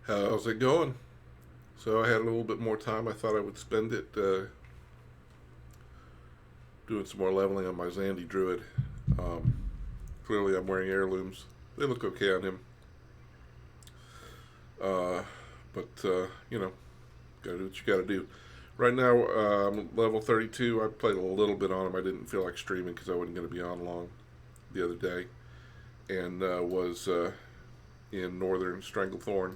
How's it going? So I had a little bit more time. I thought I would spend it doing some more leveling on my Zandi Druid. Um, Clearly, I'm wearing heirlooms. They look okay on him. Uh, but gotta do what you gotta do. Right now, I'm level 32. I played a little bit on him. I didn't feel like streaming because I wasn't going to be on long the other day. And was in Northern Stranglethorn.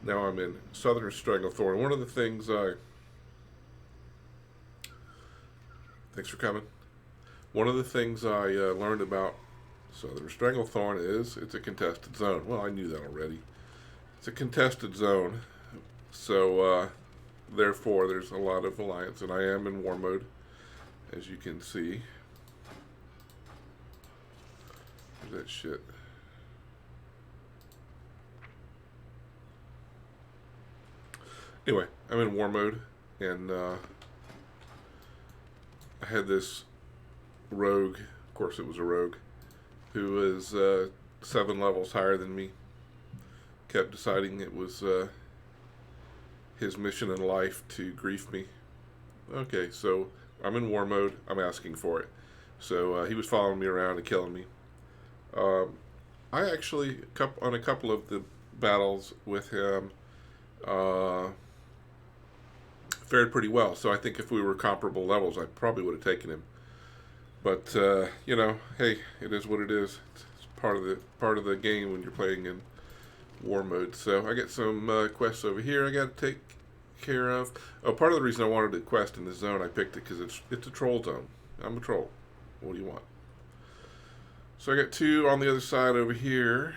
Now I'm in Southern Stranglethorn. One of the things I. Thanks for coming. One of the things I learned about Southern Stranglethorn is it's a contested zone. Well, I knew that already. It's a contested zone, so therefore there's a lot of alliance, and I am in war mode, as you can see. Where's that shit? Anyway, I'm in war mode, and I had this rogue, of course it was a rogue, who is 7 levels higher than me. Kept deciding it was his mission in life to grief me. Okay, so I'm in war mode. I'm asking for it. So he was following me around and killing me. I actually, on a couple of the battles with him, fared pretty well. So I think if we were comparable levels, I probably would have taken him. But hey, it is what it is. It's part of the game when you're playing in war mode. So I got some quests over here I got to take care of. Oh, part of the reason I wanted to quest in this zone, I picked it because it's a troll zone. I'm a troll. What do you want? So I got 2 on the other side over here,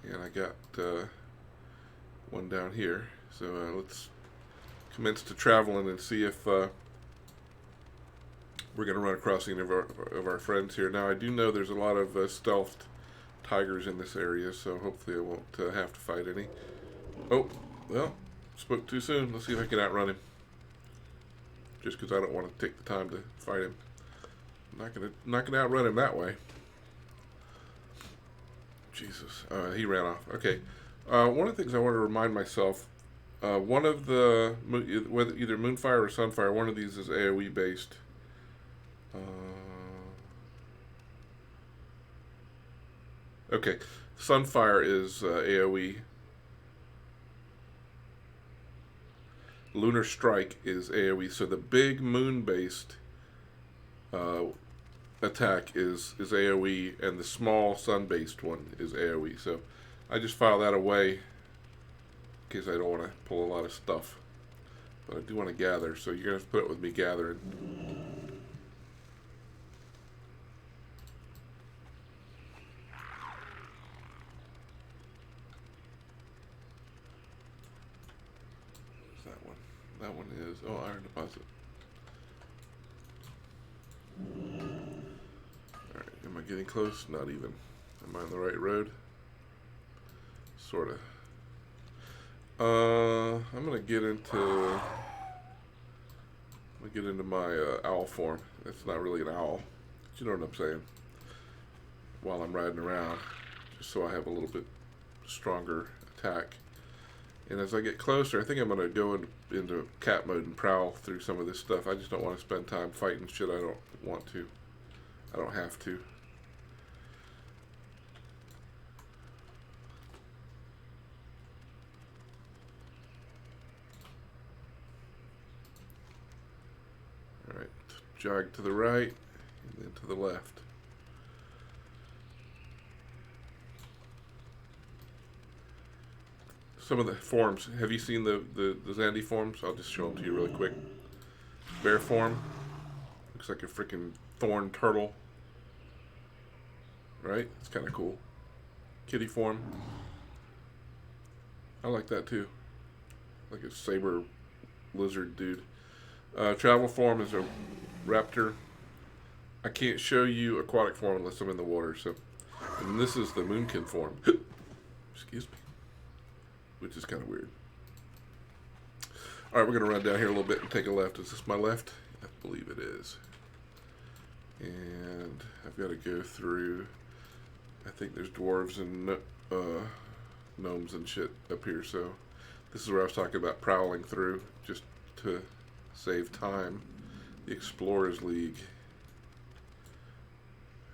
and I got 1 down here. So let's commence to traveling and see if we're going to run across any of our friends here. Now I do know there's a lot of stealthed tigers in this area, so hopefully I won't have to fight any. Oh, well, spoke too soon. Let's see if I can outrun him. Just because I don't want to take the time to fight him. I'm not gonna outrun him that way. Jesus, he ran off. Okay, one of the things I want to remind myself, one of the whether either Moonfire or Sunfire, one of these is AOE based. Okay, Sunfire is AOE. Lunar Strike is AOE. So the big moon-based attack is AOE, and the small sun-based one is AOE. So I just file that away in case I don't want to pull a lot of stuff. But I do want to gather, so you're going to have to put it with me gathering. That one is, iron deposit. Alright, am I getting close? Not even. Am I on the right road? Sorta. I'm gonna get into my owl form. It's not really an owl. But you know what I'm saying. While I'm riding around, just so I have a little bit stronger attack. And as I get closer, I think I'm going to go into cat mode and prowl through some of this stuff. I just don't want to spend time fighting shit I don't want to. I don't have to. Alright, jog to the right and then to the left. Some of the forms. Have you seen the Zandi forms? I'll just show them to you really quick. Bear form. Looks like a freaking thorn turtle. Right? It's kind of cool. Kitty form. I like that too. Like a saber lizard dude. Travel form is a raptor. I can't show you aquatic form unless I'm in the water. So, and this is the moonkin form. Excuse me. Which is kind of weird. Alright, we're going to run down here a little bit and take a left. Is this my left? I believe it is. And I've got to go through, I think there's dwarves and gnomes and shit up here, so this is where I was talking about prowling through just to save time. The Explorers League.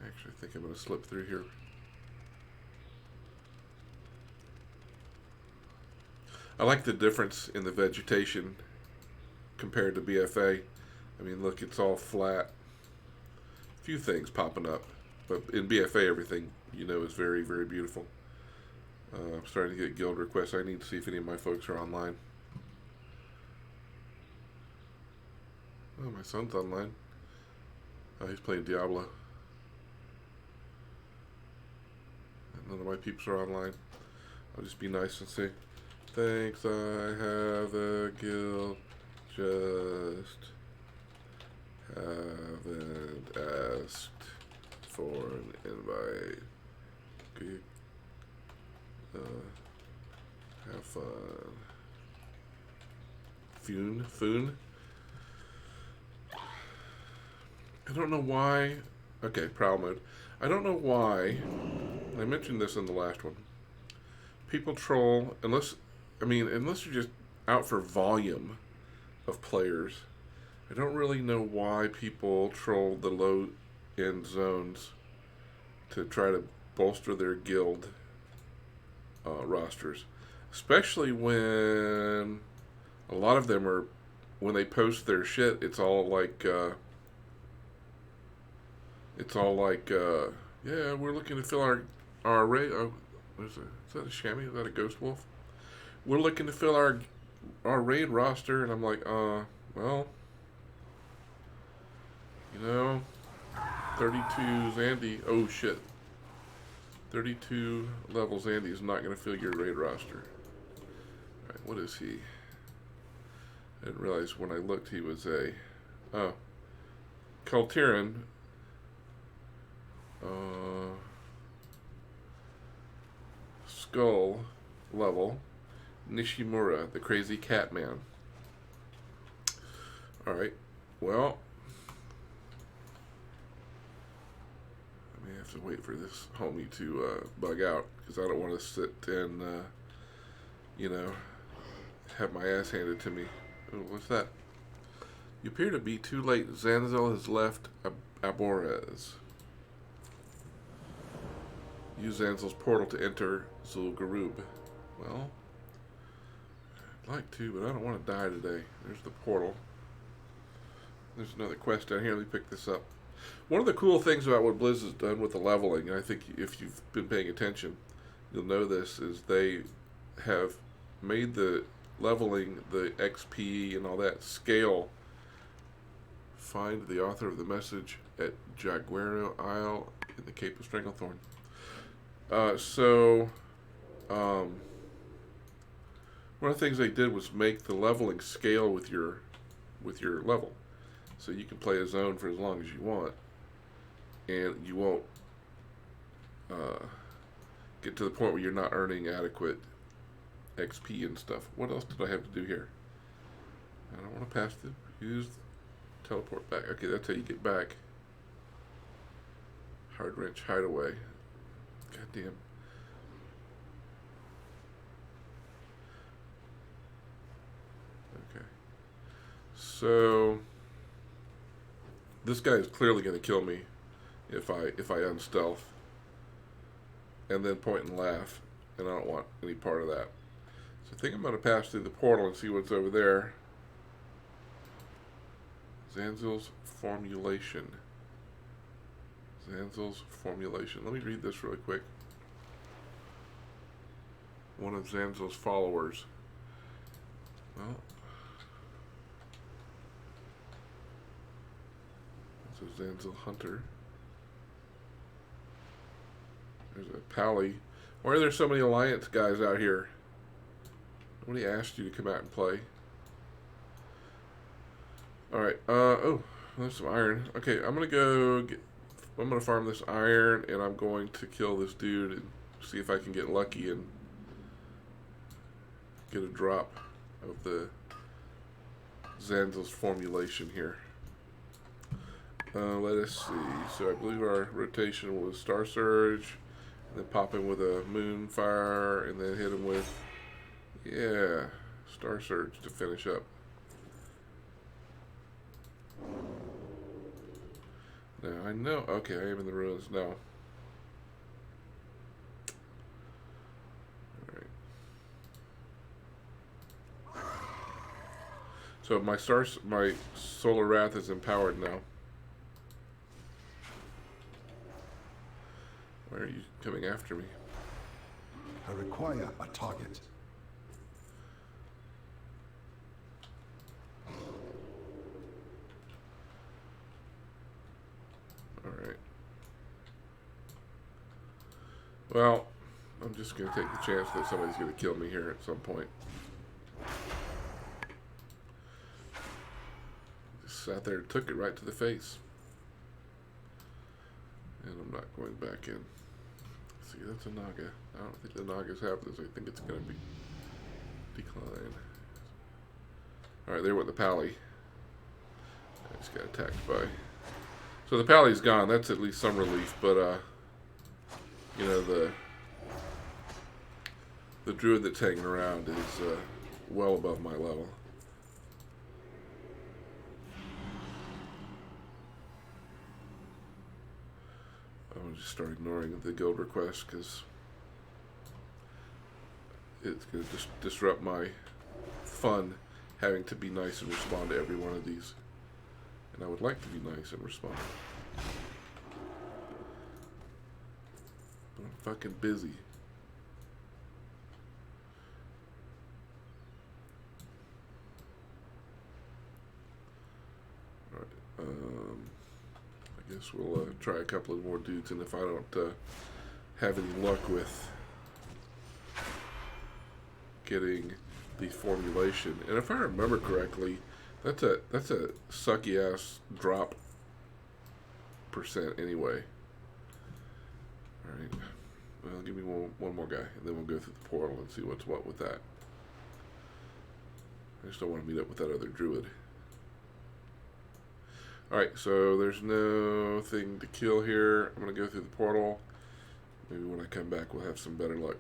Actually, I think I'm going to slip through here. I like the difference in the vegetation compared to BFA. I mean, look, it's all flat. A few things popping up. But in BFA, everything, you know, is very, very beautiful. I'm starting to get guild requests. I need to see if any of my folks are online. Oh, my son's online. Oh, he's playing Diablo. And none of my peeps are online. I'll just be nice and say, thanks, I have a guild. Just haven't asked for an invite. Okay. Have fun. Foon. I don't know why. Okay, prowl mode. I don't know why. I mentioned this in the last one. People troll unless you're just out for volume of players. I don't really know why people troll the low end zones to try to bolster their guild rosters, especially when a lot of them are, when they post their shit, it's all like yeah, we're looking to fill our array. Oh, what is it? Is that a chamois? Is that a ghost wolf? We're looking to fill our raid roster, and I'm like, well, you know, 32 Zandi. Oh shit. 32 level Zandi is not going to fill your raid roster. Alright, what is he? I didn't realize when I looked he was a... Oh. Kaltiran. Skull level. Nishimura, the crazy cat man. Alright, well... have to wait for this homie to bug out because I don't want to sit and you know, have my ass handed to me. Oh, what's that? You appear to be too late. Zanzel has left Abores. Use Zanzel's portal to enter Zul'Gurub. Well, I'd like to, but I don't want to die today. There's the portal. There's another quest down here. Let me pick this up. One of the cool things about what Blizz has done with the leveling, and I think if you've been paying attention, you'll know this, is they have made the leveling, the XP and all that, scale. Find the author of the message at Jaguaro Isle in the Cape of Stranglethorn. One of the things they did was make the leveling scale with your level. So you can play a zone for as long as you want, and you won't get to the point where you're not earning adequate XP and stuff. What else did I have to do here? I don't want to pass the use teleport back. Okay, that's how you get back. Hard wrench hideaway. Goddamn. Okay. So this guy is clearly going to kill me if I unstealth and then point and laugh, and I don't want any part of that. So I think I'm going to pass through the portal and see what's over there. Zanzel's formulation. Zanzel's formulation. Let me read this really quick. One of Zanzel's followers. Well, that's a Zanzel hunter. There's a Pally. Why are there so many Alliance guys out here? Nobody asked you to come out and play. Alright, oh, there's some iron. Okay, I'm gonna farm this iron, and I'm going to kill this dude and see if I can get lucky and get a drop of the Zanzel's formulation here. Let us see. So I believe our rotation was Star Surge, And then pop him with a Moonfire, and then hit him with, yeah, Star Surge to finish up. Now I know, okay, I am in the ruins now. Alright. So my Solar Wrath is empowered now. Why are you coming after me? I require a target. Alright. Well, I'm just going to take the chance that somebody's going to kill me here at some point. Just sat there and took it right to the face. And I'm not going back in. See, that's a Naga. I don't think the Nagas have this. I think it's going to be decline. Alright, there went the Pally. I just got attacked by. So the Pally's gone. That's at least some relief, but you know, the Druid that's hanging around is well above my level. I'm going to just start ignoring the guild request because it's going to just disrupt my fun having to be nice and respond to every one of these. And I would like to be nice and respond. But I'm fucking busy. Alright, I guess we'll try a couple of more dudes, and if I don't have any luck with getting the formulation, and if I remember correctly, that's a sucky ass drop percent anyway. Alright. Well, give me one more guy, and then we'll go through the portal and see what's what with that. I just don't want to meet up with that other Druid. Alright, so there's no thing to kill here. I'm going to go through the portal. Maybe when I come back we'll have some better luck.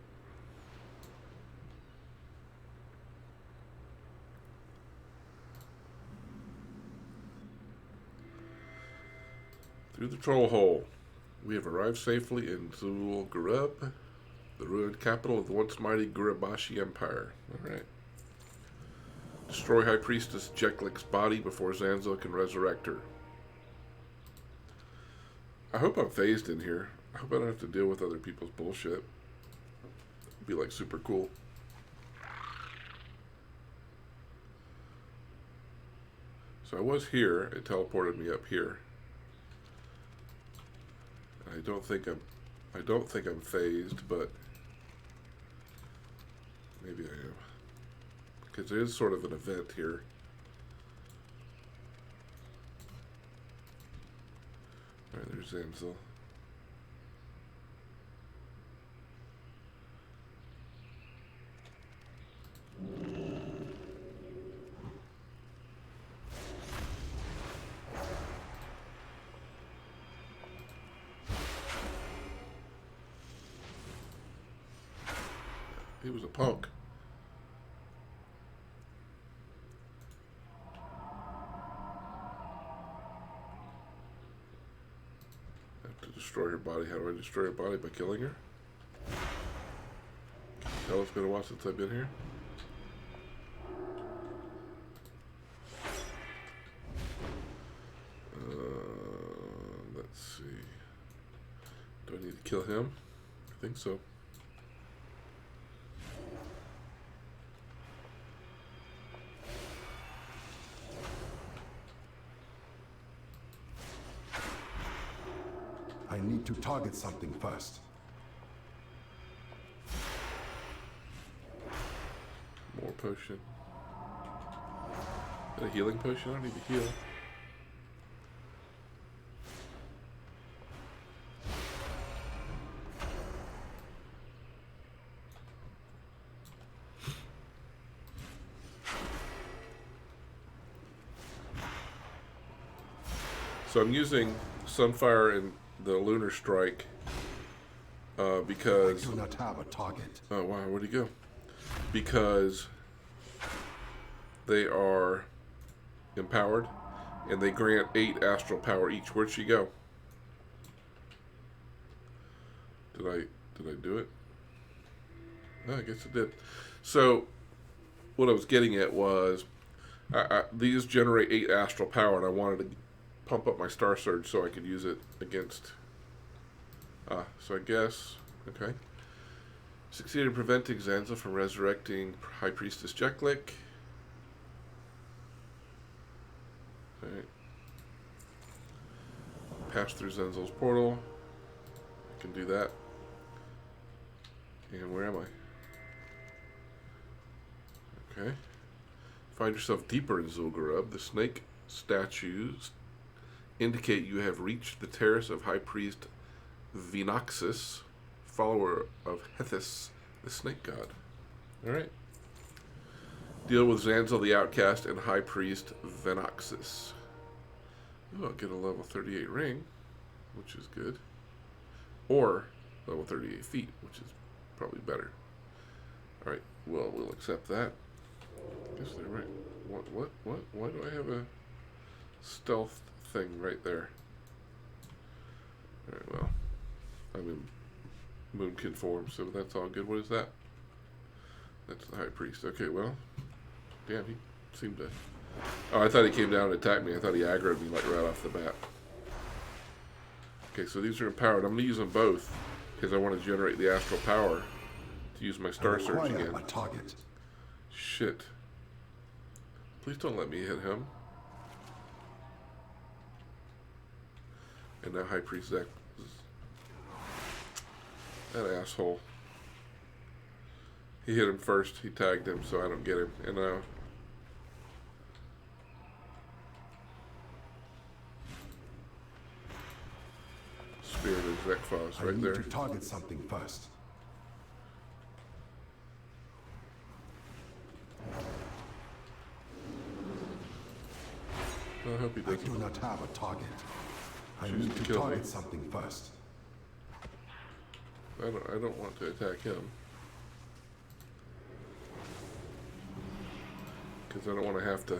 Through the troll hole. We have arrived safely in Zul-Garub, the ruined capital of the once mighty Gurabashi Empire. Alright. Destroy High Priestess Jeklik's body before Zanzo can resurrect her. I hope I'm phased in here. I hope I don't have to deal with other people's bullshit. It'd be like super cool. So I was here. It teleported me up here. I don't think I'm phased, but maybe I am. Because there is sort of an event here. Alright, there's Zanzel. He was a punk. I have to destroy her body. How do I destroy her body? By killing her? Can you tell it's been a while since I've been here? Let's see. Do I need to kill him? I think so. I need to target something first. More potion. Is that a healing potion? I don't need to heal. So I'm using Sunfire and the Lunar Strike because... I do not have a target. Oh, wow, where'd he go? Because they are empowered, and they grant 8 astral power each. Where'd she go? Did I do it? No, I guess it did. So, what I was getting at was, these generate 8 astral power, and I wanted to pump up my Star Surge so I could use it against... so I guess... Okay. Succeeded in preventing Zanza from resurrecting High Priestess Jeklik. Alright. Pass through Zenzel's portal. I can do that. And where am I? Okay. Find yourself deeper in Zul'Gurub. The snake statues indicate you have reached the terrace of High Priest Vinoxus, follower of Hethys, the snake god. Alright. Deal with Zanzel the Outcast and High Priest Vinoxus. Ooh, I'll get a level 38 ring, which is good. Or level 38 feet, which is probably better. Alright, well, we'll accept that. I guess they're right. What? Why do I have a stealth thing right there? Alright, well, I'm in Moonkin form, so that's all good. What is that? That's the High Priest. Okay, well, damn, he seemed to... Oh, I thought he came down and attacked me. I thought he aggroed me, like, right off the bat. Okay, so these are empowered. I'm going to use them both, because I want to generate the astral power to use my Star Surge again. A target. Shit. Please don't let me hit him. And now High Priest Zek. That asshole. He hit him first. He tagged him, so I don't get him. And now... Spirit of Zekphos right there. I need to target something first. I hope he I doesn't. do not have a target. I Choose need to to kill target me. something first. I don't want to attack him. Because I don't want to have to...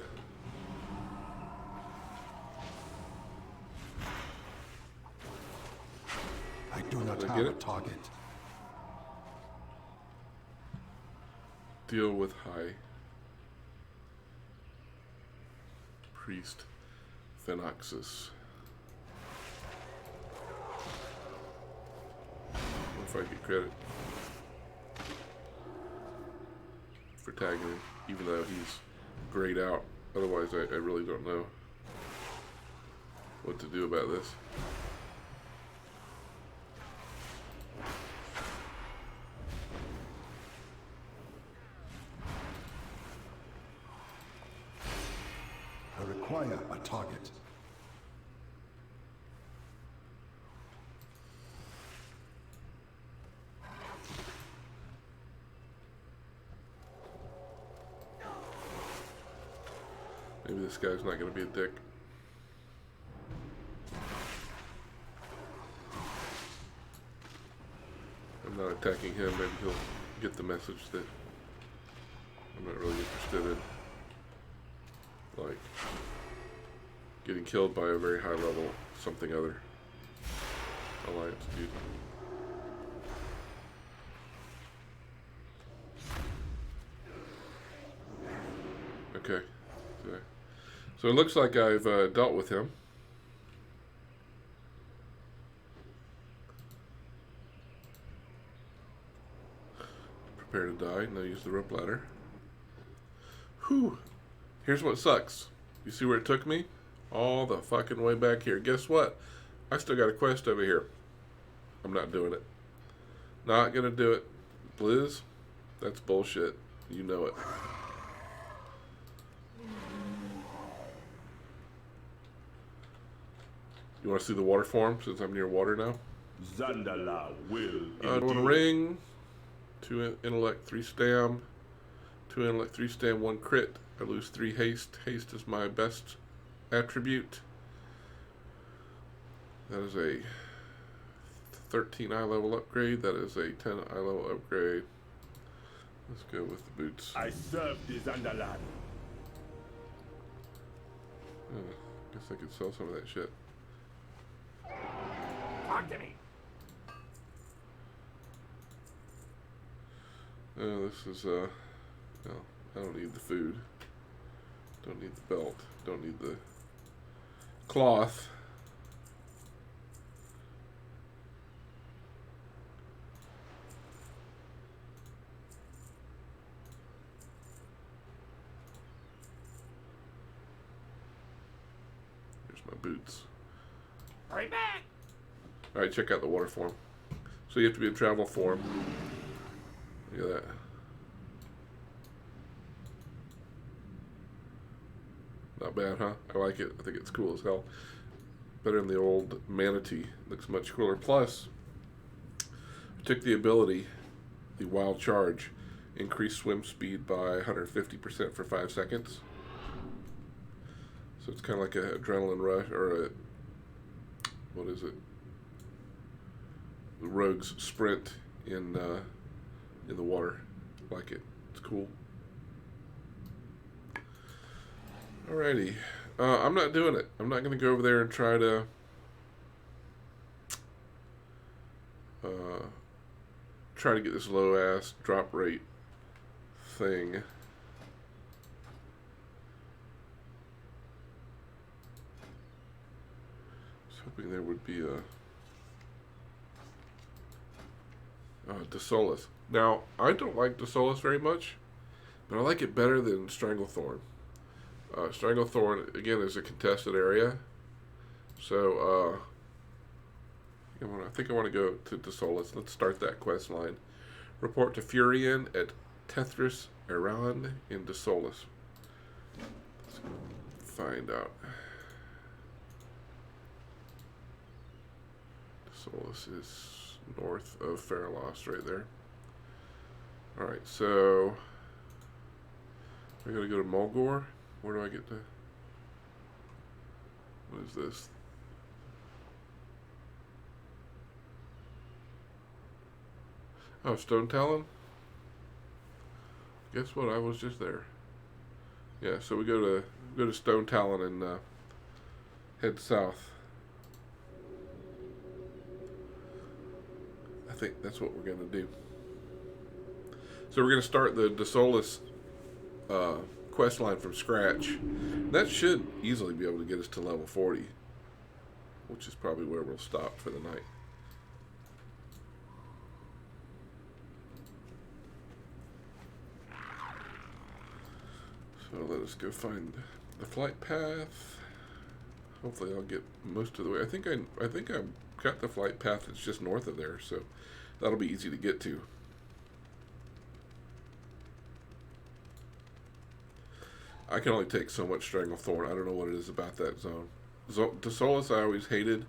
I do not Did I have get a it? target. Deal with High Priest Vinoxus. If I get credit for tagging him, even though he's grayed out. Otherwise, I really don't know what to do about this. I require a target. Maybe this guy's not going to be a dick. I'm not attacking him. Maybe he'll get the message that I'm not really interested in, like, getting killed by a very high level something other alliance dude. Okay. So it looks like I've dealt with him. Prepare to die. Now use the rope ladder. Whew. Here's what sucks. You see where it took me? All the fucking way back here. Guess what? I still got a quest over here. I'm not doing it. Not gonna do it. Blizz, that's bullshit. You know it. You want to see the water form since I'm near water now? Zandalari will. I want a ring. 2 intellect, 3 stam. 2 intellect, 3 stam, 1 crit. I lose 3 haste. Haste is my best attribute. That is a 13 eye level upgrade. That is a 10 eye level upgrade. Let's go with the boots. I serve the Zandalari. Guess I could sell some of that shit. Talk to me. This is, no, I don't need the food. Don't need the belt. Don't need the cloth. Here's my boots. Hurry back. Alright, check out the water form. So you have to be in travel form. Look at that. Not bad, huh? I like it. I think it's cool as hell. Better than the old manatee. Looks much cooler. Plus, I took the ability, the wild charge, increase swim speed by 150% for 5 seconds. So it's kind of like an adrenaline rush, or a, what is it? The rogue's sprint in the water. I like it. It's cool. Alrighty. I'm not doing it. I'm not going to go over there and try to get this low ass drop rate thing. I was hoping there would be a DeSolis. Now, I don't like DeSolis very much, but I like it better than Stranglethorn. Stranglethorn, again, is a contested area. So, I think I want to go to DeSolis. Let's start that quest line. Report to Furion at Tethris Iran in DeSolis. Let's find out. DeSolis is north of Faralos, right there. Alright, so we're going to go to Mulgore. Where do I get to? What is this? Oh, Stone Talon? Guess what? I was just there. Yeah, so we go to Stone Talon and head south. I think that's what we're going to do. So we're going to start the DeSolis quest line from scratch. That should easily be able to get us to level 40, which is probably where we'll stop for the night. So let us go find the flight path. Hopefully I'll get most of the way. I think I've got the flight path that's just north of there, so that'll be easy to get to. I can only take so much Stranglethorn. I don't know what it is about that zone. DeSolis I always hated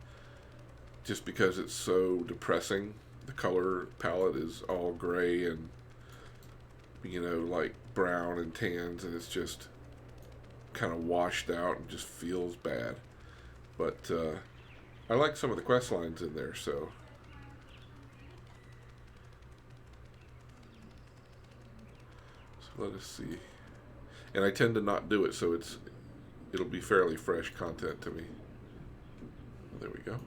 just because it's so depressing. The color palette is all gray and, like brown and tans, and it's just kind of washed out and just feels bad. But I like some of the quest lines in there, so. So let us see. And I tend to not do it, so it'll be fairly fresh content to me. There we go.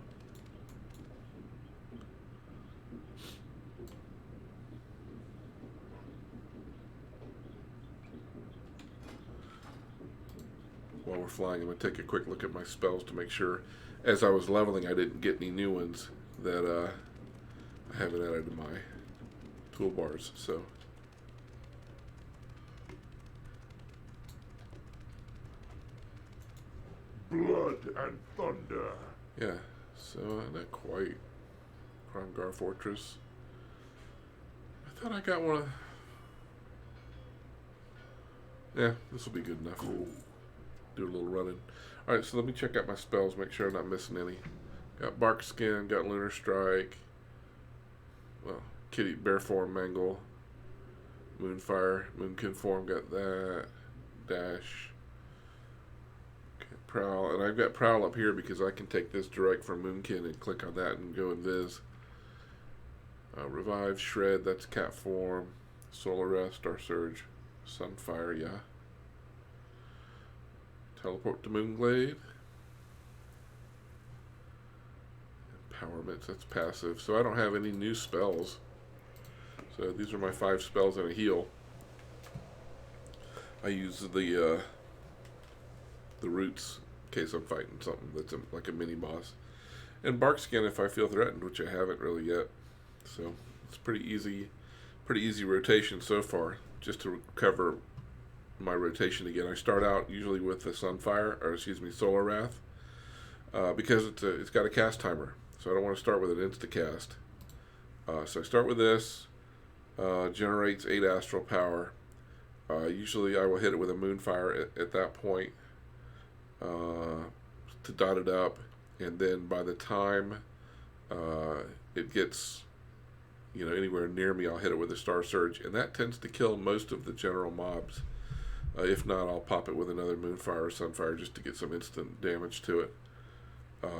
While we're flying, I'm going to take a quick look at my spells to make sure, as I was leveling, I didn't get any new ones that I haven't added to my toolbars. So. Blood and thunder. Yeah, so not quite. Krongar Fortress. I thought I got one of. Yeah, this will be good enough. Do a little running. Alright, so let me check out my spells, make sure I'm not missing any. Got Bark Skin, got Lunar Strike. Well, Kitty, Bear Form, Mangle. Moonfire, Moonkin Form, got that. Dash. Prowl, and I've got Prowl up here because I can take this direct from Moonkin and click on that and go and viz. Revive, Shred, that's Cat Form. Solar Rest, Star Surge, Sunfire, yeah. Teleport to Moonglade. Empowerment, that's passive. So I don't have any new spells. So these are my 5 spells and a heal. I use the roots in case I'm fighting something that's like a mini boss. And Bark Skin if I feel threatened, which I haven't really yet. So it's pretty easy rotation so far. Just to cover my rotation again, I start out usually with the Solar Wrath, because it's got a cast timer. So I don't want to start with an insta cast. So I start with this. Generates 8 astral power. Usually I will hit it with a Moonfire at that point to dot it up, and then by the time it gets anywhere near me, I'll hit it with a Star Surge, and that tends to kill most of the general mobs. If not, I'll pop it with another Moonfire or Sunfire just to get some instant damage to it.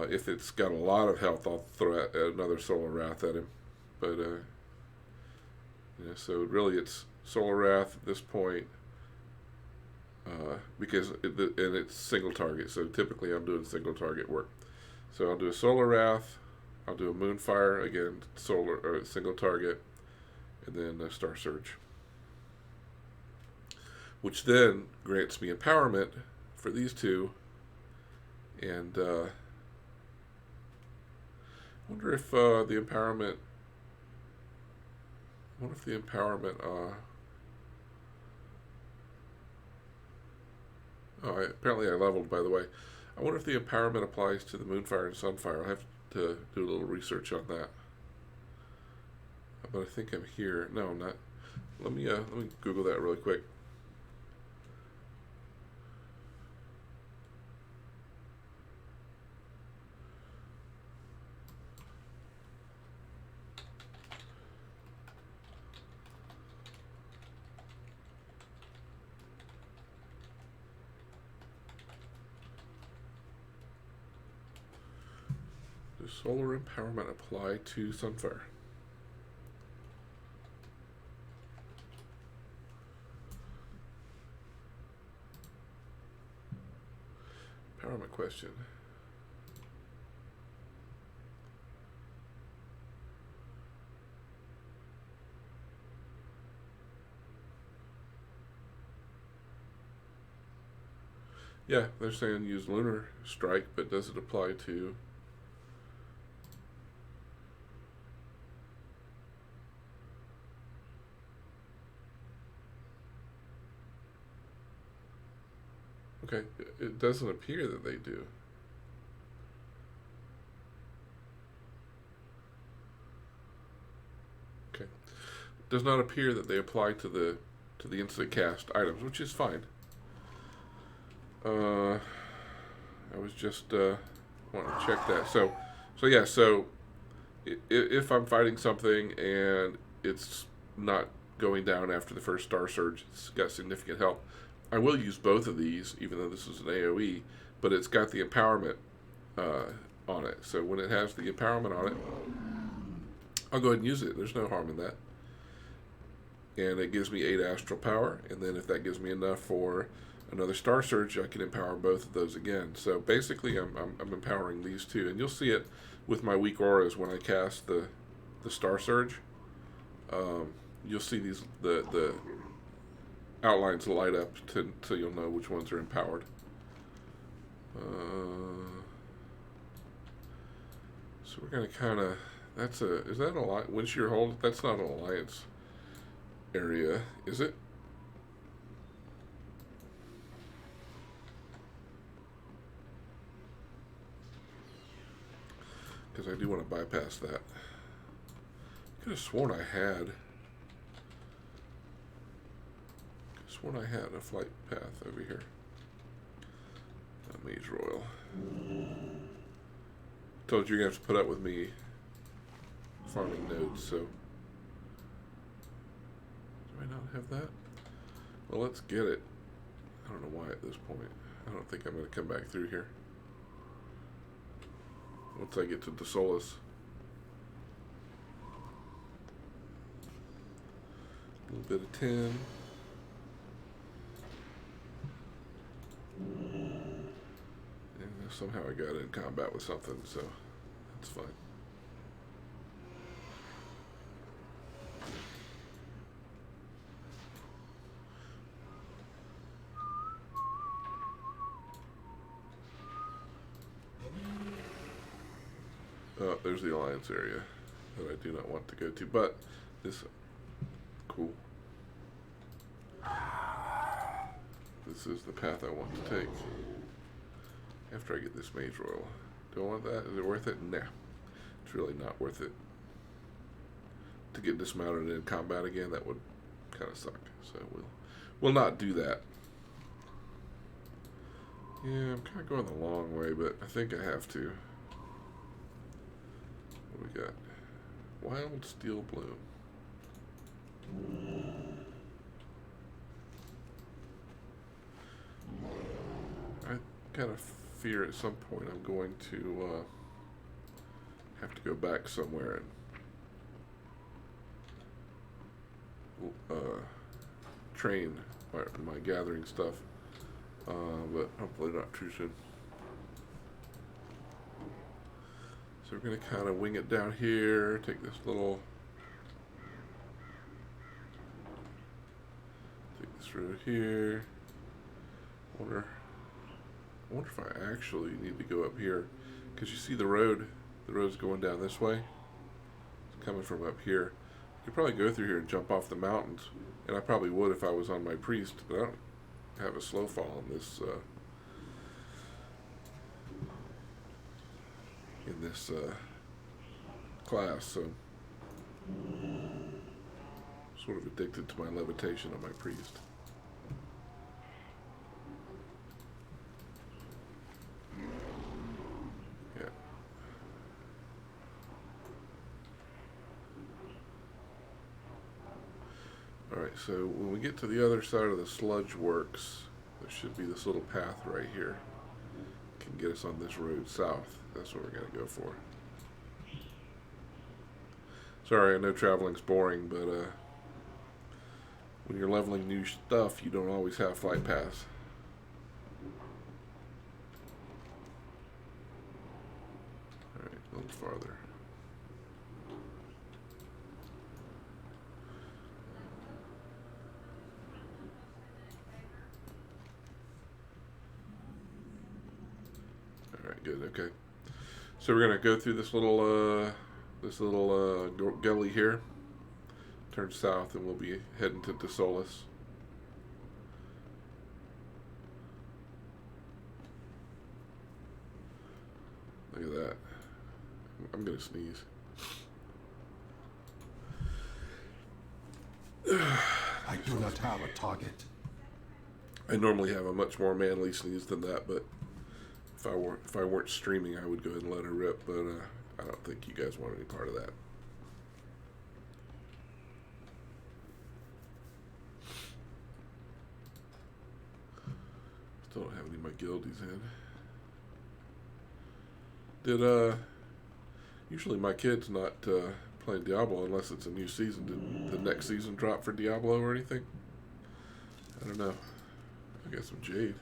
If it's got a lot of health, I'll throw another Solar Wrath at him. But so really it's Solar Wrath at this point, because it's single target. So typically I'm doing single target work. So I'll do a Solar Wrath, I'll do a Moonfire, again single target, and then a Star Surge, which then grants me empowerment for these two. And I wonder if the empowerment. What if the empowerment? Apparently I leveled, by the way. I wonder if the empowerment applies to the Moonfire and Sunfire. I'll have to do a little research on that. But I think I'm here. No, I'm not. Let me Google that really quick. Does solar empowerment apply to Sunfire? Empowerment question. Yeah, they're saying use Lunar Strike, but does it apply to... Okay, it doesn't appear that they do. Okay, does not appear that they apply to the instant cast items, which is fine. I was just wanting to check that. So yeah. So if I'm fighting something and it's not going down after the first Star Surge, it's got significant health, I will use both of these, even though this is an AoE, but it's got the empowerment on it. So when it has the empowerment on it, I'll go ahead and use it. There's no harm in that. And it gives me 8 astral power, and then if that gives me enough for another Star Surge, I can empower both of those again. So basically I'm empowering these two, and you'll see it with my weak auras when I cast the Star Surge. You'll see the outlines light up so you'll know which ones are empowered. So we're gonna kind of, is that a Wind Shear Hold? That's not an alliance area, is it? Because I do want to bypass that. Could have sworn I had. A flight path over here. Maze Royal. Told you you're gonna have to put up with me farming nodes, so. Do I not have that? Well, let's get it. I don't know why at this point. I don't think I'm gonna come back through here. Once I get to the Solus. A little bit of 10. And somehow I got in combat with something, so that's fine. Oh, there's the alliance area that I do not want to go to, but this, cool. This is the path I want to take. After I get this mage royal. Do I want that? Is it worth it? Nah. It's really not worth it. To get dismounted in combat again, that would kind of suck. So we'll not do that. Yeah, I'm kind of going the long way, but I think I have to. What do we got? Wild Steel Bloom. I kind of fear at some point I'm going to have to go back somewhere and train my gathering stuff, but hopefully not too soon. So we're going to kind of wing it down here, take this road here. I wonder if I actually need to go up here, because you see the road's going down this way. It's coming from up here. You could probably go through here and jump off the mountains, and I probably would if I was on my priest, but I don't have a slow fall in this class, so sort of addicted to my levitation on my priest. Yeah. Alright, so when we get to the other side of the sludge works, there should be this little path right here. Can get us on this road south. That's what we're going to go for. Sorry, I know traveling's boring, but when you're leveling new stuff, you don't always have flight paths. Alright, a little farther. Alright, good, okay. So we're going to go through this little gully here, turn south, and we'll be heading to Desolis. Look at that. I'm going to sneeze. I do not have a target. I normally have a much more manly sneeze than that, but if I weren't streaming, I would go ahead and let her rip, but I don't think you guys want any part of that. Still don't have any of my guildies in. Usually my kid's not playing Diablo unless it's a new season. Did the next season drop for Diablo or anything? I don't know. I got some Jade.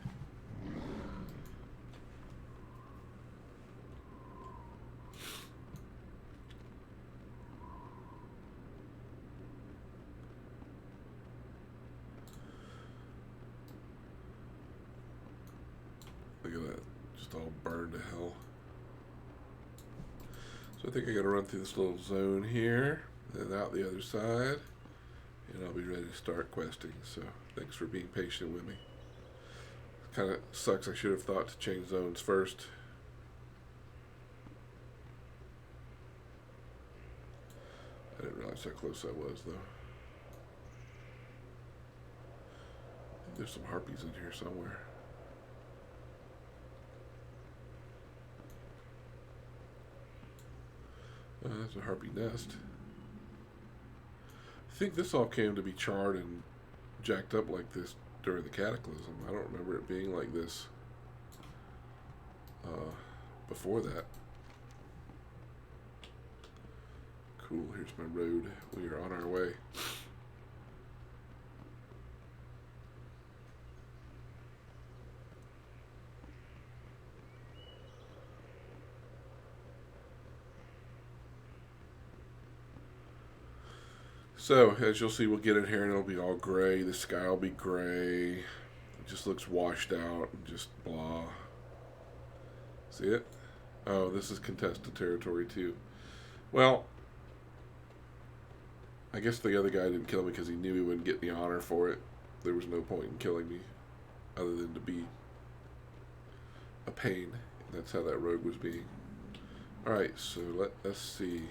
Look at that, just all burned to hell. So I think I gotta run through this little zone here, then out the other side, and I'll be ready to start questing. So thanks for being patient with me. Kind of sucks, I should have thought to change zones first. I didn't realize how close I was though. I think there's some harpies in here somewhere. That's a harpy nest. I think this all came to be charred and jacked up like this during the Cataclysm. I don't remember it being like this before that. Cool, here's my road. We are on our way. So, as you'll see, we'll get in here and it'll be all gray. The sky will be gray. It just looks washed out and just blah. See it? Oh, this is contested territory too. Well, I guess the other guy didn't kill me because he knew he wouldn't get the honor for it. There was no point in killing me other than to be a pain. And that's how that rogue was being. Alright, so let us see.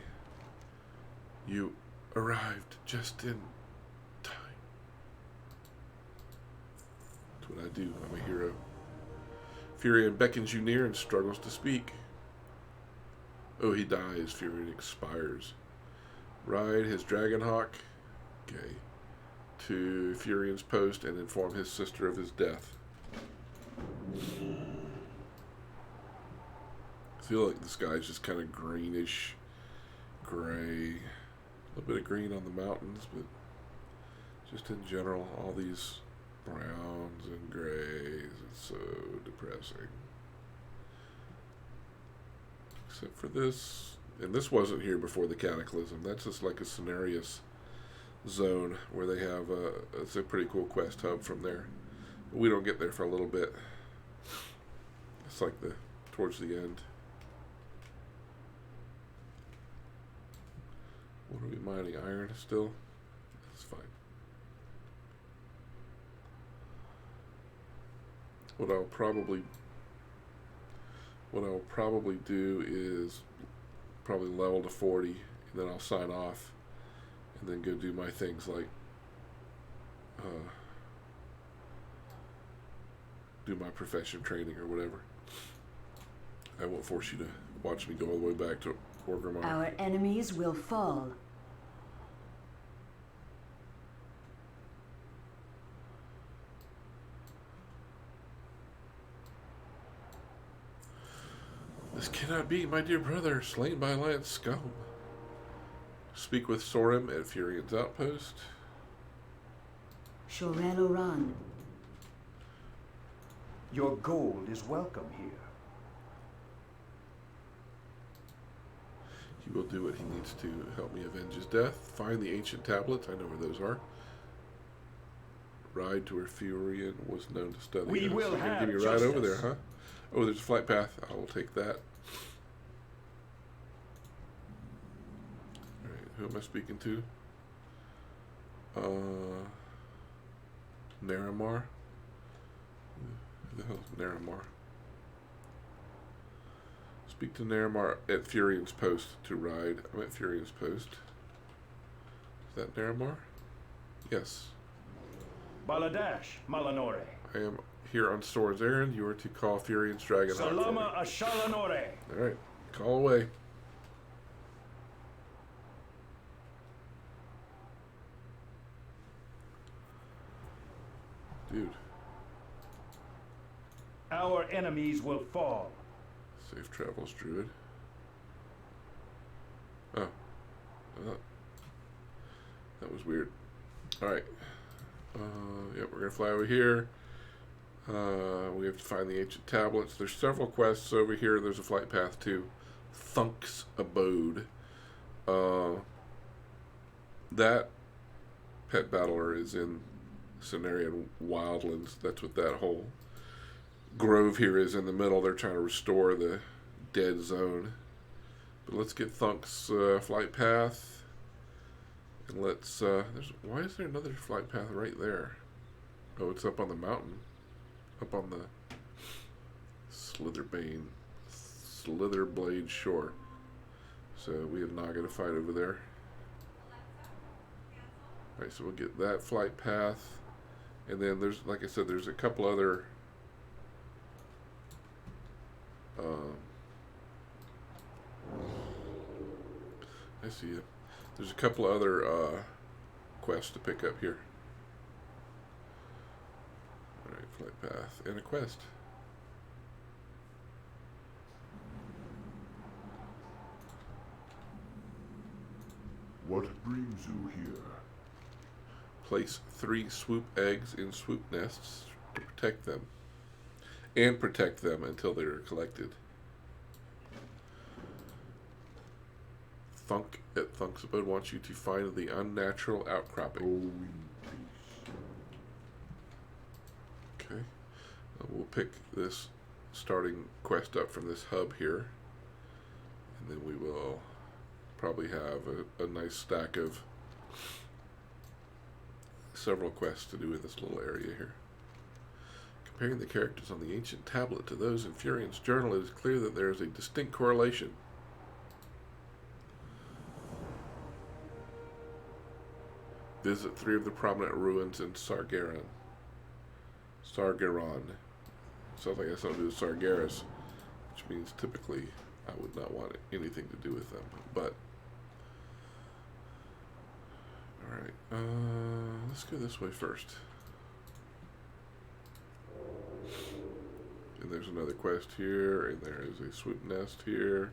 You arrived just in time. That's what I do. I'm a hero. Furion beckons you near and struggles to speak. Oh, he dies. Furion expires. Ride his Dragonhawk, okay, to Furion's post and inform his sister of his death. I feel like the sky's just kind of greenish, gray. A little bit of green on the mountains, but just in general, all these browns and grays. It's so depressing. Except for this. And this wasn't here before the Cataclysm. That's just like a Cenarius zone where they have it's a pretty cool quest hub from there. But we don't get there for a little bit. It's like towards the end. What are we mining? Iron still? That's fine. What I'll probably do is probably level to 40, and then I'll sign off and then go do my things like do my profession training or whatever. I won't force you to watch me go all the way back to Orgrimmar. Our enemies will fall. This cannot be, my dear brother, slain by Alliance scum. Speak with Sorim at Furion's outpost. Shoren Oran. Your gold is welcome here. He will do what he needs to help me avenge his death. Find the ancient tablets. I know where those are. Ride to where Furion was known to study. We will have give you a ride over there, justice. huh? Oh, there's a flight path. I will take that. Alright, who am I speaking to? Naramar? Who the hell is Naramar? Speak to Naramar at Furion's post to ride. I'm at Furion's post. Is that Naramar? Yes. Baladash, Malanore. I am here on Sora's errand. You are to call Furion's Dragon. Salama Ashalanore. Alright, call away. Dude, Our enemies will fall. safe travels, Druid. Oh. That was weird. Alright. Yep, we're going to fly over here. We have to find the ancient tablets. There's several quests over here. There's a flight path to Thunk's abode. That pet battler is in Cenarian Wildlands. That's what that whole grove here is in the middle. They're trying to restore the dead zone. But let's get Thunk's flight path. And let's, why is there another flight path right there? Oh, it's up on the mountain. Up on the Slitherblade shore. So we have Naga to fight over there. Alright, so we'll get that flight path. And then there's, like I said, there's a couple other I see it. There's a couple other quests to pick up here. Alright, flight path and a quest. What brings you here? Place 3 swoop eggs in swoop nests to protect them. And protect them until they are collected. Thunk at Thunk's abode wants you to find the unnatural Go outcropping. in peace. Okay. We'll pick this starting quest up from this hub here. And then we will probably have a nice stack of several quests to do in this little area here. Comparing the characters on the ancient tablet to those in Furian's journal, it is clear that there is a distinct correlation. Visit 3 of the prominent ruins in Sargeron. Sounds like it has something to do with Sargeras, which means typically I would not want anything to do with them. But, alright, let's go this way first. And there's another quest here, and there is a swoop nest here.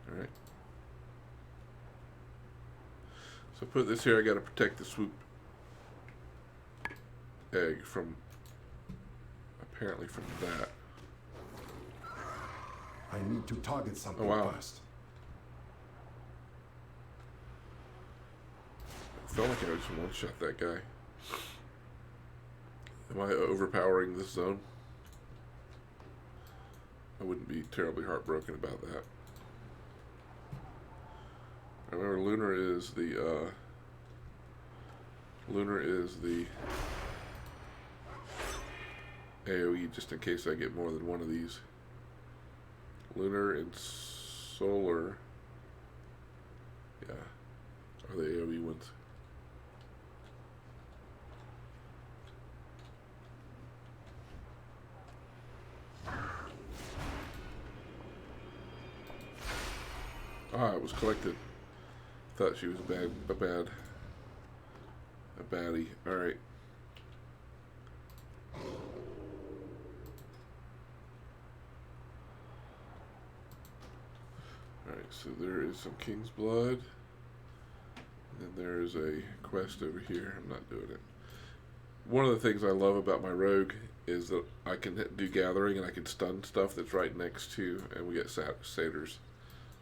Alright. So put this here, I gotta protect the swoop egg from, apparently from that. I need to target something Oh, wow. first. I felt like I just one-shot that guy. Am I overpowering this zone? I wouldn't be terribly heartbroken about that. I remember Lunar is the AoE, just in case I get more than one of these. Lunar and Solar, yeah, are the AoE ones. Ah, it was collected. Thought she was a baddie. Alright. Alright, so there is some King's Blood. And there is a quest over here. I'm not doing it. One of the things I love about my rogue is that I can do gathering and I can stun stuff that's right next to, and we get satyrs.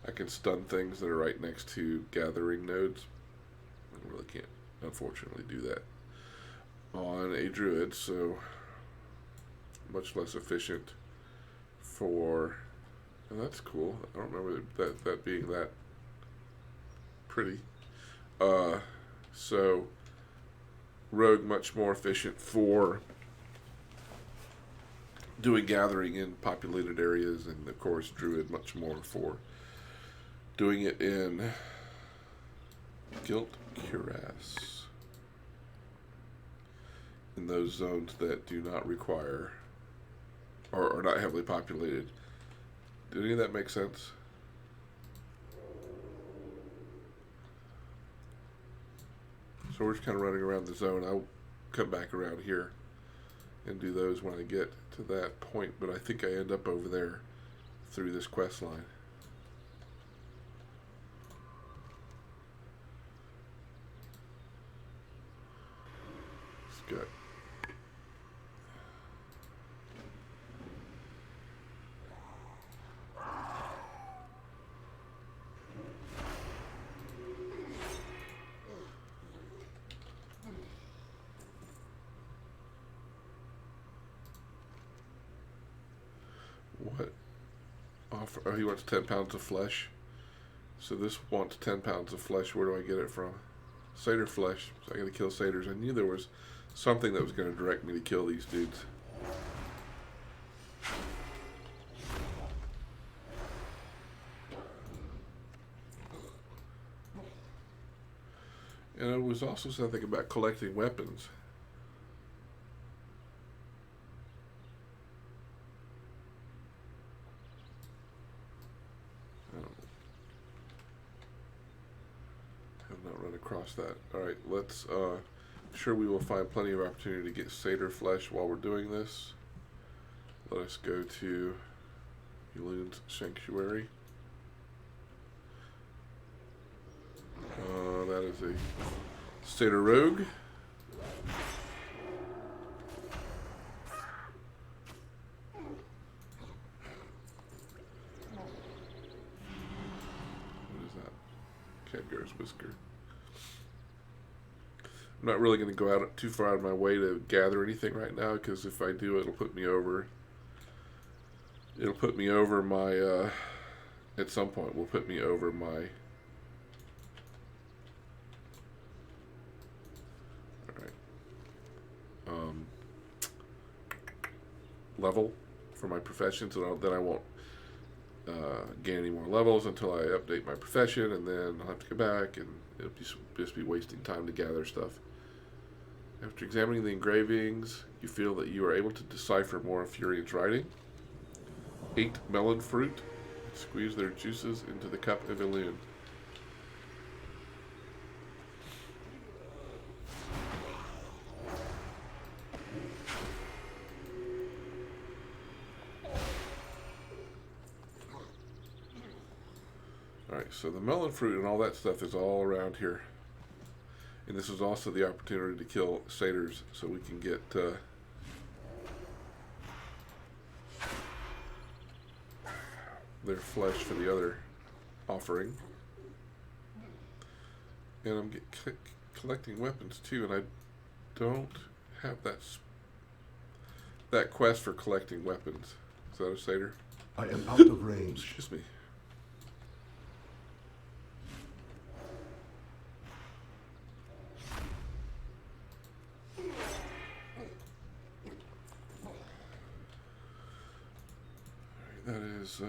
I can stun things that are right next to gathering nodes. I really can't, unfortunately, do that on a druid, so much less efficient for, and that's cool. I don't remember that being that pretty. So rogue much more efficient for doing gathering in populated areas, and of course druid much more for doing it in Guilt Cuirass, in those zones that do not require or are not heavily populated. Did any of that make sense? So we're just kind of running around the zone. I'll come back around here and do those when I get to that point, but I think I end up over there through this quest line. Good. What offer? Oh, he wants 10 pounds of flesh. So this wants 10 pounds of flesh. Where do I get it from? Satyr flesh. So I gotta kill satyrs. I knew there was something that was going to direct me to kill these dudes. And it was also something about collecting weapons. Have not run across that. Alright, let's sure we will find plenty of opportunity to get satyr flesh while we're doing this. Let us go to Elune's Sanctuary. That is a satyr rogue. Khadgar's Whisker. I'm not really going to go out too far out of my way to gather anything right now, because if I do, it'll put me over. It'll put me over my. At some point, will put me over my. Level for my profession, so then I won't gain any more levels until I update my profession, and then I'll have to go back, and it'll just be wasting time to gather stuff. After examining the engravings, you feel that you are able to decipher more of Furian's writing. 8 melon fruit. Squeeze their juices into the cup of Elune. Alright, so the melon fruit and all that stuff is all around here. And this is also the opportunity to kill satyrs, so we can get their flesh for the other offering. And I'm collecting weapons too, and I don't have that quest for collecting weapons. Is that a satyr? I am out of range. Excuse me. That is,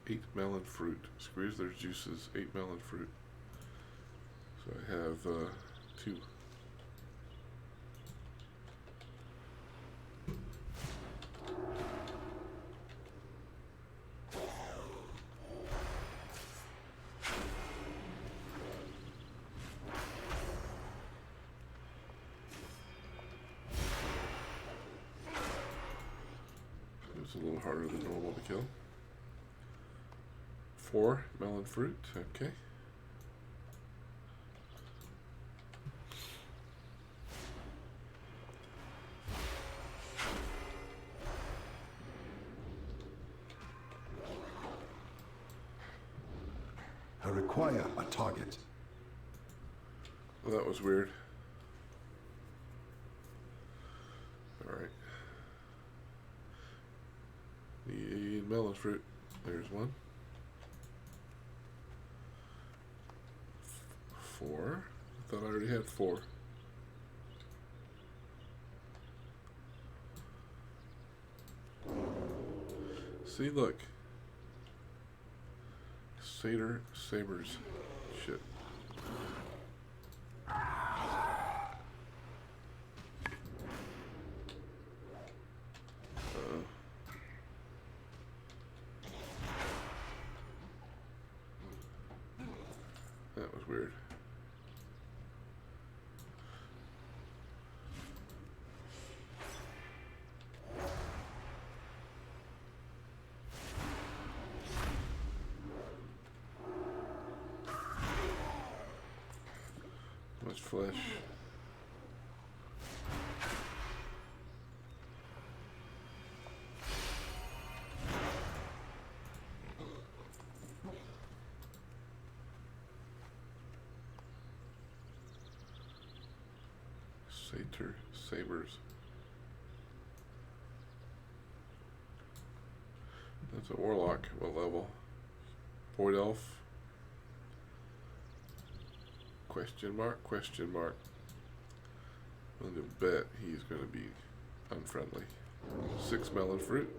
8 melon fruit. Squeeze their juices. 8 melon fruit. So I have 2. It's a little harder than normal to kill. 4 melon fruit, okay. I require a target. Well, that was weird. Alright. Need melon fruit. There's one. 4. I thought I already had 4. See, look. Satyr sabers. Shit. That was weird. Much flesh. Satyr sabers. That's a warlock. What level? Void elf. Question mark, question mark. I'm going to bet he's going to be unfriendly. 6 melon fruit.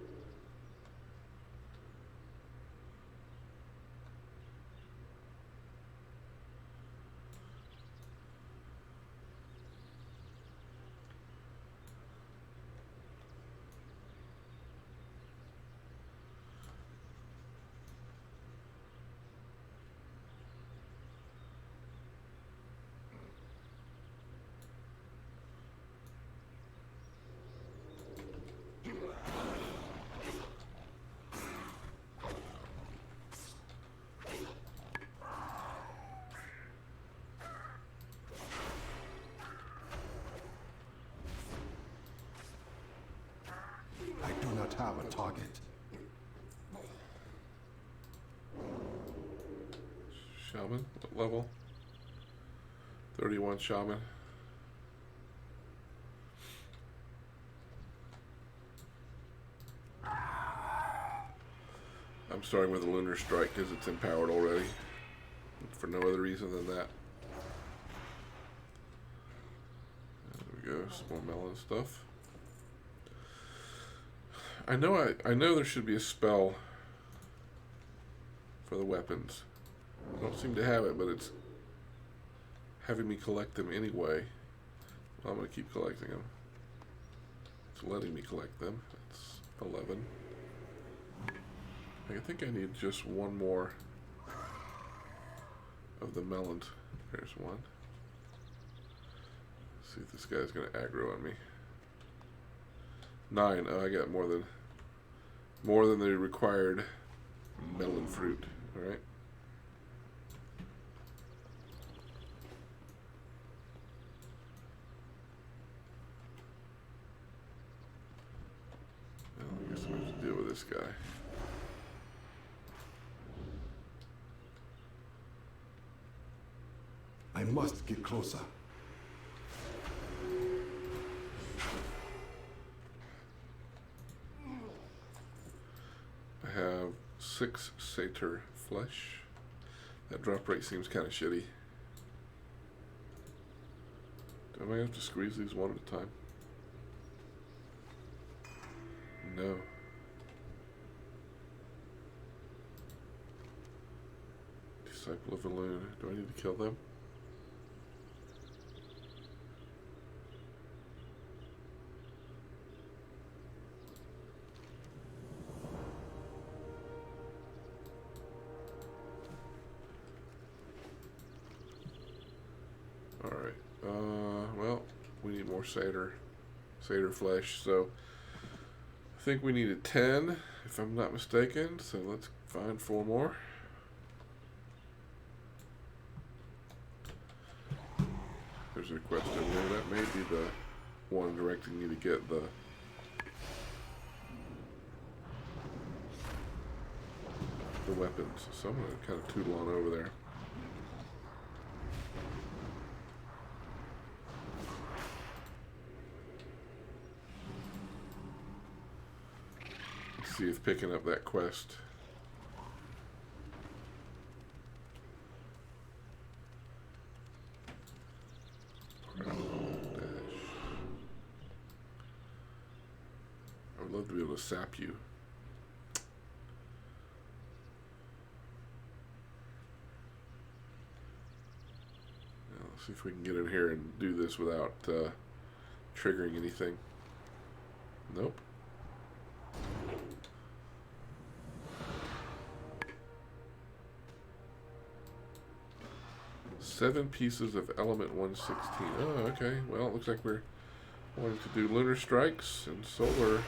have a target. Shaman, what level? 31 shaman. I'm starting with a lunar strike because it's empowered already. For no other reason than that. There we go, some more melon stuff. I know there should be a spell for the weapons. I don't seem to have it, but it's having me collect them anyway. Well, I'm going to keep collecting them. It's letting me collect them. It's 11. I think I need just one more of the melons. There's one. Let's see if this guy's going to aggro on me. 9. Oh, I got more than the required melon fruit. All right. Well, I guess I'm going to have to deal with this guy. I must get closer. I have 6 satyr flesh. That drop rate seems kind of shitty. Am I have to squeeze these one at a time? No. Disciple of Elune. Do I need to kill them? Alright, well, we need more satyr flesh, so I think we needed 10, if I'm not mistaken, so let's find 4 more. There's a request in there, that may be the one directing me to get the weapons, so I'm going to kind of tootle on over there. See if picking up that quest I would love to be able to sap you. Now, let's see if we can get in here and do this without triggering anything. Nope. Seven pieces of element 116. Oh, okay. Well, it looks like we're wanting to do lunar strikes and solar. It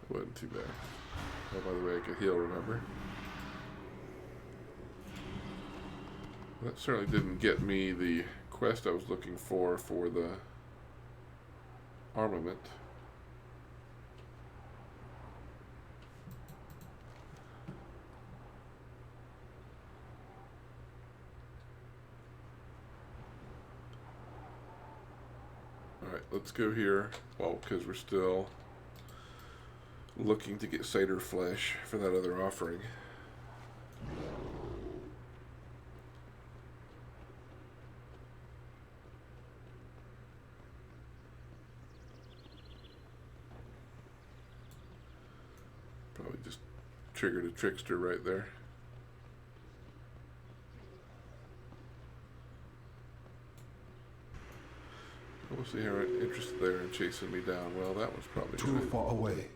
wasn't too bad. Oh, by the way, I could heal, remember? That certainly didn't get me the quest I was looking for the armament. Alright, let's go here. Well, because we're still looking to get satyr flesh for that other offering. Probably just triggered a trickster right there. We'll see how interested they are in chasing me down. Well, that was probably Too good. far away.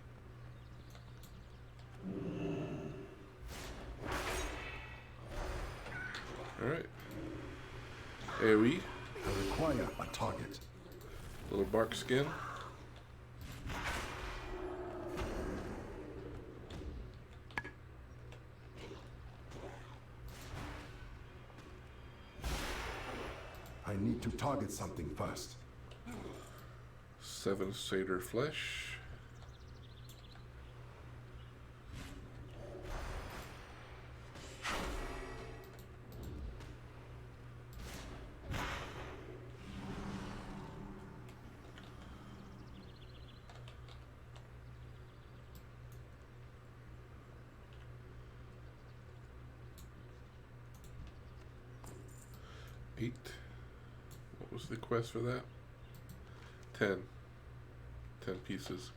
Alright. AoE. I require a target. Little bark skin. I need to target something first. 7 satyr flesh. What was the quest for that? 10 pieces.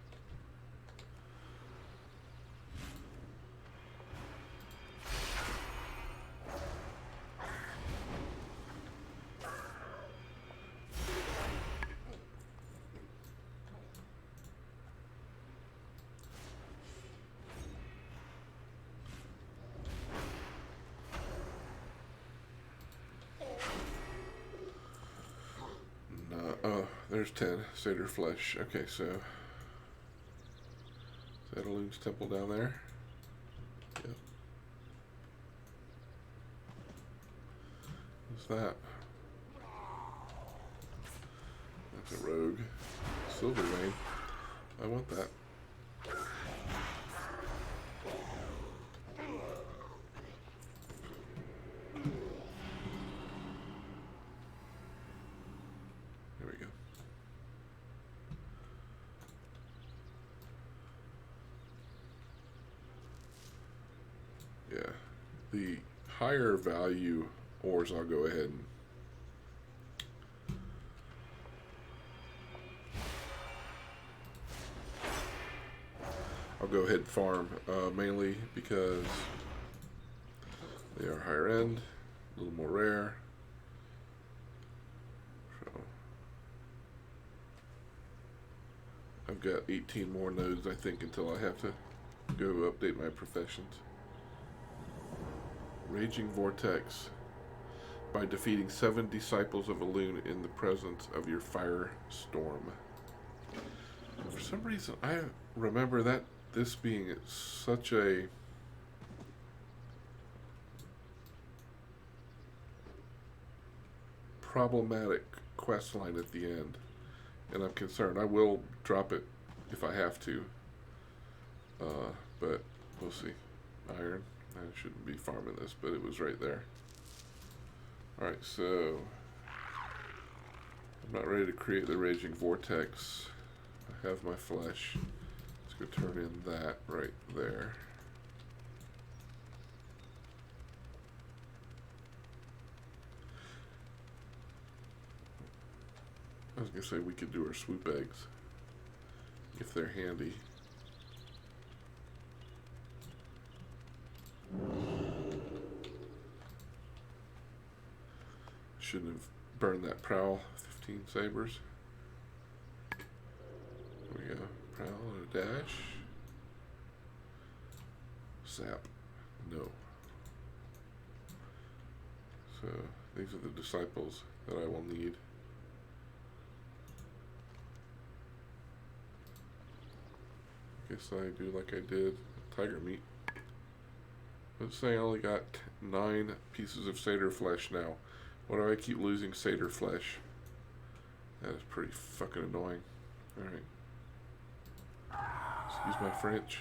Oh, there's 10 satyr flesh. Okay, so is that a Loon's temple down there? Yep. What's that? That's a rogue. Silver vein. I want that. There we go. Yeah. The higher value ores I'll go ahead and farm, mainly because they are higher end, a little more rare. So I've got 18 more nodes, I think, until I have to go update my professions. Raging Vortex. By defeating 7 disciples of a loon in the presence of your firestorm. For some reason, I remember that this being such a problematic quest line at the end, and I'm concerned. I will drop it if I have to, but we'll see. Iron. I shouldn't be farming this, but it was right there. Alright, so I'm not ready to create the Raging Vortex. I have my flesh. Let's go turn in that right there. I was going to say we could do our swoop eggs if they're handy. Shouldn't have burned that prowl. 15 sabers. There we go. Prowl and a dash. Sap. No. So these are the disciples that I will need. Guess I do like I did tiger meat. Let's say I only got 9 pieces of satyr flesh now. Why do I keep losing satyr flesh? That is pretty fucking annoying. Alright. Excuse my French.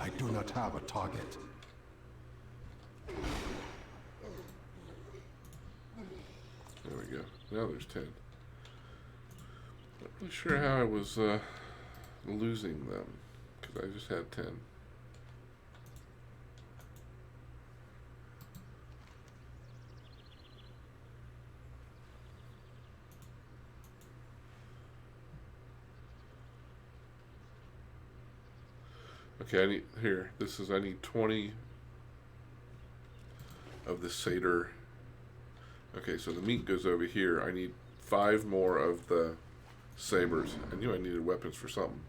I do not have a target. There we go. Now there's 10. Not really sure how I was losing them, because I just had 10. Okay, I need 20 of the satyr. Okay, so the meat goes over here. I need 5 more of the sabers. I knew I needed weapons for something.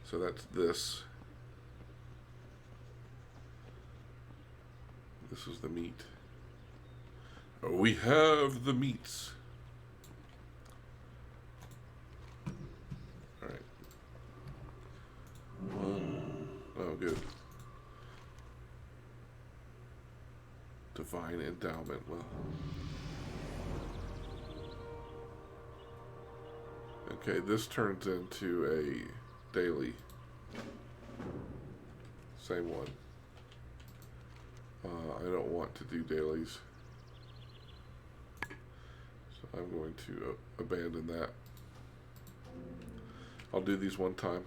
So that's this. This is the meat. Oh, we have the meats. Alright. 1. Oh, good. Divine Endowment. Well, okay, this turns into a daily. Same one. I don't want to do dailies, so I'm going to abandon that. I'll do these one time.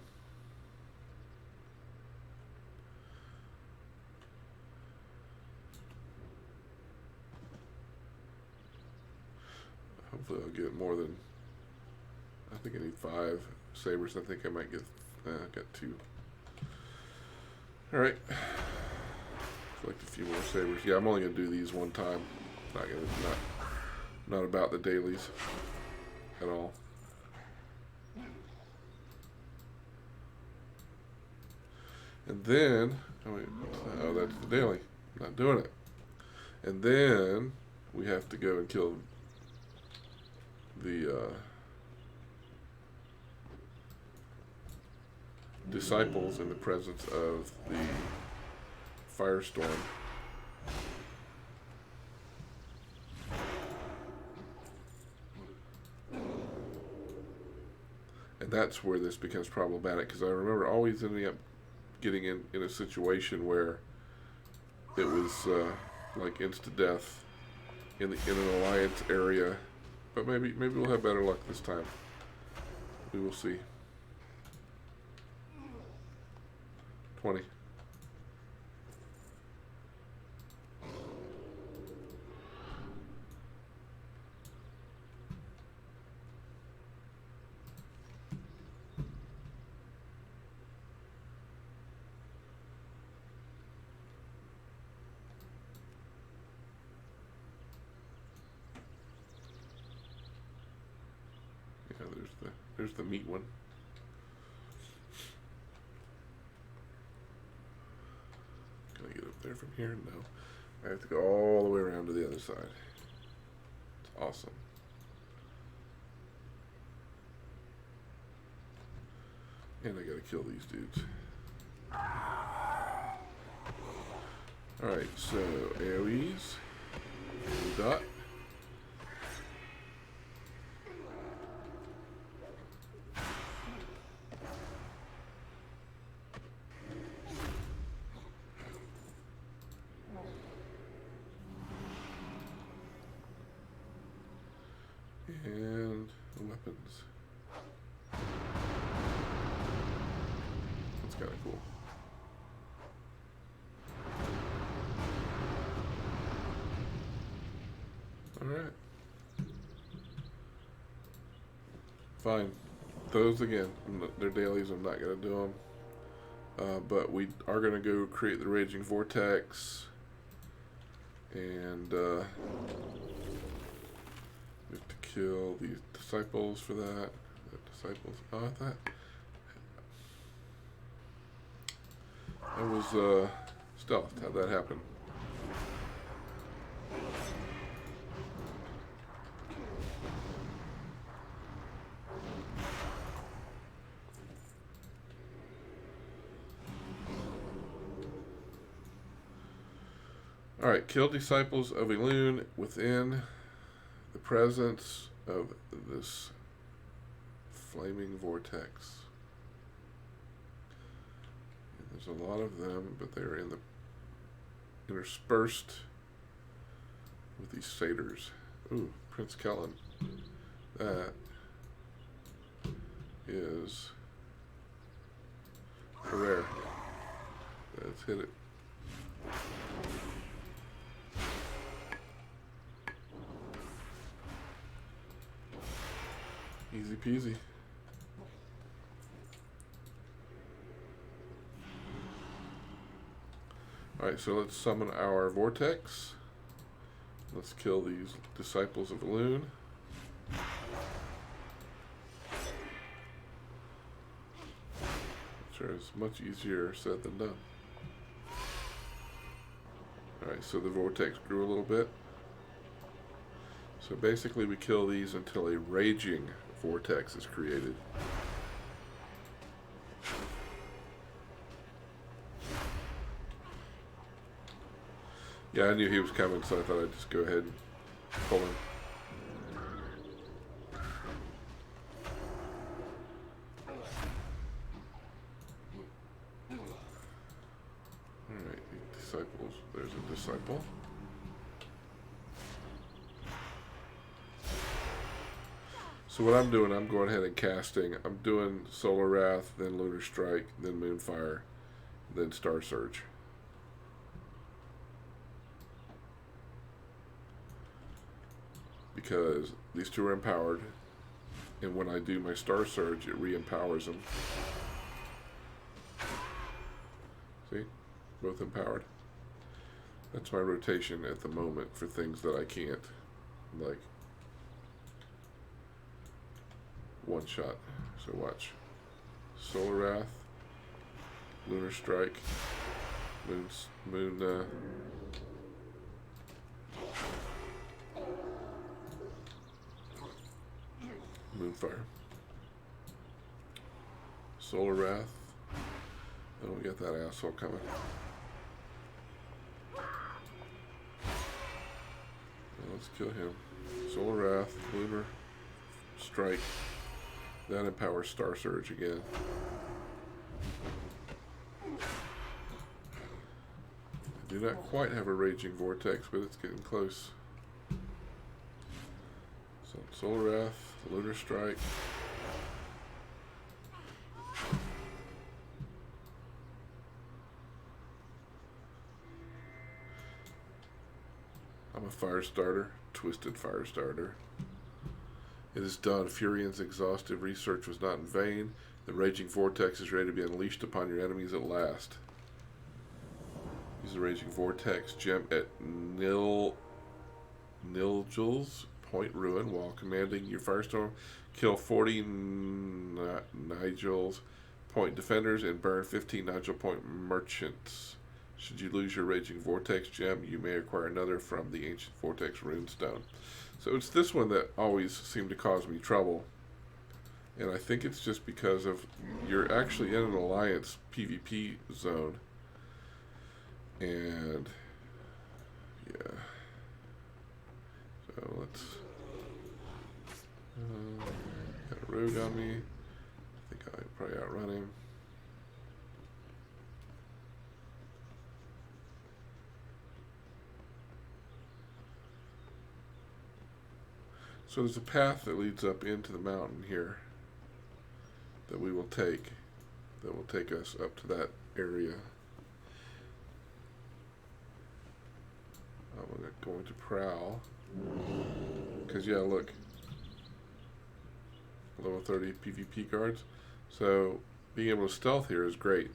Hopefully I'll get more than, I think I need 5 sabers. I think I might get, I got 2. Alright. Collect a few more sabers. Yeah, I'm only going to do these one time. Not about the dailies at all. And then, oh, that's the daily. I'm not doing it. And then we have to go and kill the disciples in the presence of the firestorm. And that's where this becomes problematic, because I remember always ending up getting in a situation where it was like insta death in an alliance area. But maybe we'll have better luck this time. We will see. 20. There's the meat one. Can I get up there from here? No. I have to go all the way around to the other side. It's awesome. And I gotta kill these dudes. Alright, so AoEs. Dot. And weapons. That's kind of cool. Alright. Fine. Those again. They're dailies. I'm not going to do them. But we are going to go create the Raging Vortex. And we have to kill these disciples for that. Disciples. Oh, I thought that was stealth. How'd that happen? Alright, kill disciples of Elune within the presence of this flaming vortex. And there's a lot of them, but they're in the interspersed with these satyrs. Ooh, Prince Kellen. That is rare. Let's hit it. Easy peasy. Alright, so let's summon our vortex. Let's kill these disciples of Elune. Sure, it's much easier said than done. Alright, so the vortex grew a little bit. So basically we kill these until a raging vortex is created. Yeah, I knew he was coming, so I thought I'd just go ahead and pull him. Alright, disciples. There's a disciple. So what I'm doing, I'm going ahead and casting. I'm doing Solar Wrath, then Lunar Strike, then Moonfire, then Star Surge. Because these two are empowered, and when I do my Star Surge, it re-empowers them. See? Both empowered. That's my rotation at the moment for things that I can't, like, one shot. So watch. Solar Wrath, Lunar Strike, Moonfire. Solar Wrath. Oh, we got that asshole coming. Let's kill him. Solar Wrath, Lunar Strike. That empowers Star Surge again. I do not quite have a Raging Vortex, but it's getting close. So Solar Wrath, Lunar Strike. I'm a fire starter, twisted fire starter. It is done. Furion's exhaustive research was not in vain. The Raging Vortex is ready to be unleashed upon your enemies at last. Use the Raging Vortex gem at Nilgel's Point Ruin while commanding your Firestorm. Kill 40 Nigel's Point defenders and burn 15 Nigel Point merchants. Should you lose your Raging Vortex gem, you may acquire another from the Ancient Vortex Runestone. So it's this one that always seemed to cause me trouble. And I think it's just because of you're actually in an alliance PvP zone. And yeah. So let's got a rogue on me. I think I probably outrun him. So there's a path that leads up into the mountain here that we will take, that will take us up to that area. I'm going to prowl, because yeah, look, level 30 PvP guards. So being able to stealth here is great.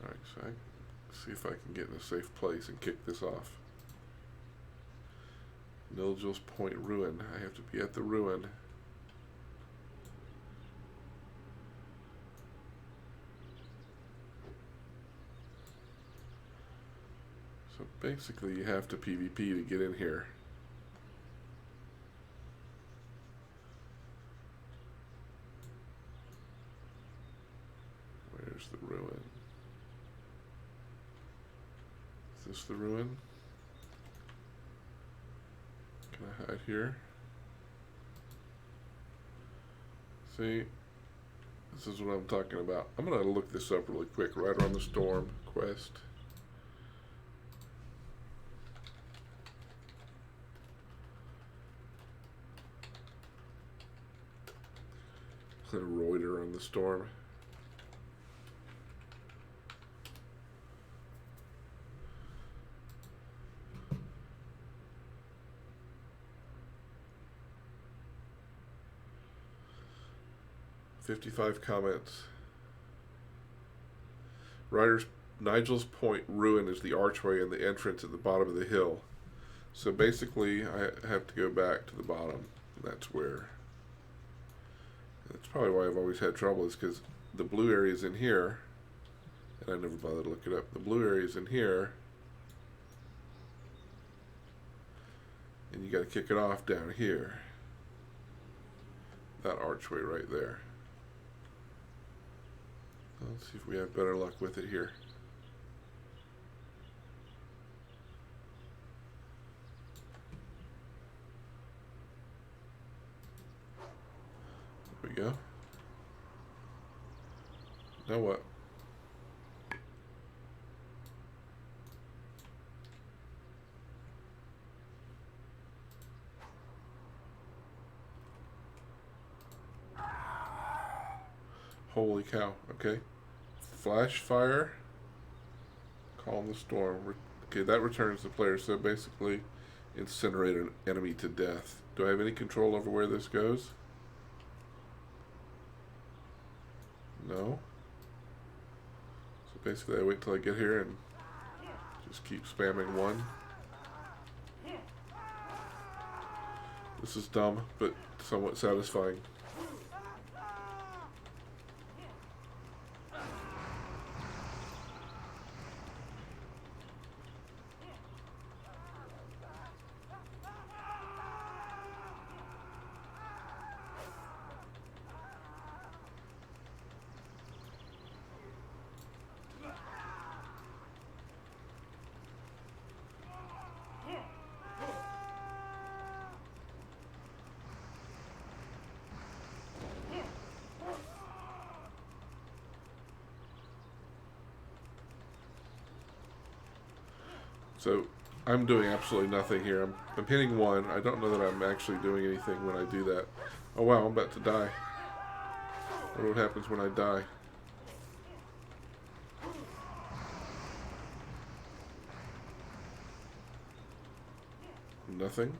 Alright, so I see if I can get in a safe place and kick this off. Nilgel's Point Ruin. I have to be at the ruin. So basically you have to PvP to get in here. Where's the ruin? Is this the ruin? Can I hide here? See? This is what I'm talking about. I'm going to look this up really quick. Rider on the Storm quest. Rider on the Storm. "55 comments. Nigel's Point Ruin is the archway and the entrance at the bottom of the hill. So basically, I have to go back to the bottom. And that's where. That's probably why I've always had trouble, is because the blue area is in here. And I never bothered to look it up. The blue area is in here. And you got to kick it off down here. that archway right there. Let's see if we have better luck with it here. There we go. Now what? Holy cow, okay. Flash fire. Calm the storm. Okay, that returns the player, so basically incinerate an enemy to death. Do I have any control over where this goes? No. So basically I wait till I get here and just keep spamming 1. This is dumb, but somewhat satisfying. So I'm doing absolutely nothing here. I'm hitting 1. I don't know that I'm actually doing anything when I do that. Oh wow, I'm about to die. I wonder what happens when I die. Nothing.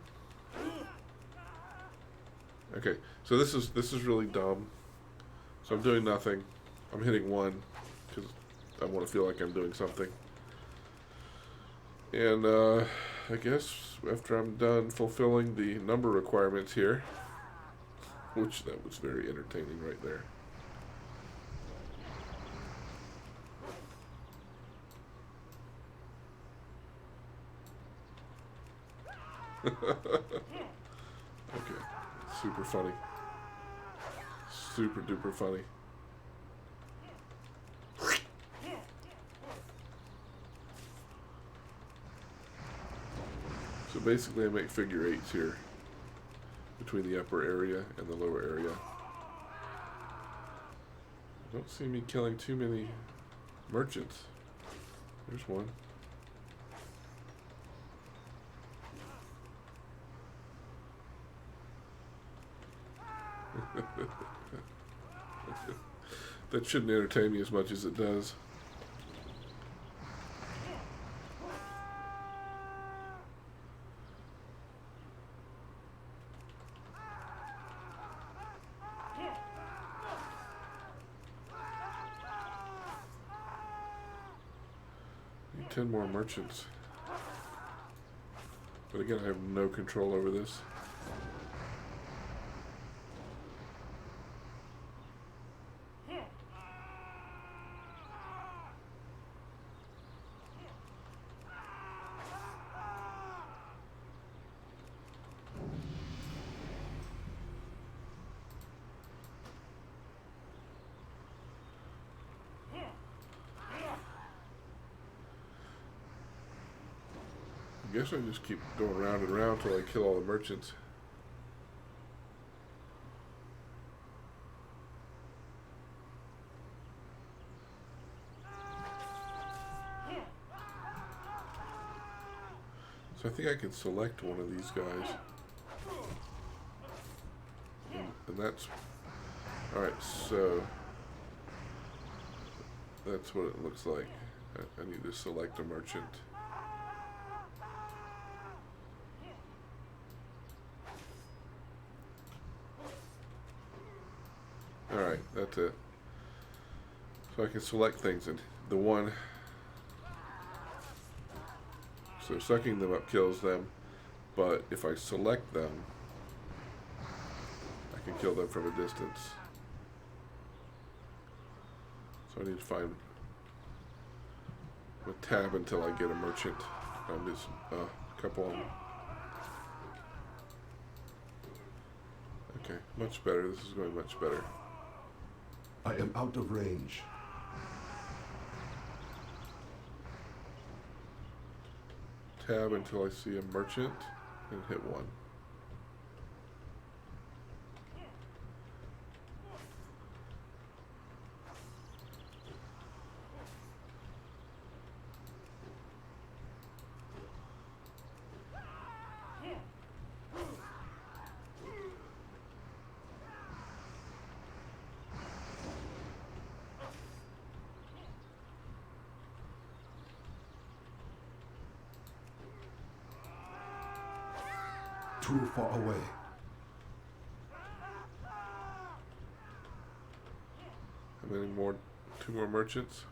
Okay, so this is really dumb. So I'm doing nothing. I'm hitting 1 because I want to feel like I'm doing something. And I guess after I'm done fulfilling the number requirements here, which that was very entertaining right there. Okay, super funny. Super duper funny. So basically I make figure 8s here between the upper area and the lower area. I don't see me killing too many merchants. There's one. That shouldn't entertain me as much as it does. Need 10 more merchants. But again, I have no control over this. I guess I just keep going round and round till I kill all the merchants. So I think I can select one of these guys. And that's... Alright, so... That's what it looks like. I need to select a merchant. Alright, that's it. So I can select things, and the one... So sucking them up kills them, but if I select them, I can kill them from a distance. So I need to find a tab until I get a merchant. Find this couple of them. Okay, much better. This is going much better. I am out of range. Tab until I see a merchant and hit 1. Too far away. How many more? 2 more merchants.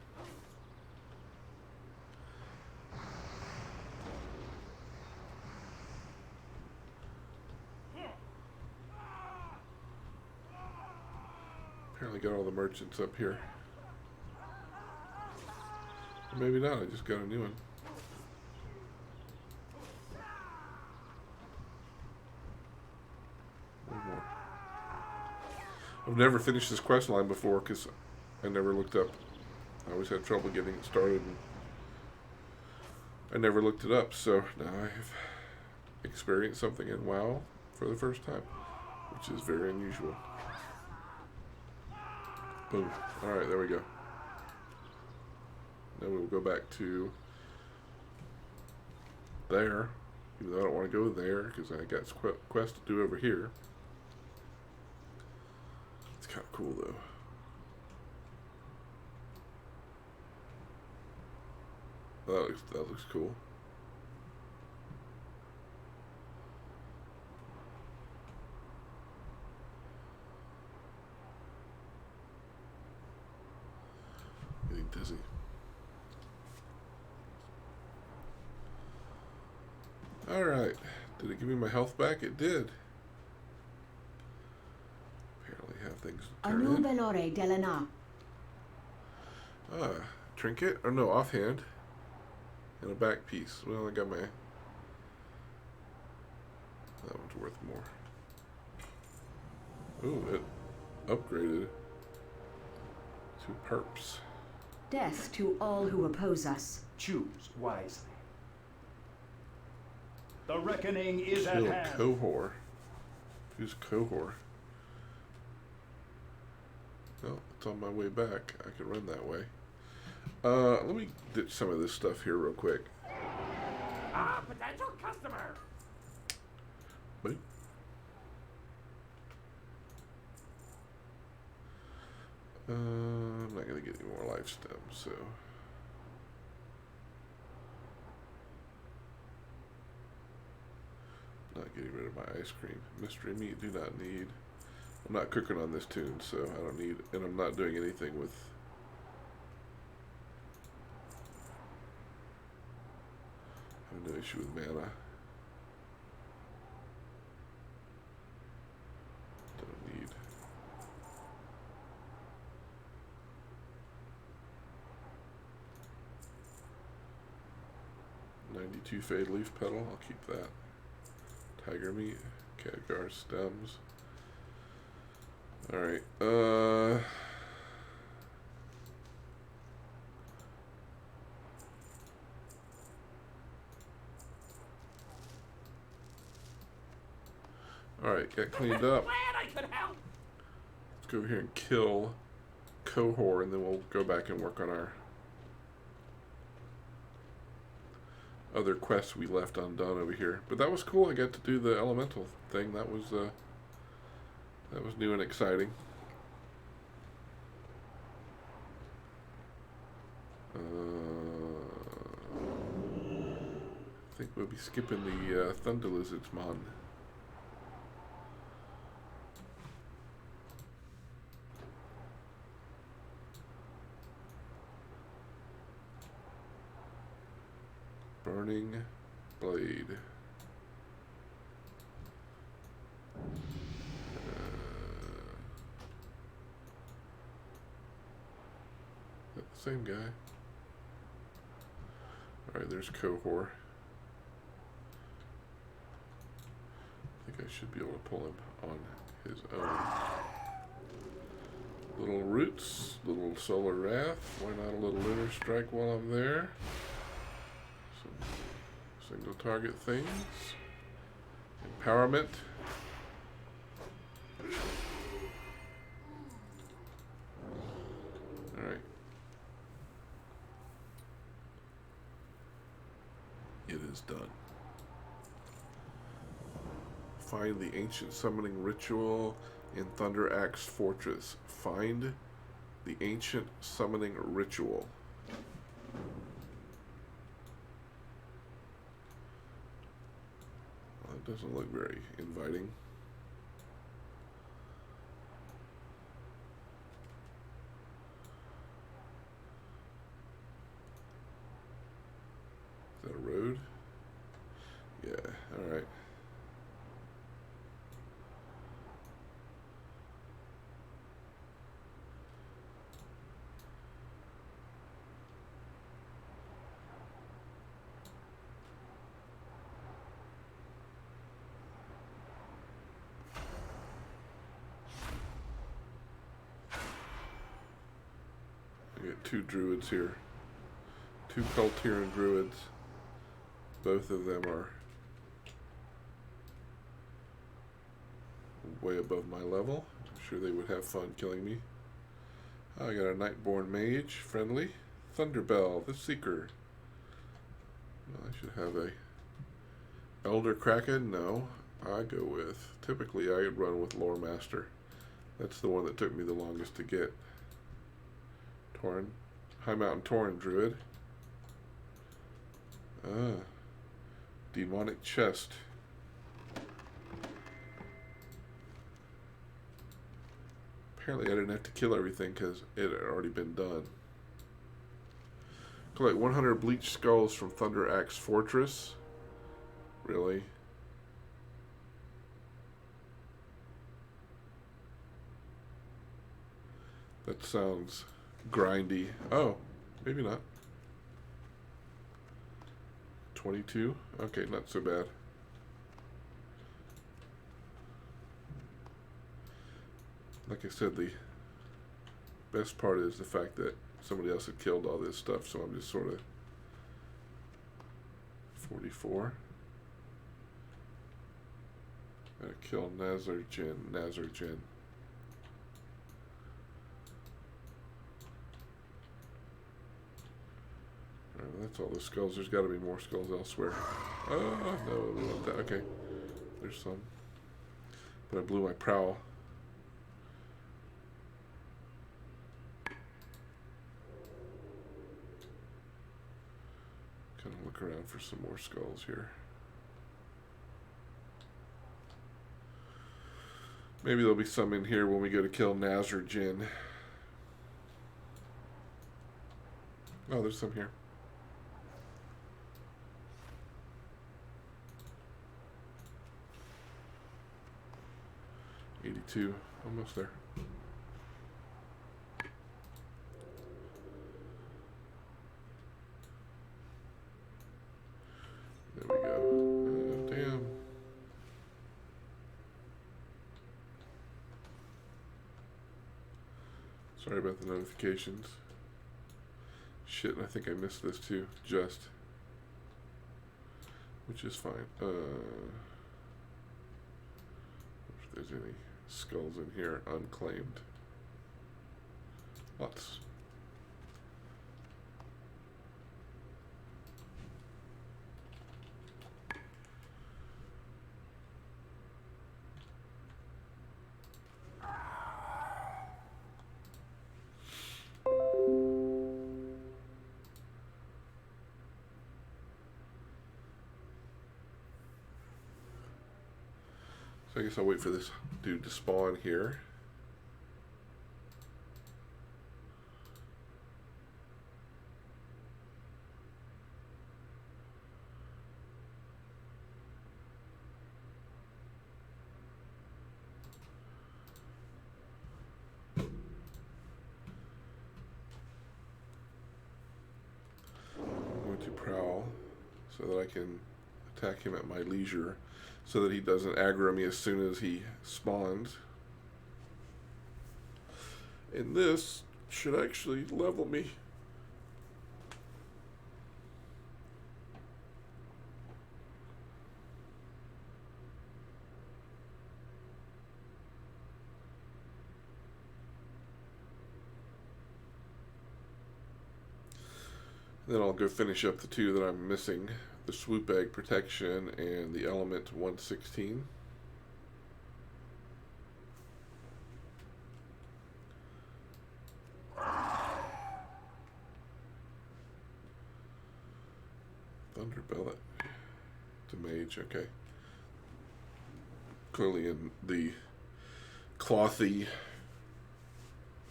Apparently got all the merchants up here. Or maybe not, I just got a new one. One more. I've never finished this quest line before because I never looked up. I always had trouble getting it started and I never looked it up, so now I have experienced something in WoW for the first time, which is very unusual. Boom. Alright, there we go. Now we'll go back to there, even though I don't want to go there because I got quest to do over here. It's kind of cool though. That looks cool. Getting dizzy. Alright. Did it give me my health back? It did. Apparently have things to turn Anu in. Belore Delana. Trinket? Or no, offhand. And a back piece. Well, I got my... That one's worth more. Ooh, it upgraded to perps. Death to all who oppose us. Choose wisely. The reckoning is at Kill hand. Cohor. Who's Cohor? Well, it's on my way back. I can run that way. Let me ditch some of this stuff here real quick. Potential customer. Wait. I'm not gonna get any more life stems, so. Not getting rid of my ice cream. Mystery meat, do not need. I'm not cooking on this tune, so I don't need, and I'm not doing anything with. I have no issue with mana. Don't need. $92 fade leaf petal. I'll keep that. Tiger meat, Khadgar stems. All right. All right, got cleaned up. Let's go over here and kill Cohor, and then we'll go back and work on our other quests we left undone over here. But that was cool. I got to do the elemental thing. That was new and exciting. I think we'll be skipping the Thunder Lizards mod. Burning Blade. That the same guy? Alright, there's Cohor. I think I should be able to pull him on his own. Little roots, little solar wrath. Why not a little lunar strike while I'm there? Some single target things. Empowerment. Alright. It is done. Find the ancient summoning ritual in Thunder Axe Fortress. Find the ancient summoning ritual. Well, it doesn't look very inviting. Is that a road? Yeah, alright. I get 2 druids here. 2 Cultiran druids. Both of them are way above my level. I'm sure they would have fun killing me. I got a Nightborn Mage, friendly. Thunderbell, the Seeker. Well, I should have a Elder Kraken. No, I go with. Typically, I run with Lore Master. That's the one that took me the longest to get. Tauren, High Mountain Tauren Druid. Demonic Chest. Apparently I didn't have to kill everything because it had already been done. Collect 100 bleached skulls from Thunder Axe Fortress. Really? That sounds grindy. Oh, maybe not. 22? Okay, not so bad. Like I said, the best part is the fact that somebody else had killed all this stuff, so I'm just sort of 44. Gotta kill Nazarjin. That's all the skulls. There's got to be more skulls elsewhere. Oh, no, we want that. Okay. There's some. But I blew my prowl. Kind of look around for some more skulls here. Maybe there'll be some in here when we go to kill Nazarjin. Oh, there's some here. 82, almost there. There we go. Damn. Sorry about the notifications. Shit, I think I missed this too. Just. Which is fine. If there's any skulls in here unclaimed. Lots. So I guess I'll wait for this dude to spawn here. I'm going to prowl so that I can attack him at my leisure so that he doesn't aggro me as soon as he spawns. And this should actually level me. Then I'll go finish up the two that I'm missing, the swoop egg protection and the element 116. Thunderbellet to mage, okay. Clearly in the clothy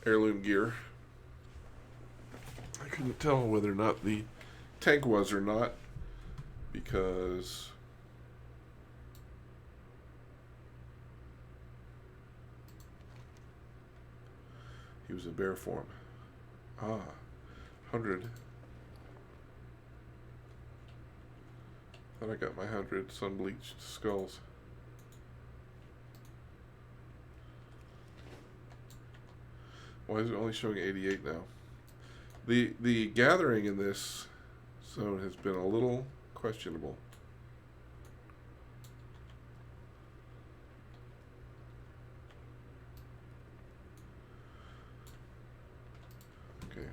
heirloom gear. I couldn't tell whether or not the tank was or not because he was in bear form. 100. Thought I got my 100 sun-bleached skulls. Why is it only showing 88 now? The gathering in this zone has been a little questionable. Okay,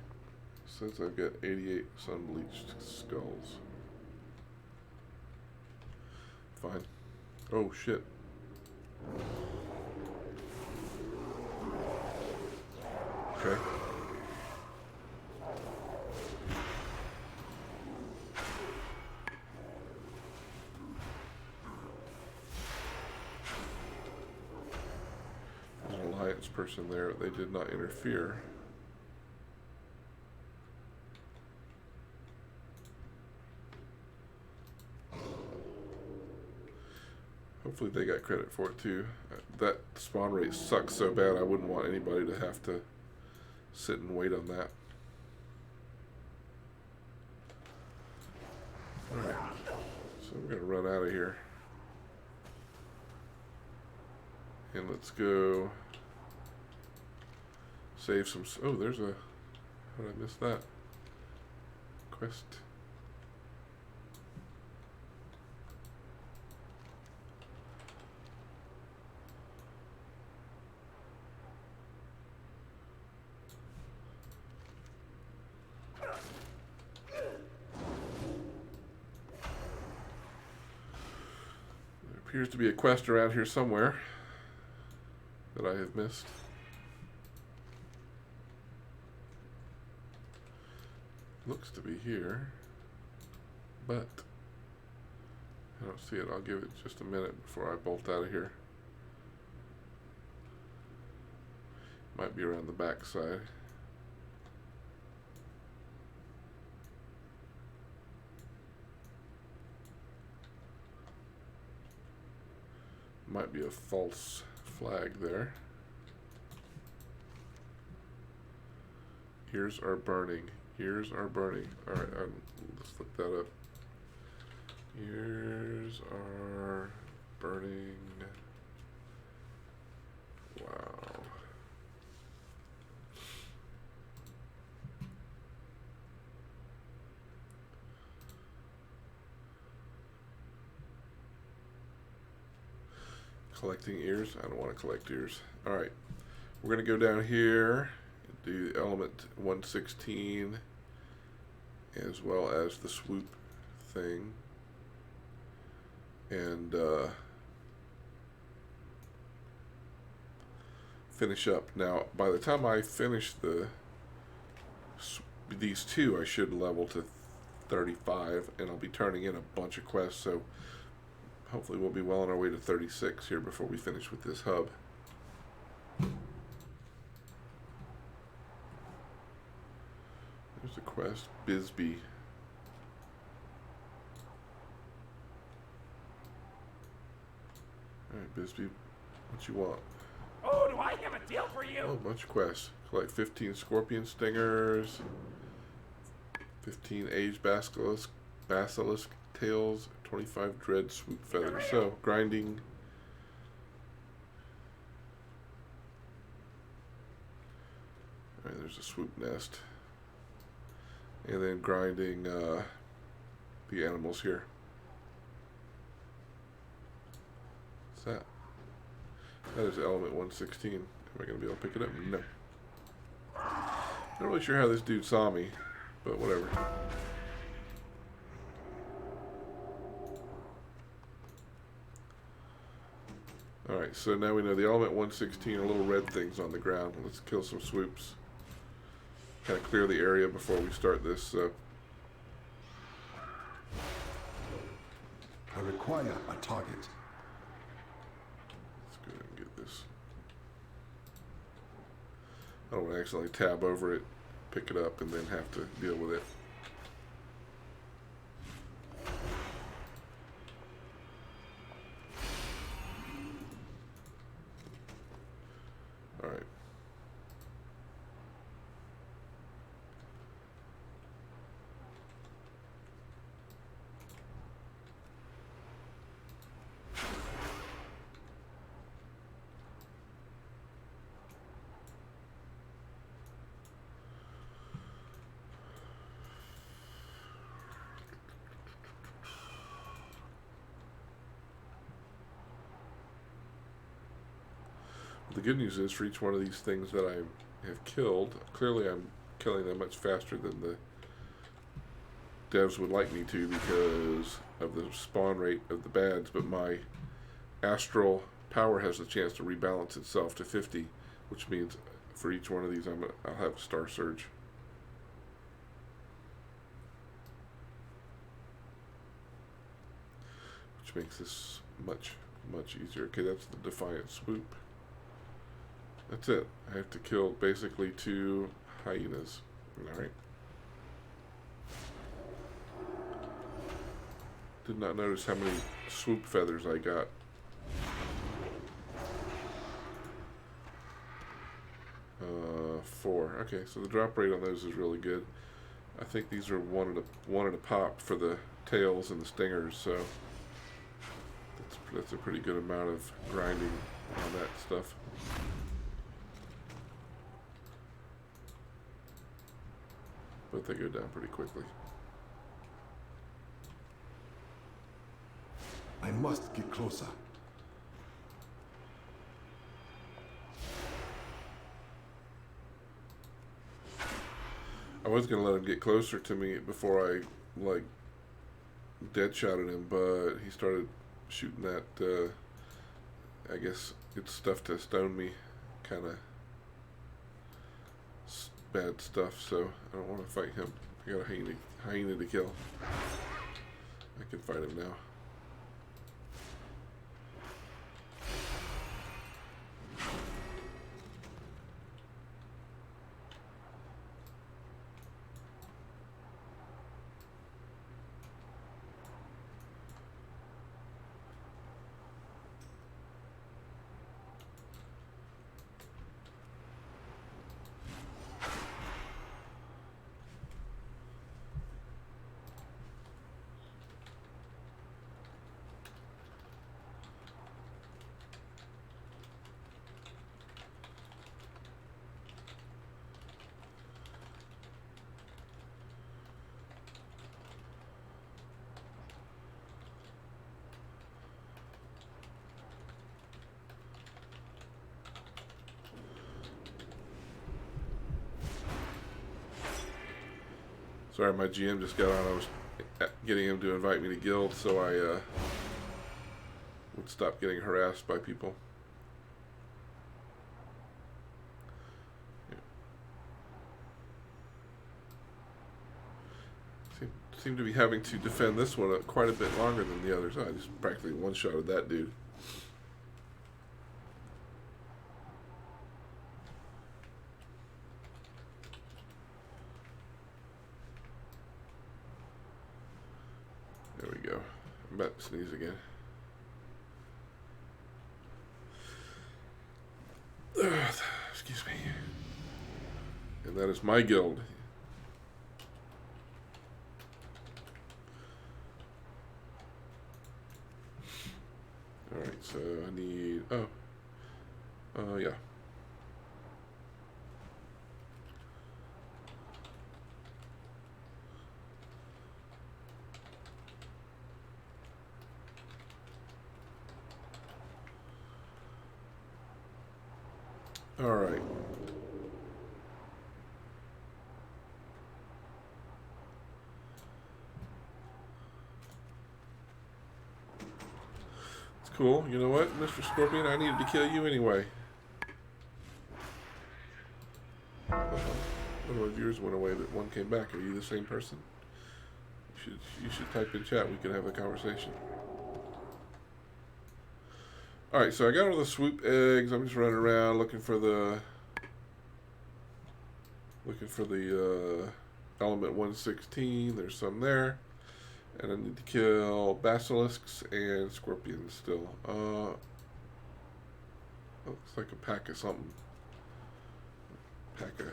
says I've got 88 sun-bleached skulls. Fine. Oh shit. Okay. There's an alliance person there. They did not interfere. Hopefully they got credit for it too. That spawn rate sucks so bad I wouldn't want anybody to have to sit and wait on that. Alright, so we're going to run out of here. And let's go save some... Oh, there's a... How did I miss that? Quest. Appears to be a quest around here somewhere that I have missed. Looks to be here, but I don't see it. I'll give it just a minute before I bolt out of here. Might be around the back side. Might be a false flag there. Ears are burning. Ears are burning. Alright, let's look that up. Ears are burning. Wow. Collecting ears? I don't want to collect ears. Alright, we're going to go down here and do the element 116 as well as the swoop thing. And finish up. Now, by the time I finish these two, I should level to 35 and I'll be turning in a bunch of quests, so hopefully we'll be well on our way to 36 here before we finish with this hub. There's a quest, Bisbee. Alright, Bisbee, what you want? Oh, do I have a deal for you? Oh, a bunch of quests. Collect 15 scorpion stingers, 15 aged basilisk tails, 25 dread swoop feathers. So, grinding. Alright, there's a swoop nest. And then grinding the animals here. What's that? That is element 116. Am I going to be able to pick it up? No. Not really sure how this dude saw me, but whatever. Alright, so now we know the element 116 are little red things on the ground. Let's kill some swoops. Kind of clear the area before we start this. I require a target. Let's go ahead and get this. I don't want to accidentally tab over it, pick it up, and then have to deal with it. Alright. The good news is for each one of these things that I have killed, clearly I'm killing them much faster than the devs would like me to because of the spawn rate of the bads, but my astral power has the chance to rebalance itself to 50, which means for each one of these I'll have a star surge. Which makes this much easier. Okay, that's the Defiant Swoop. That's it. I have to kill basically 2 hyenas. Alright. Did not notice how many swoop feathers I got. Four. Okay, so the drop rate on those is really good. I think these are one at a pop for the tails and the stingers, so that's a pretty good amount of grinding on that stuff. But they go down pretty quickly. I must get closer. I was gonna let him get closer to me before I like dead shotted him, but he started shooting that I guess it's stuff to stone me kind of bad stuff, so I don't want to fight him. I got a hyena to kill. I can fight him now. Sorry, my GM just got on. I was getting him to invite me to guild, so I would stop getting harassed by people. Yeah. Seem to be having to defend this one quite a bit longer than the others. I just practically one-shotted that dude. There we go. I'm about to sneeze again. Excuse me. And that is my guild. Alright, so I need... yeah. Alright. It's cool. You know what, Mr. Scorpion? I needed to kill you anyway. One of my viewers went away, but one came back. Are you the same person? You should type in chat. We can have a conversation. Alright, so I got all the swoop eggs. I'm just running around looking for the element 116. There's some there. And I need to kill basilisks and scorpions still. Looks like a pack of something. Pack of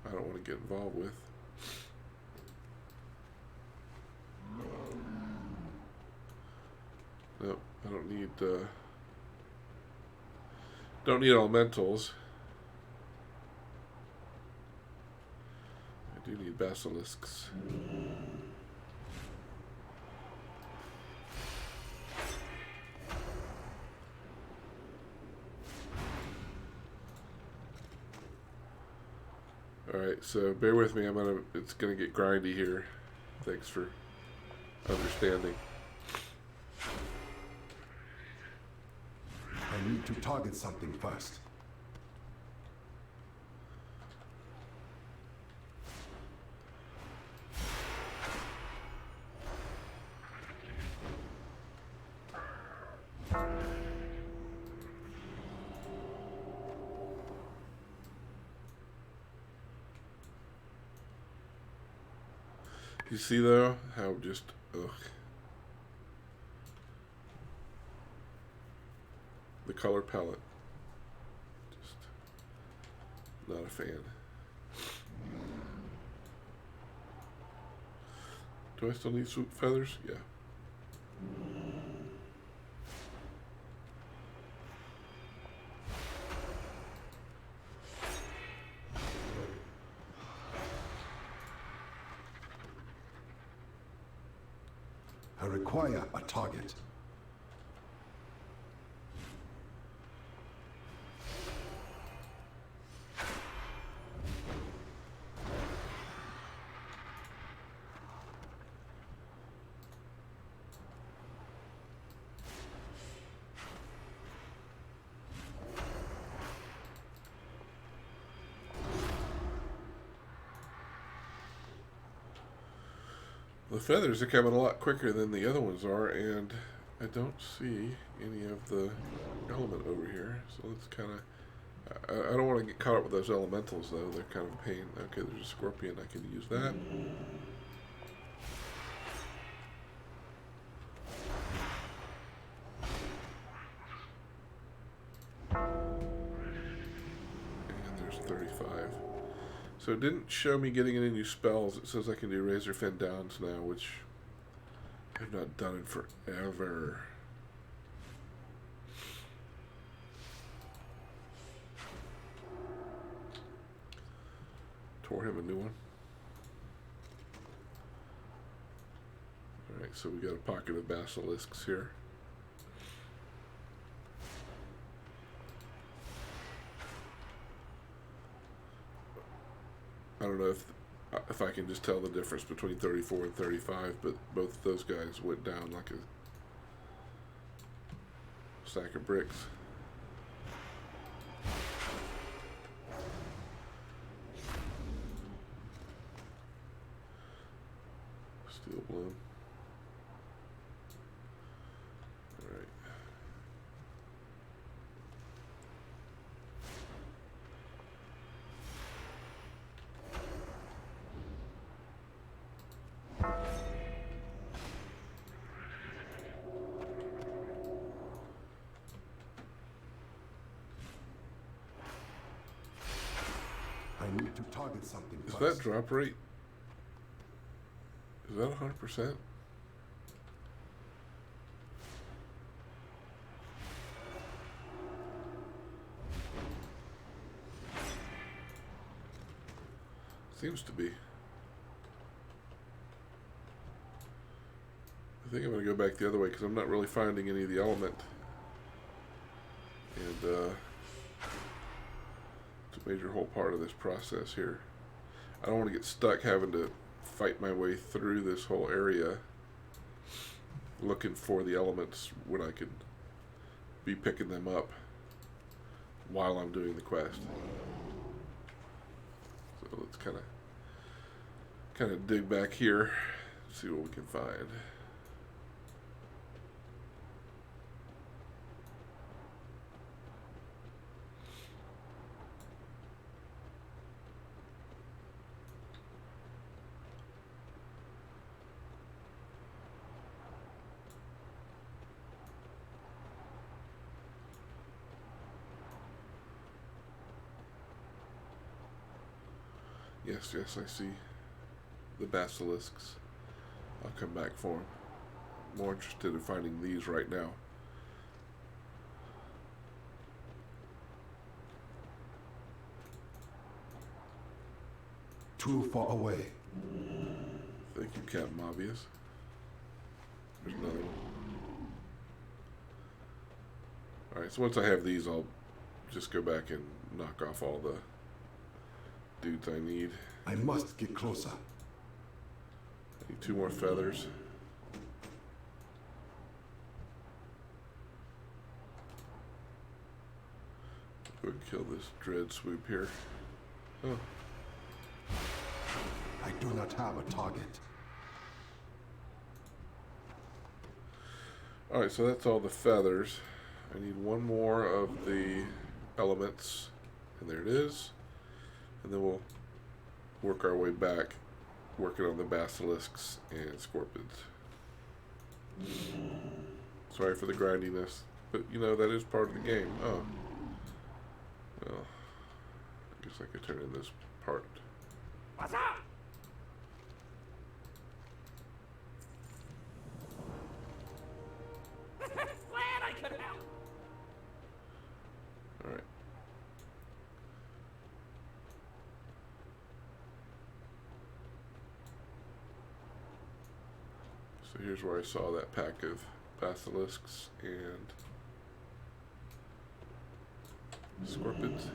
I don't want to get involved with. Nope, I don't need elementals. I do need basilisks. Alright, so bear with me, it's gonna get grindy here. Thanks for understanding. I need to target something first. You see though how just the color palette, just not a fan. Do I still need swoop feathers? Yeah. I require a target. The feathers are coming a lot quicker than the other ones are, and I don't see any of the element over here. So let's kind of... I don't want to get caught up with those elementals, though. They're kind of a pain. Okay, there's a scorpion. I can use that. And there's 35. So it didn't show me getting any new spells. It says I can do Razor Fin Downs now, which I've not done in forever. Tore him a new one. Alright, so we got a pocket of basilisks here. I don't know if I can just tell the difference between 34 and 35, but both of those guys went down like a sack of bricks. Steel bloom. All right. I need to target something Is first. that drop rate? Is that 100%? Seems to be. I think I'm going to go back the other way because I'm not really finding any of the element. And it's a major whole part of this process here. I don't want to get stuck having to fight my way through this whole area looking for the elements when I could be picking them up while I'm doing the quest. So let's kind of dig back here, see what we can find. Yes, I see the basilisks. I'll come back for them. More interested in finding these right now. Too far away. Thank you, Captain Obvious. There's another one. Alright, so once I have these, I'll just go back and knock off all the dudes I need. I must get closer. I need 2 more feathers. Go and kill this dread swoop here. Oh. I do not have a target. Alright, so that's all the feathers. I need 1 more of the elements. And there it is. And then we'll work our way back, working on the basilisks and scorpions. Sorry for the grindiness, but you know, that is part of the game. Oh. Well, I guess I could turn in this part. What's up? Glad I could help. Alright. So here's where I saw that pack of basilisks and scorpions.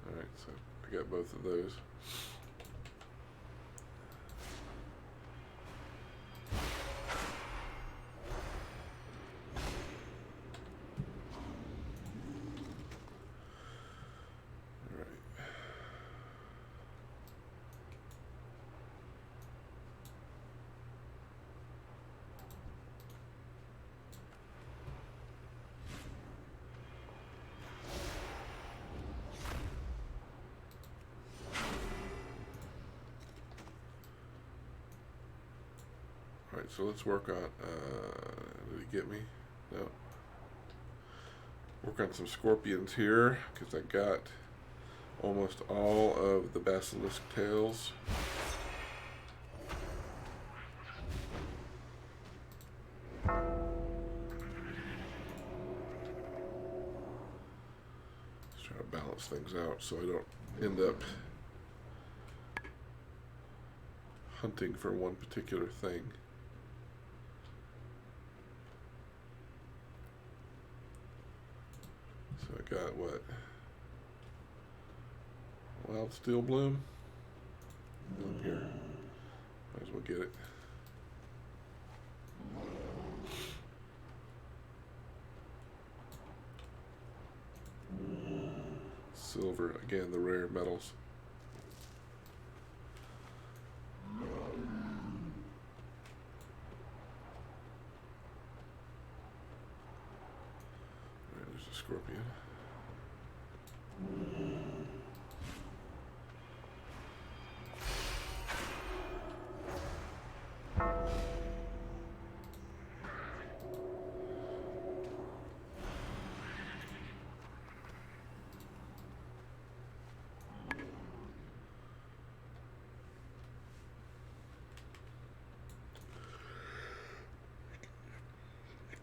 Alright, so I got both of those. Alright, so let's work on, did he get me? No. Work on some scorpions here, because I got almost all of the basilisk tails. Just trying to balance things out so I don't end up hunting for one particular thing. So I got what? Wild Steel Bloom? Up here. Might as well get it. Silver, again, the rare metals. Alright, there's a scorpion.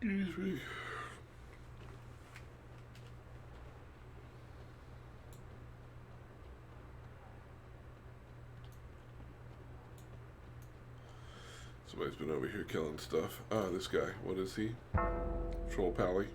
Excuse me. Somebody's been over here killing stuff. Ah, this guy. What is he? Troll Pally.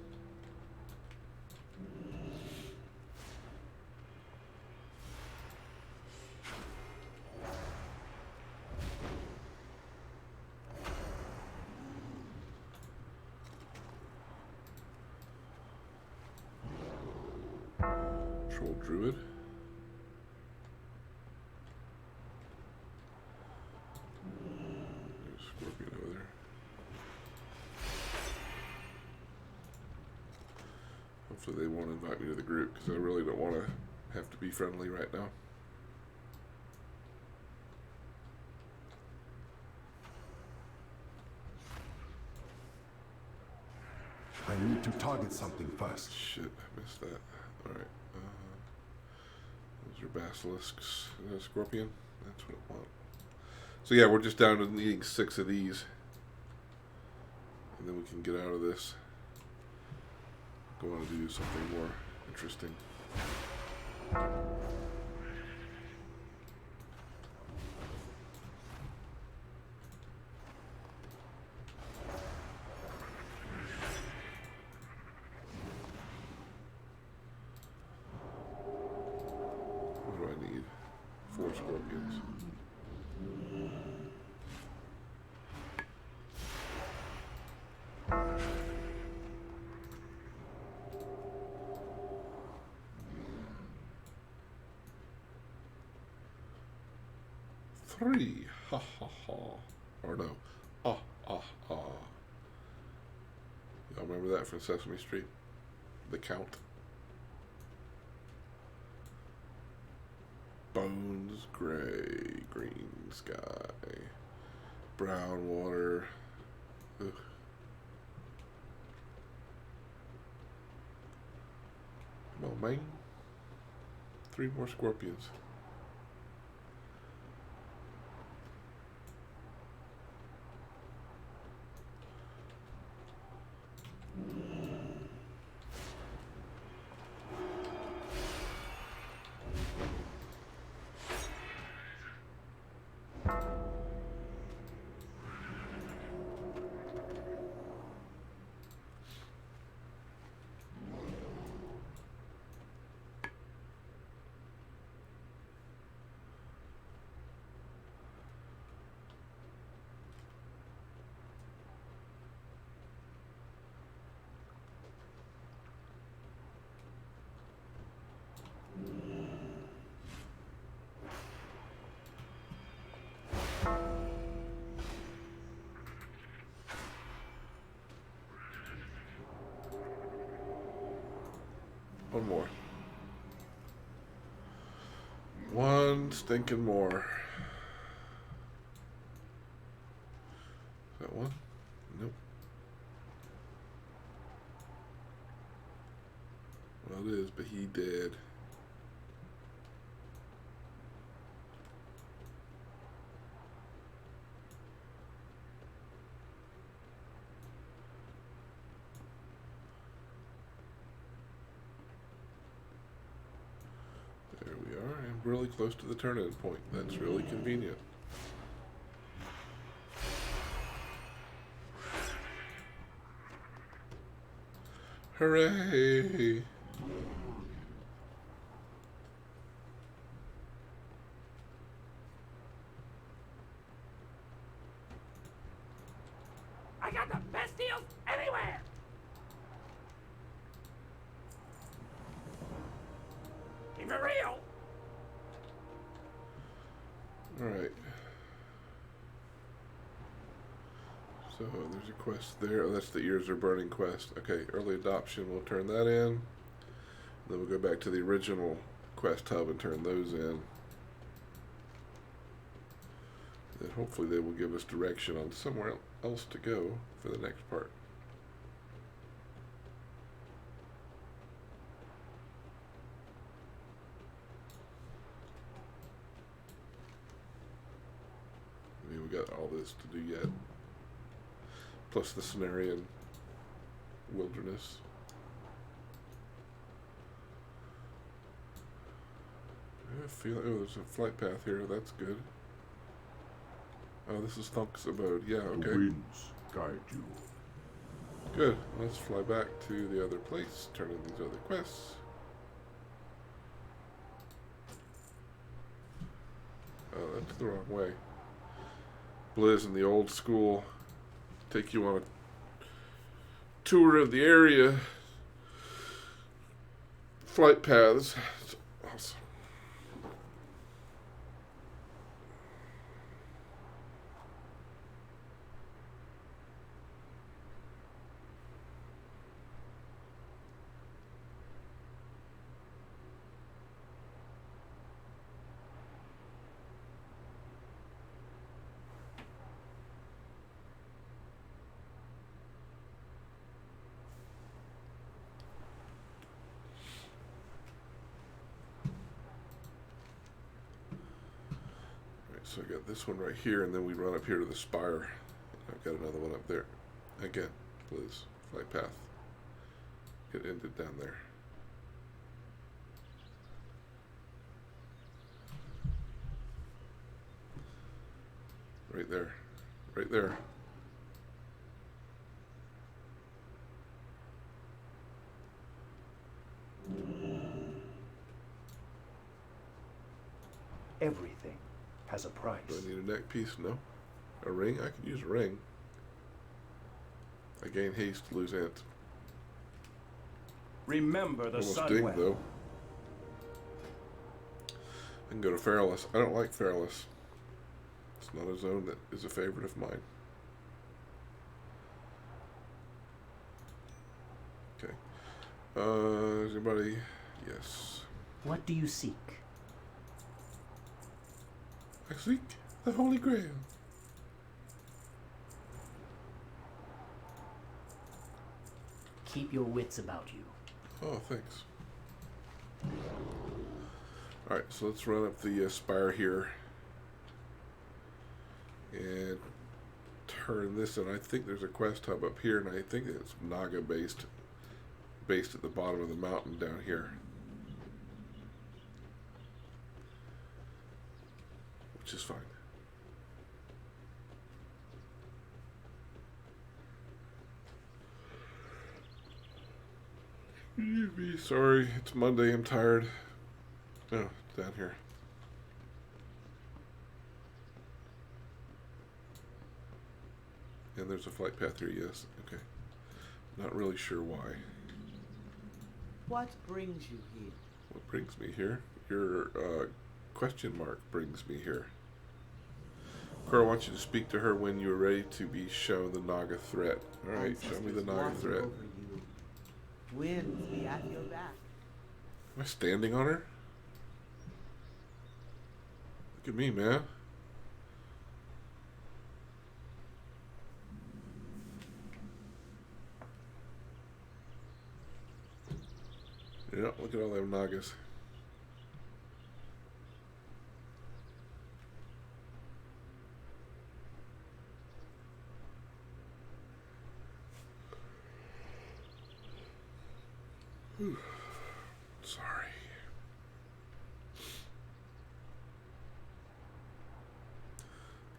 Troll Druid. There's a Scorpion over there. Hopefully they won't invite me to the group because I really don't want to have to be friendly right now. I need to target something first. Shit, I missed that. Alright. Those are basilisks. Is that a scorpion? That's what I want. So yeah, we're just down to needing 6 of these. And then we can get out of this. Go on to do something more interesting. What do I need? 4 scorpions. Three. Ha ha ha. Or no. Ah ah ah. Y'all remember that from Sesame Street? The Count. Bones, gray, green sky, brown water. Ugh. Come on, man. 3 more scorpions. One more. One stinking more. Is that one? Nope. Well, it is, but he dead. There we are, and really close to the turn-in point. That's really convenient. Hooray! I got the best deals anywhere! Keep it real! Alright. So there's a quest there. Oh, that's the Ears Are Burning quest. Okay, early adoption, we'll turn that in. Then we'll go back to the original quest hub and turn those in. Then hopefully they will give us direction on somewhere else to go for the next part. I mean, we got all this to do yet. Plus the Cenarian wilderness. I feel like, oh, there's a flight path here. That's good. Oh, this is Thunk's abode. Yeah, The okay. winds guide you. Good. Let's fly back to the other place. Turn in these other quests. Oh, that's the wrong way. Blizz in the old school. Take you on a tour of the area. Flight paths. It's awesome. So I got this one right here, and then we run up here to the spire. I've got another one up there. Again, Liz, flight path. It ended down there. Right there. Right there. Everything has a price. Do I need a neck piece? No. A ring? I could use a ring. I gain haste, lose ant. Remember the Almost sun ding, well. though. I can go to Feralus. I don't like Feralus. It's not a zone that is a favorite of mine. Okay. Is anybody? Yes. What do you seek? I seek the Holy Grail. Keep your wits about you. Oh, thanks. Alright, so let's run up the spire here. And turn this in. I think there's a quest hub up here, and I think it's Naga based at the bottom of the mountain down here. Which is fine. Sorry, it's Monday, I'm tired. No, it's down here. And there's a flight path here, yes. Okay. Not really sure why. What brings you here? What brings me here? Your question mark brings me here. Cora wants you to speak to her when you're ready to be shown the Naga threat. Alright, show me the Naga Watching threat. over you. Winds be at your back. Am I standing on her? Look at me, man. Yeah, look at all them Nagas. Whew. Sorry.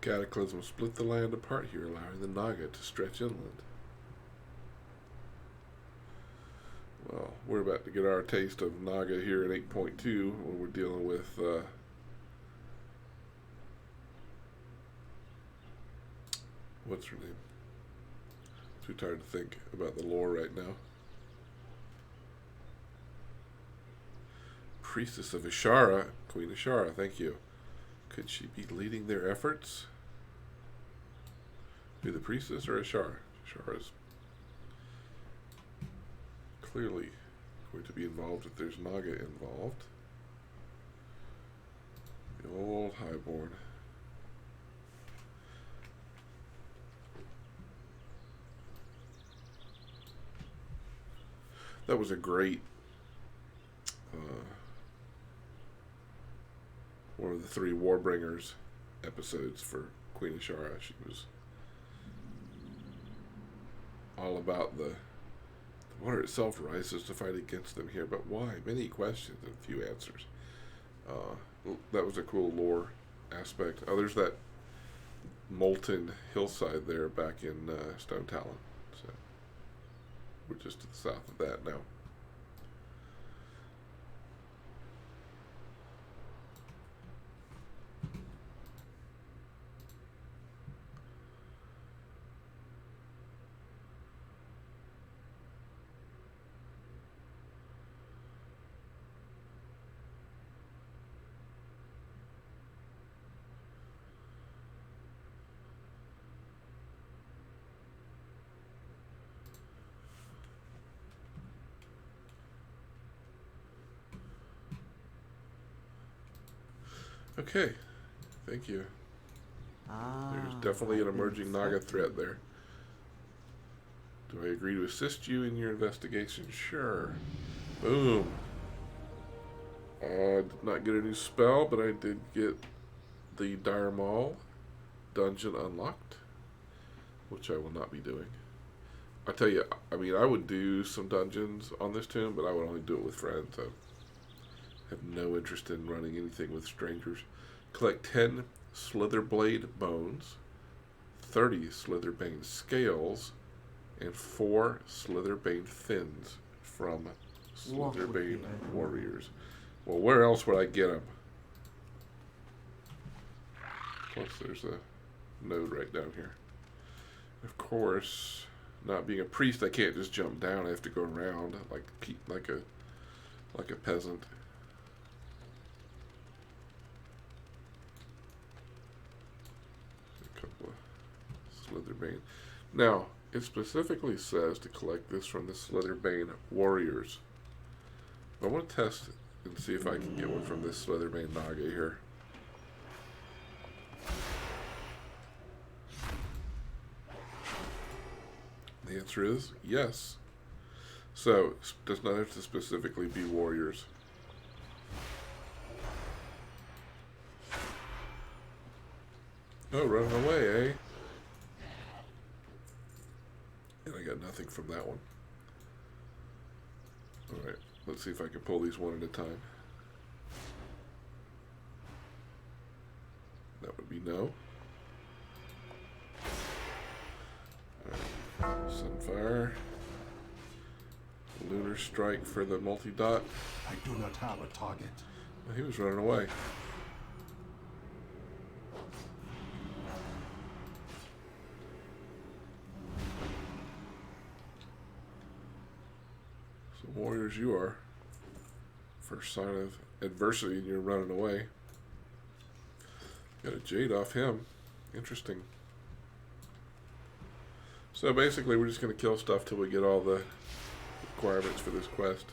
Cataclysm split the land apart here, allowing the Naga to stretch inland. Well, we're about to get our taste of Naga here at 8.2 when we're dealing with what's her name? Too tired to think about the lore right now. Priestess of Ishara, Queen Ishara, thank you. Could she be leading their efforts? Be the priestess or Ishara? Ishara's clearly going to be involved if there's Naga involved. The old highborn. That was a great one of the 3 Warbringers episodes for Queen Ishara. She was all about the Water itself rises to fight against them here, but why? Many questions and few answers. That was a cool lore aspect. There's that molten hillside there back in Stone Talon. So we're just to the south of that now. Okay, thank you. There's definitely an emerging Naga threat there. Do I agree to assist you in your investigation? Sure. Boom. I did not get a new spell, but I did get the Dire Maul dungeon unlocked, which I will not be doing. I tell you, I mean, I would do some dungeons on this tomb, but I would only do it with friends. I have no interest in running anything with strangers. Collect 10 Slitherblade bones, 30 Slitherbane scales, and 4 Slitherbane fins from Slitherbane warriors. Well, where else would I get them? Plus, there's a node right down here. Of course, not being a priest, I can't just jump down. I have to go around like a peasant. A couple of Slitherbane. Now, it specifically says to collect this from the Slitherbane warriors. I want to test and see if I can get one from this Slitherbane Naga here. The answer is yes. So, it does not have to specifically be warriors. Oh, running away, eh? And I got nothing from that one. Alright, let's see if I can pull these one at a time. That would be no. Alright, Sunfire. Lunar Strike for the multi-dot. I do not have a target. Well, he was running away. So warriors you are. First sign of adversity and you're running away. Got a Jade off him. Interesting. So basically we're just going to kill stuff till we get all the requirements for this quest.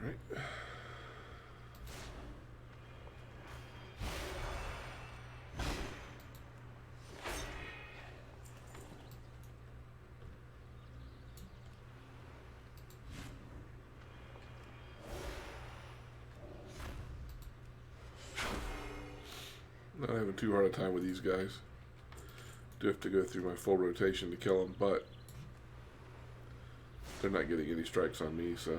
All right. Not having too hard a time with these guys. Do have to go through my full rotation to kill them, but they're not getting any strikes on me, so.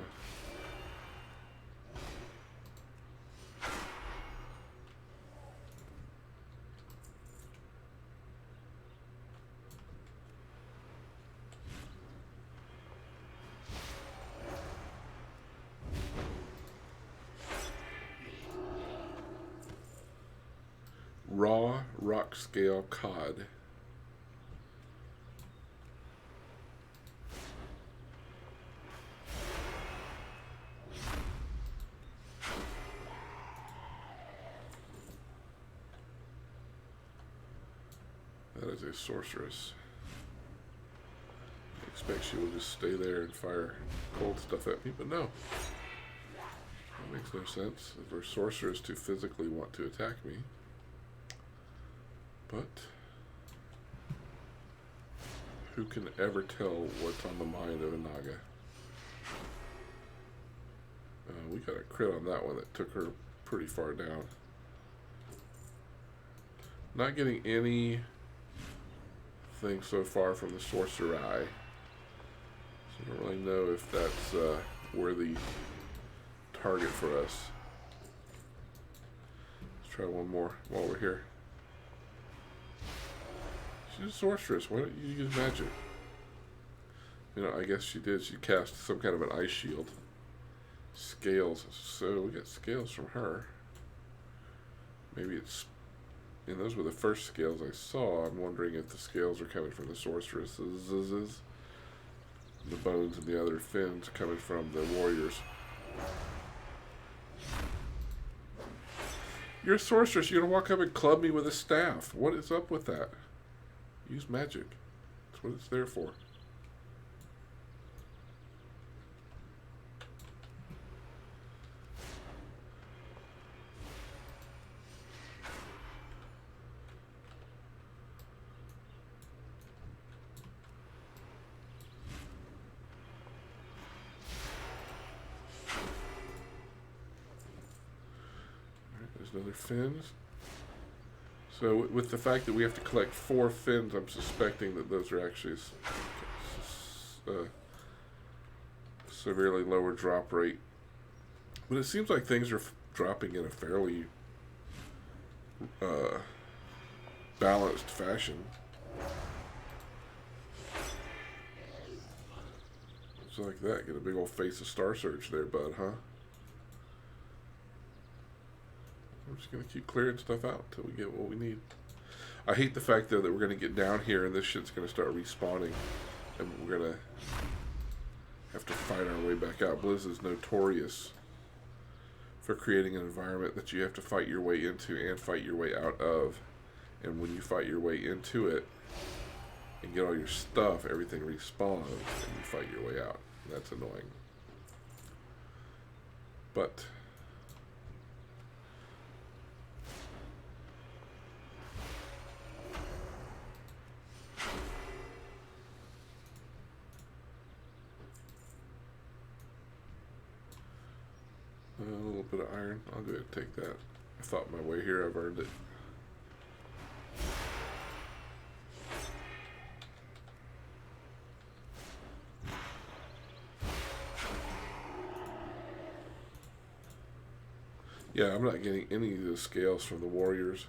Raw rock scale cod. That is a sorceress. I expect she will just stay there and fire cold stuff at me, but no. That makes no sense. If her sorceress to physically want to attack me. But who can ever tell what's on the mind of a Naga? We got a crit on that one that took her pretty far down. Not getting anything so far from the Sorcerer Eye. So I don't really know if that's a worthy target for us. Let's try one more while we're here. She's a sorceress. Why don't you use magic? You know, I guess she did. She cast some kind of an ice shield. Scales. So we got scales from her. Maybe it's... And those were the first scales I saw. I'm wondering if the scales are coming from the sorceresses. The bones and the other fins coming from the warriors. You're a sorceress. You're going to walk up and club me with a staff. What is up with that? Use magic. That's what it's there for. Another fins. So with the fact that we have to collect 4 fins, I'm suspecting that those are actually severely lower drop rate. But it seems like things are dropping in a fairly balanced fashion. Just like that, get a big old face of Star Surge there, bud, huh? I'm just going to keep clearing stuff out until we get what we need. I hate the fact, though, that we're going to get down here and this shit's going to start respawning. And we're going to have to fight our way back out. Blizz is notorious for creating an environment that you have to fight your way into and fight your way out of. And when you fight your way into it and get all your stuff, everything respawns and you fight your way out. That's annoying. But... a little bit of iron. I'll go ahead and take that. I thought my way here I've earned it. Yeah, I'm not getting any of the scales from the warriors.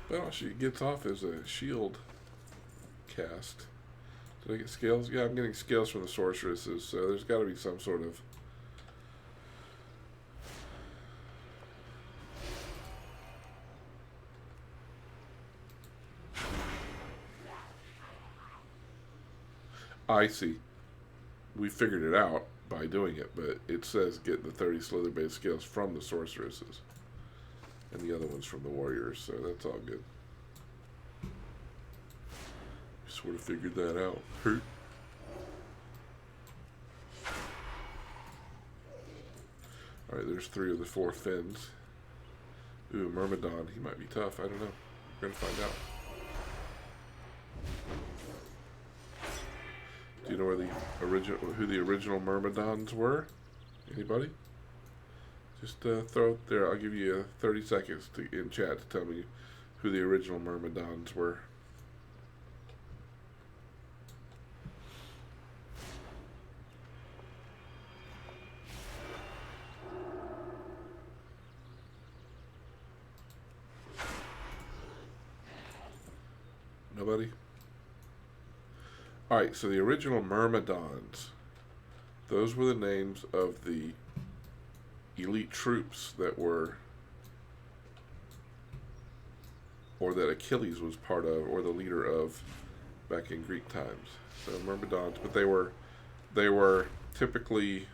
But all she gets off is a shield cast. Did I get scales? Yeah, I'm getting scales from the sorceresses, so there's got to be some sort of... I see. We figured it out by doing it, but it says get the 30 slither-based scales from the sorceresses. And the other one's from the warriors, so that's all good. Sort of figured that out. Hurt. Alright, there's 3 of the 4 fins. Ooh, Myrmidon. He might be tough. I don't know. We're gonna find out. Do you know where the who the original Myrmidons were? Anybody? Just throw it there. I'll give you 30 seconds in chat to tell me who the original Myrmidons were. Nobody? Alright, so the original Myrmidons, those were the names of the elite troops that were, or that Achilles was part of, or the leader of, back in Greek times. So Myrmidons, but they were typically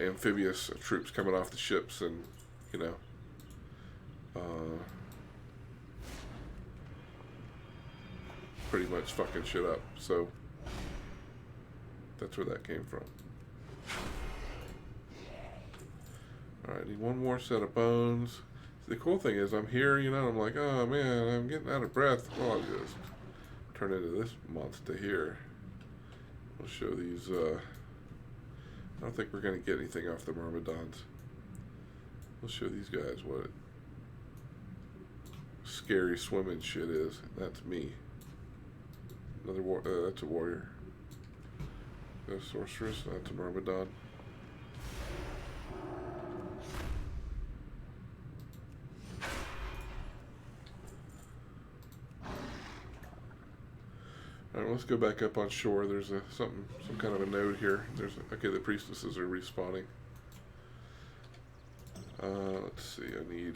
amphibious troops coming off the ships, and you know, pretty much fucking shit up. So that's where that came from. Alright, need one more set of bones. The cool thing is I'm here, you know, I'm like, oh man, I'm getting out of breath. Well, I'll just turn into this monster here. We'll show these, I don't think we're going to get anything off the Myrmidons. We'll show these guys what scary swimming shit is. That's me. Another that's a warrior. That's a sorceress. That's a Myrmidon. Alright, let's go back up on shore. There's some kind of a node here. Okay, the priestesses are respawning. Let's see, I need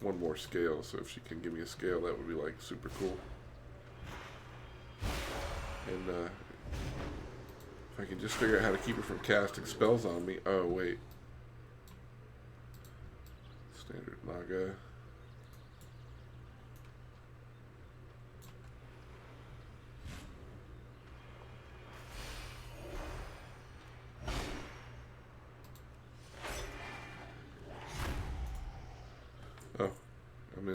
one more scale, so if she can give me a scale, that would be like super cool. And if I can just figure out how to keep her from casting spells on me. Oh, wait. Standard Naga. Oh, I'm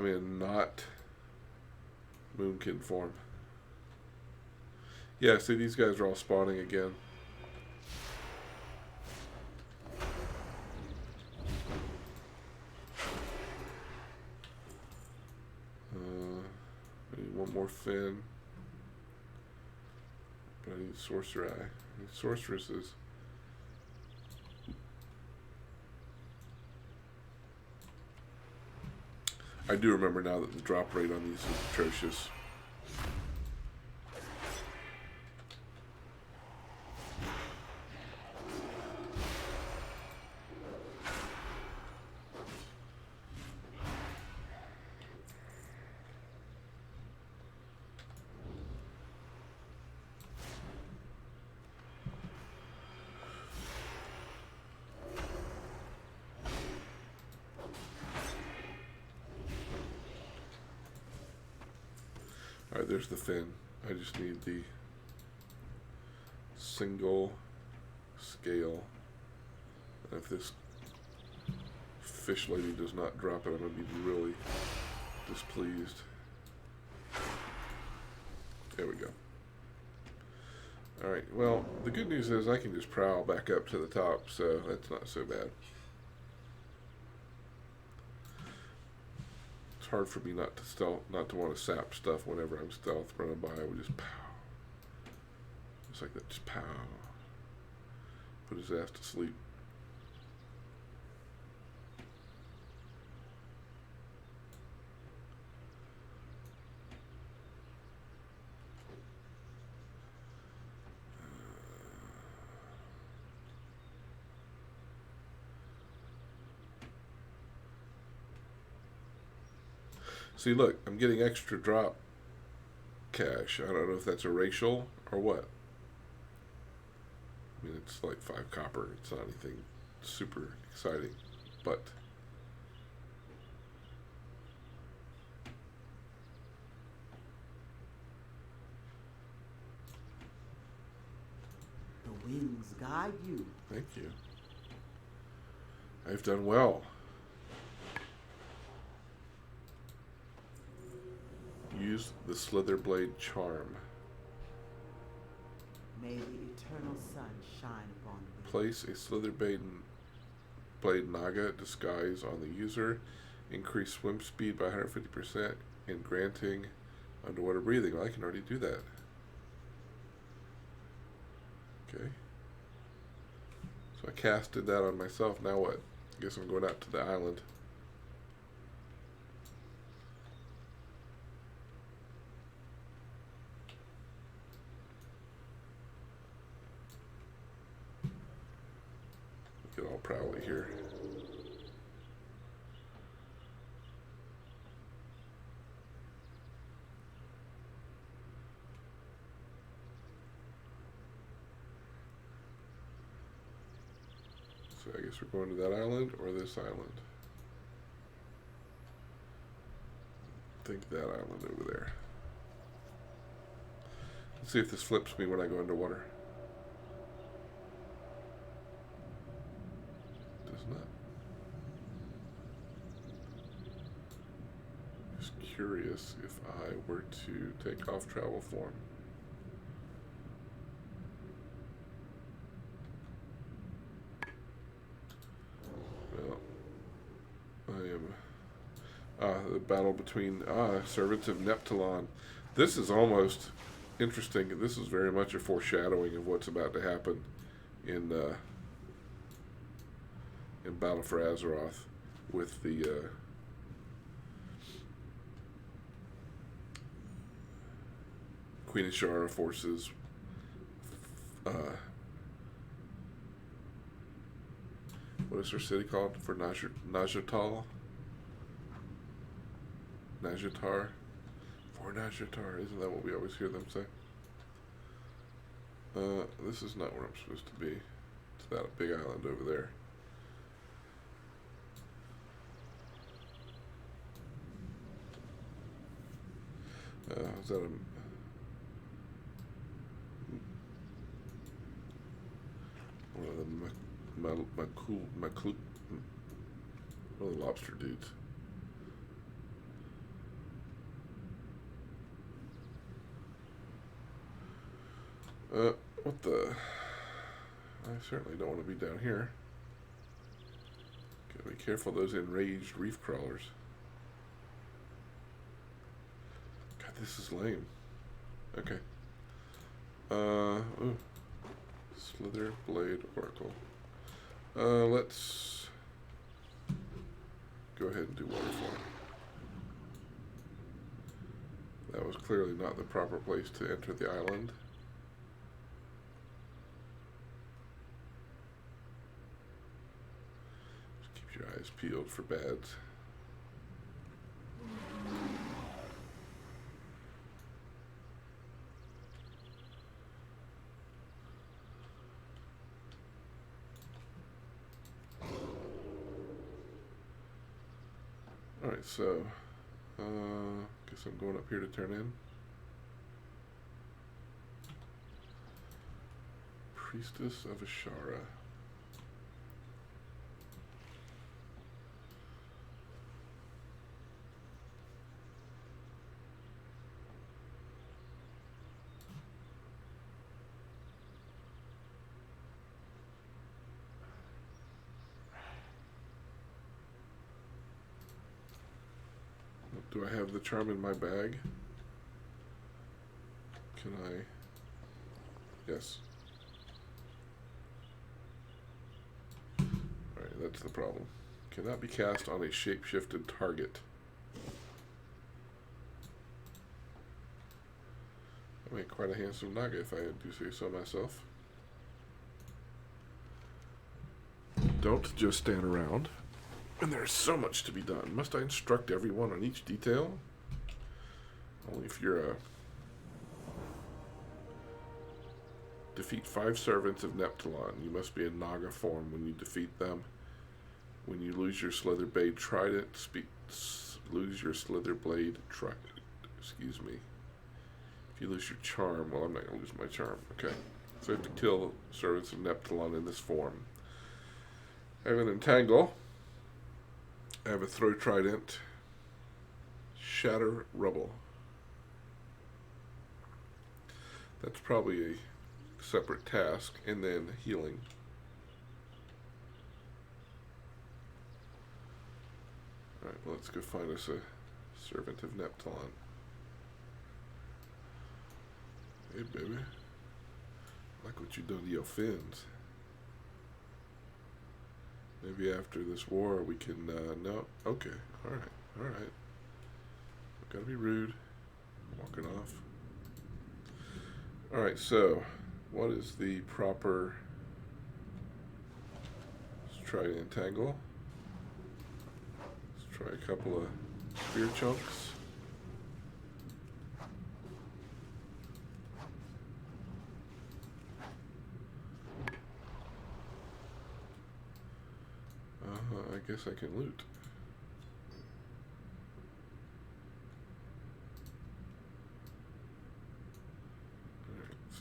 in not Moonkin form. Yeah, see, these guys are all spawning again. I need one more fin. But I need Sorcerer Eye. I need Sorceresses. I do remember now that the drop rate on these is atrocious. Alright, there's the fin. I just need the single scale. And if this fish lady does not drop it, I'm going to be really displeased. There we go. Alright, well, the good news is I can just prowl back up to the top, so that's not so bad. It's hard for me not to want to sap stuff whenever I'm stealth running by. I would just pow. Just like that, just pow. Put his ass to sleep. See, look, I'm getting extra drop cash. I don't know if that's a racial or what. I mean, it's like 5 copper. It's not anything super exciting, but The winds guide you. thank you. I've done well. Use the Slither Blade charm. May the eternal sun shine upon you. Place a Slither Blade Naga disguise on the user. Increase swim speed by 150% and granting underwater breathing. Well, I can already do that. Okay. So I casted that on myself. Now what? I guess I'm going out to the island. Get all prowly here. So I guess we're going to that island or this island. think that island over there. Let's see if this flips me when I go underwater. Does not. Just curious if I were to take off travel form. Well, I am. The battle between servants of Neptulon. This is almost interesting. This is very much a foreshadowing of what's about to happen in Battle for Azeroth with the Queen of Shara forces. What is her city called for Najatal? Najatar? For Najatar, isn't that what we always hear them say? This is not where I'm supposed to be. It's that big island over there. Is that a... One of the lobster dudes. What the... I certainly don't want to be down here. Gotta be careful of those enraged reef crawlers. God, this is lame. Okay. Ooh. Slither Blade Oracle. Let's go ahead and do waterfall. That was clearly not the proper place to enter the island. Just keep your eyes peeled for bads. Alright, so guess I'm going up here to turn in. Priestess of Ashara. Do I have the charm in my bag? Can I? Yes. Alright, that's the problem. Cannot be cast on a shape-shifted target. I make quite a handsome naga if I do say so myself. Don't just stand around. And there's so much to be done. Must I instruct everyone on each detail? Only if you're a... Defeat 5 servants of Neptulon. You must be in Naga form when you defeat them. When you lose your Slither Blade Trident, lose your Slither Blade Trident. Excuse me. If you lose your charm, well, I'm not going to lose my charm. Okay. So I have to kill servants of Neptulon in this form. I have an Entangle. I have a Throw Trident. Shatter Rubble. That's probably a separate task. And then healing. Alright, well, let's go find us a Servant of Neptulon. Hey, baby. I like what you done to your fins. Maybe after this war we can, no, okay, alright. Gotta be rude, walking off. Alright, so, what is the proper, let's try to entangle. Let's try a couple of spear chunks. I guess I can loot.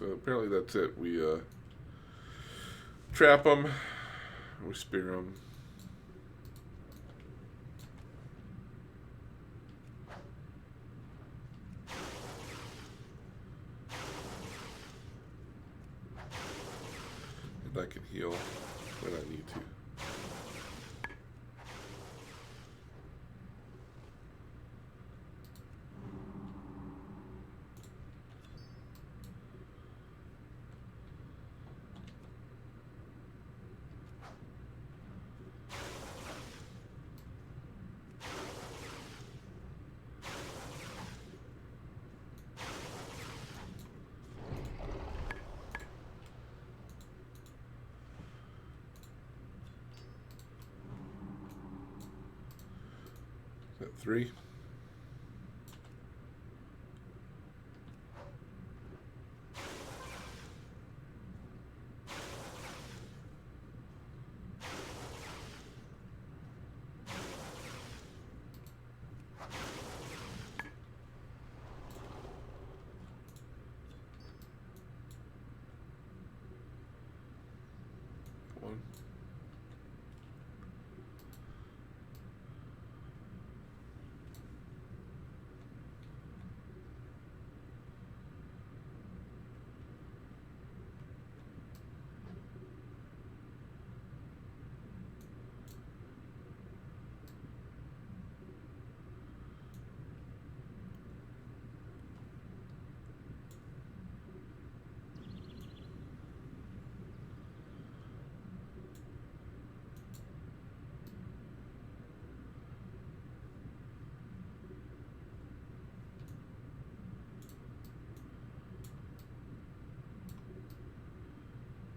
So apparently that's it. We trap them. We spear them. And I can heal when I need to. Is that 3? One.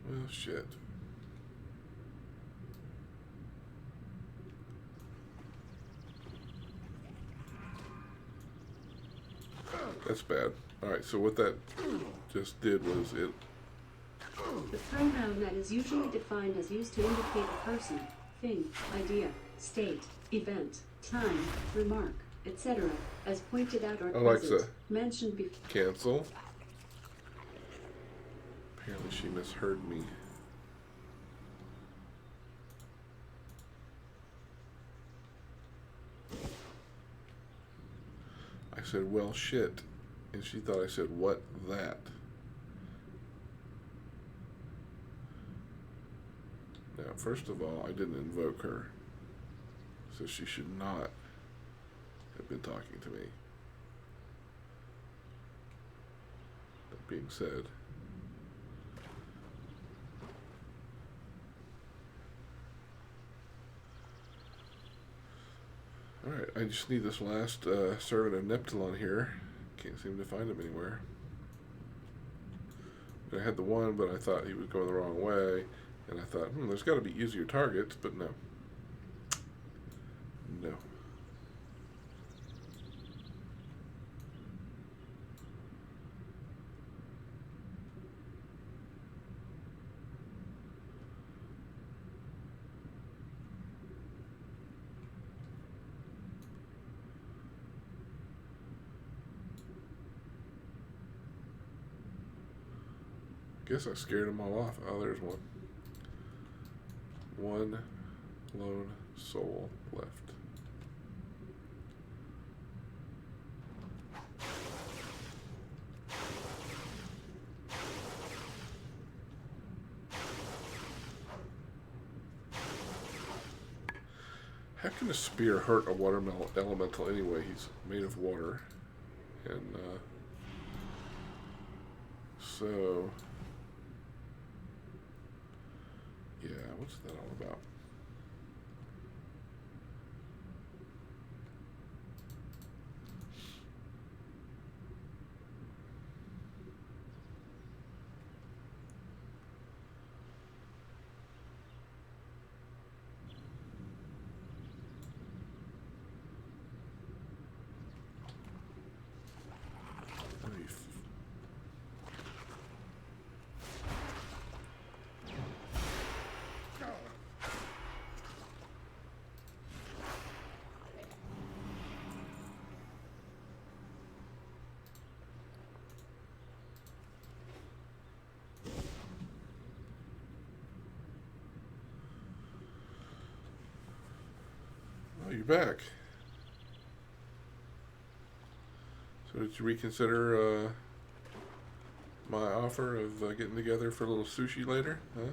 Well, shit. That's bad. Alright, so what that just did was it... The pronoun that is usually defined as used to indicate a person, thing, idea, state, event, time, remark, etc., as pointed out or Alexa, present, mentioned before. cancel. Apparently she misheard me. I said, well, shit. And she thought I said, what, that? Now, first of all, I didn't invoke her. So she should not have been talking to me. That being said... Alright, I just need this last servant of Neptulon here. Can't seem to find him anywhere. I had the one, but I thought he was going the wrong way. And I thought, there's got to be easier targets, but no. No. Guess I scared them all off. Oh, there's one. One lone soul left. How can a spear hurt a water elemental anyway? He's made of water. And, so... yeah, what's that all about? back. So did you reconsider my offer of getting together for a little sushi later? Huh?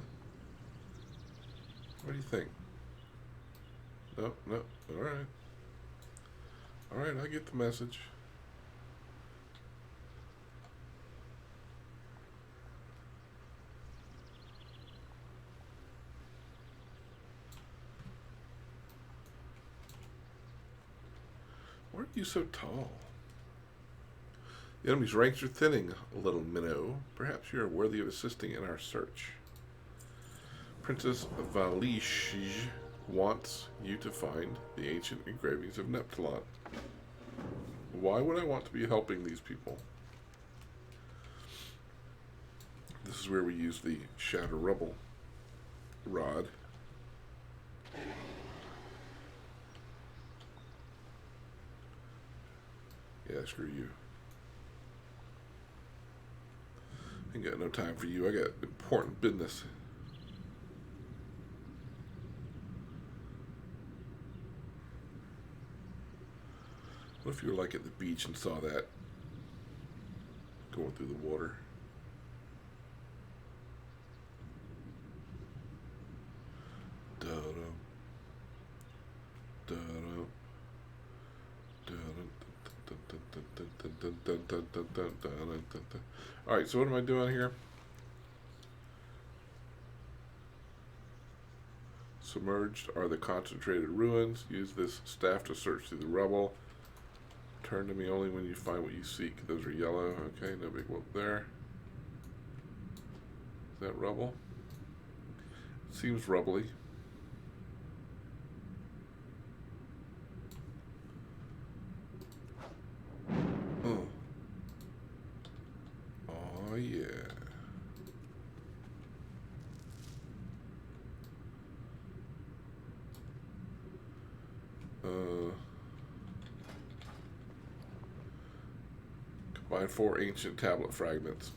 What do you think? Nope, nope. Alright. Alright, I get the message. Why are you so tall? The enemy's ranks are thinning, little minnow. Perhaps you are worthy of assisting in our search. Princess Valish wants you to find the ancient engravings of Neptulon. Why would I want to be helping these people? This is where we use the Shatter Rubble rod. Yeah, screw you. Ain't got no time for you. I got important business. What if you were like at the beach and saw that going through the water? Da-dum. Da-dum. Alright, so what am I doing here? Submerged are the concentrated ruins. Use this staff to search through the rubble. Turn to me only when you find what you seek. Those are yellow. Okay, no big whoop there. Is that rubble? It seems rubbly. Oh yeah. Combine 4 ancient tablet fragments.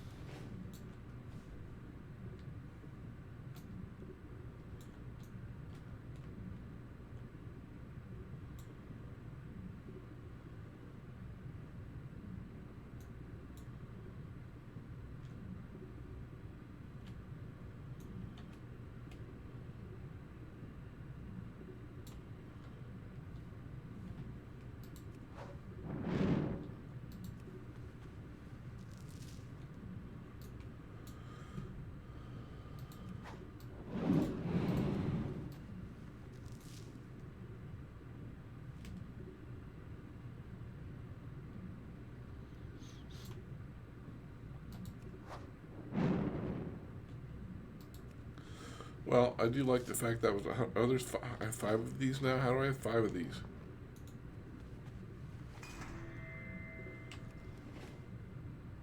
Well, I do like the fact that was oh, there's I have 5 of these now. How do I have 5 of these?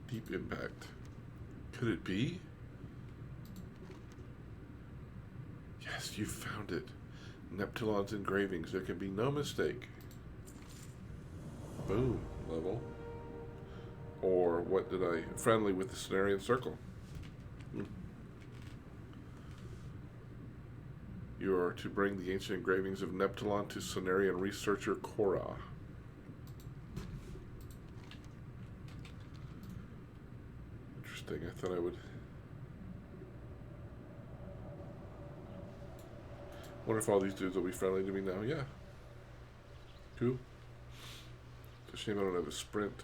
Deep impact. Could it be? Yes, you found it. Neptulon's engravings. There can be no mistake. Boom. Level. Or what did I... Friendly with the Cenarian Circle. You are to bring the ancient engravings of Neptulon to Cenarian researcher Korra. Interesting. I thought I would... Wonder if all these dudes will be friendly to me now. Yeah. Cool. It's a shame I don't have a sprint.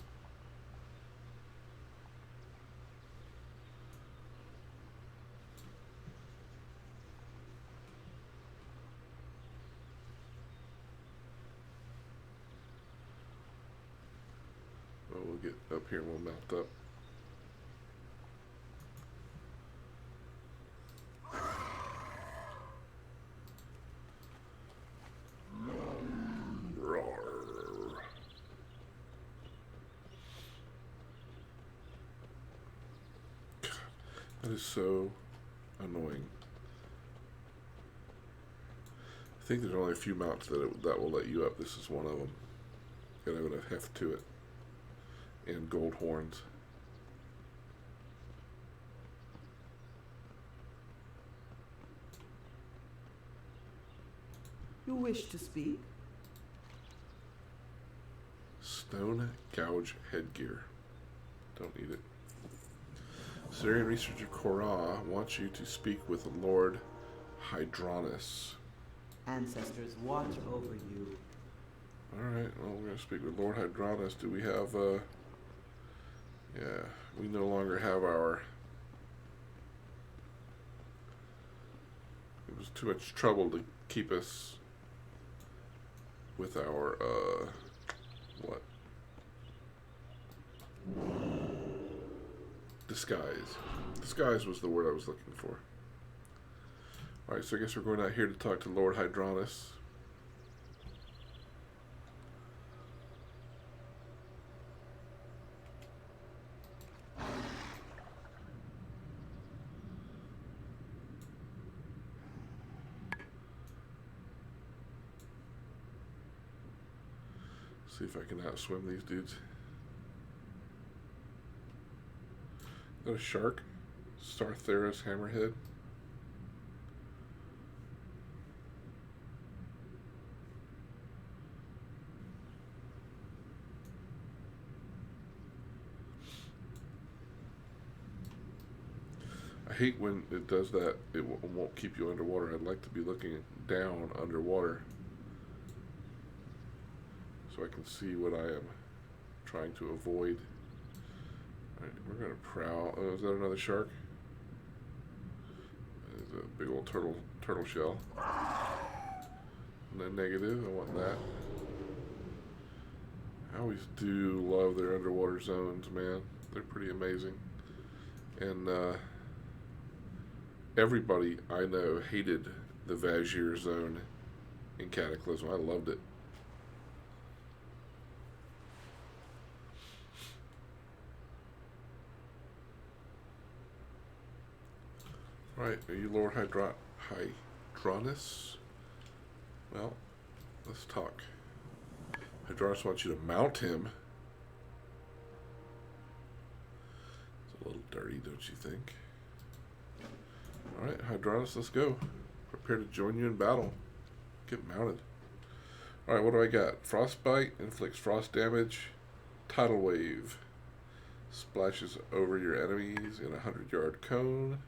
Well, we'll get up here and we'll mount up. That is so annoying. I think there's only a few mounts that will let you up. This is one of them. Gotta have a heft to it. And gold horns. You wish to speak? Stone Gouge Headgear. Don't need it. Syrian researcher Korah wants you to speak with Lord Hydronus. Ancestors watch over you. Alright, well, we're going to speak with Lord Hydronus. Do we have, yeah, we no longer have our... It was too much trouble to keep us with our, what? Disguise. Disguise was the word I was looking for. Alright, so I guess we're going out here to talk to Lord Hydronus. See if I can outswim these dudes. Is that a shark? Startheris hammerhead. I hate when it does that. It won't keep you underwater. I'd like to be looking down underwater, so I can see what I am trying to avoid. Alright, we're going to prowl. Oh, is that another shark? There's a big old turtle shell. And then negative, I want that. I always do love their underwater zones, man. They're pretty amazing. And everybody I know hated the Vazir zone in Cataclysm. I loved it. Right, are you Lord Hydronus? Well, let's talk. Hydronus wants you to mount him. It's a little dirty, don't you think? Alright, Hydronus, let's go. Prepare to join you in battle. Get mounted. Alright, what do I got? Frostbite, inflicts frost damage. Tidal Wave. Splashes over your enemies in a 100-yard cone.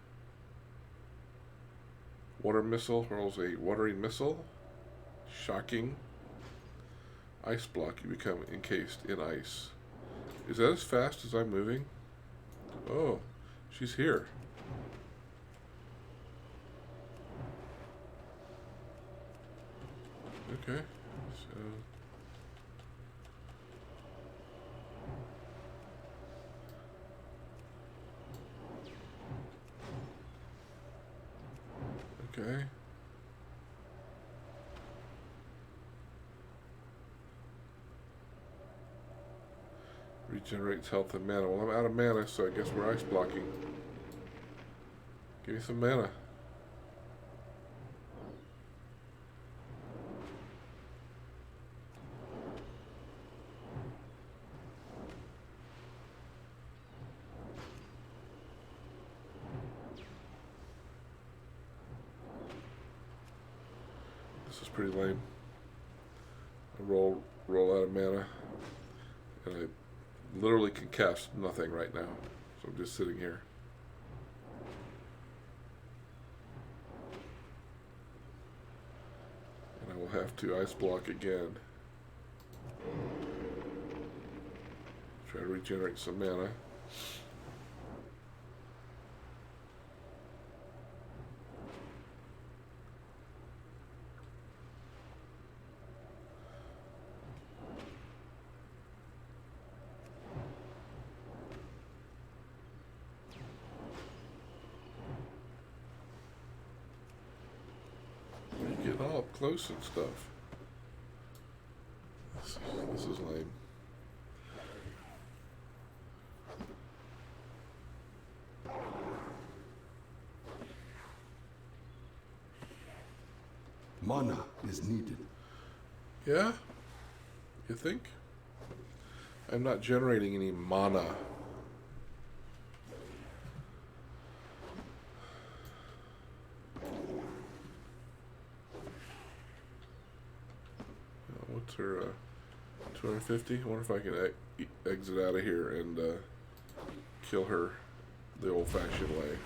Water Missile hurls a watery missile. Shocking. Ice Block, you become encased in ice. Is that as fast as I'm moving? Oh, she's here. Okay, so... Okay. Regenerates health and mana. Well, I'm out of mana, so I guess we're ice blocking. Give me some mana. This is pretty lame. I roll out of mana, and I literally can cast nothing right now, so I'm just sitting here. And I will have to ice block again. Try to regenerate some mana. Getting all up close and stuff. This is lame. Mana is needed. Yeah? You think? I'm not generating any mana. What's her 250 50. I wonder if I can exit out of here and kill her the old-fashioned way.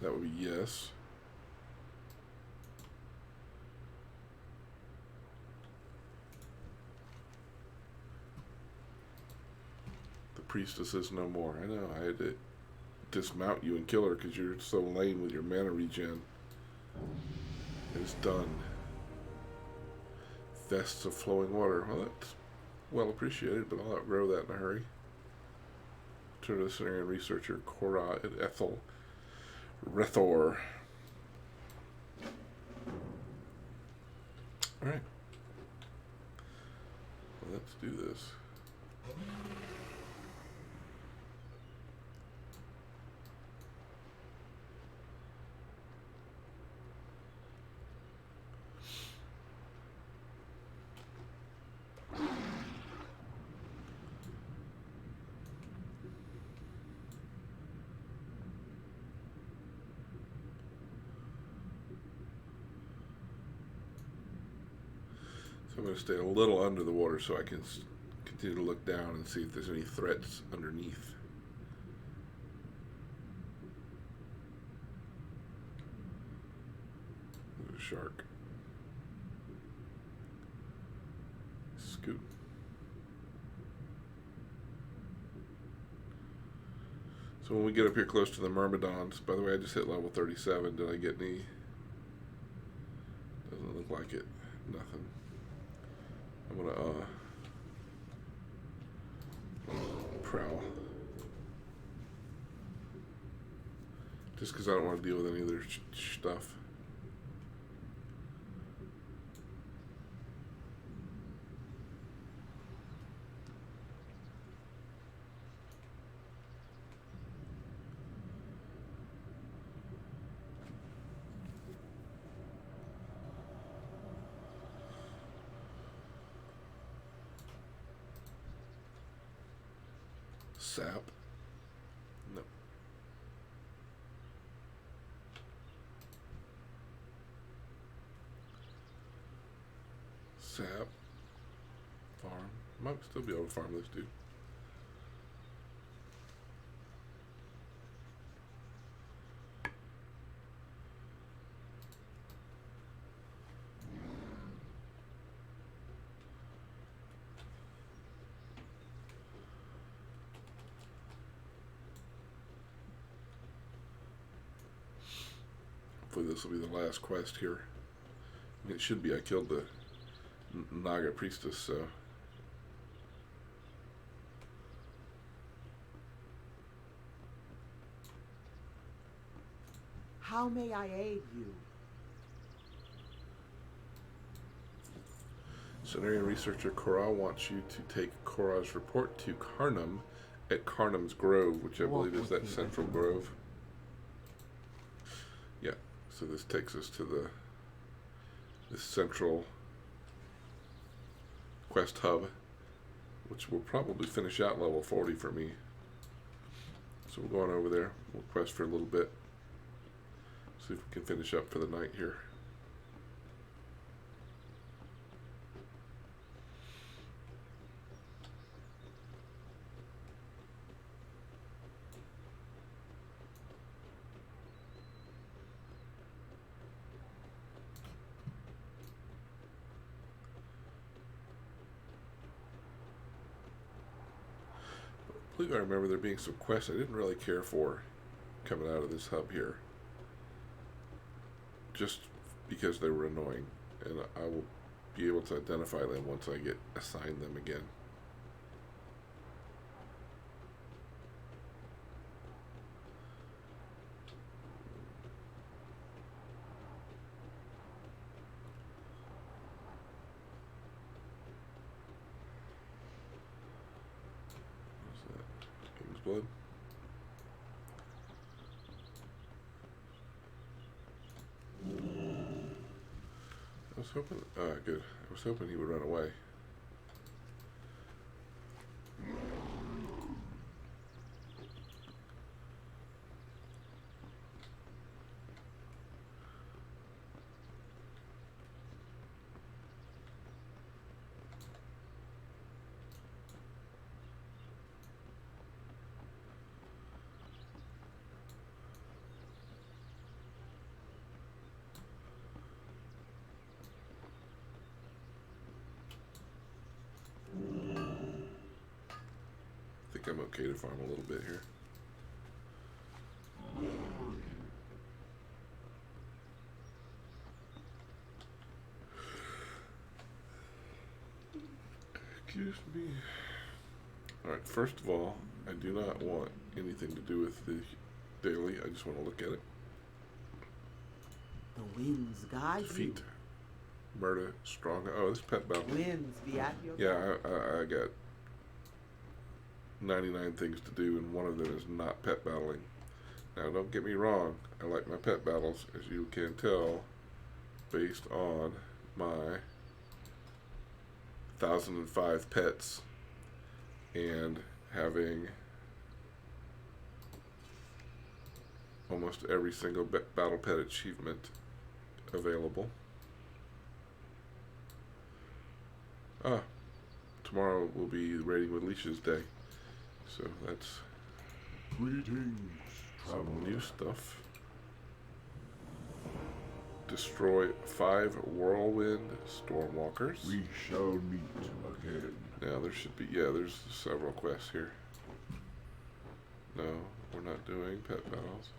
That would be yes. The priestess is no more. I know, I had to dismount you and kill her because you're so lame with your mana regen. It's done. Vests of flowing water. Well, that's well appreciated, but I'll outgrow that in a hurry. Turn to the Cenarian researcher, Cora and Ethel Rethor. Alright. Well, let's do this. So I'm going to stay a little under the water so I can continue to look down and see if there's any threats underneath. There's a shark. Scoot. So when we get up here close to the Myrmidons, by the way, I just hit level 37. Did I get any? Doesn't look like it. Nothing. I'm gonna prowl. Just because I don't want to deal with any of their stuff. Sap. No. Sap. Farm. Might still be able to farm this dude. Hopefully this will be the last quest here. I mean, it should be. I killed the Naga priestess, so. How may I aid you? Cenarian researcher Cora wants you to take Cora's report to Carnum at Carnum's Grove, which I believe is that central grove. Yeah, so this takes us to this central quest hub, which will probably finish out level 40 for me. So we're going over there. We'll quest for a little bit. See if we can finish up for the night here. I believe I remember there being some quests I didn't really care for coming out of this hub here. Just because they were annoying. And I will be able to identify them once I get assigned them again. Blood. I was hoping, good. I was hoping he would run away. think I'm okay to farm a little bit here. Excuse me. Alright, first of all, I do not want anything to do with the daily. I just want to look at it. The winds guide Feet. Murder, strong. Oh, this pet battle. you. Winds be at your Yeah, I got 99 things to do, and one of them is not pet battling. Now, don't get me wrong. I like my pet battles, as you can tell, based on my 1,005 pets and having almost every single battle pet achievement available. Tomorrow will be raiding with leashes day, so that's Greetings, some traveler. new stuff. Destroy 5 whirlwind stormwalkers. We shall meet again. Now there should be, yeah, there's several quests here. No, we're not doing pet battles.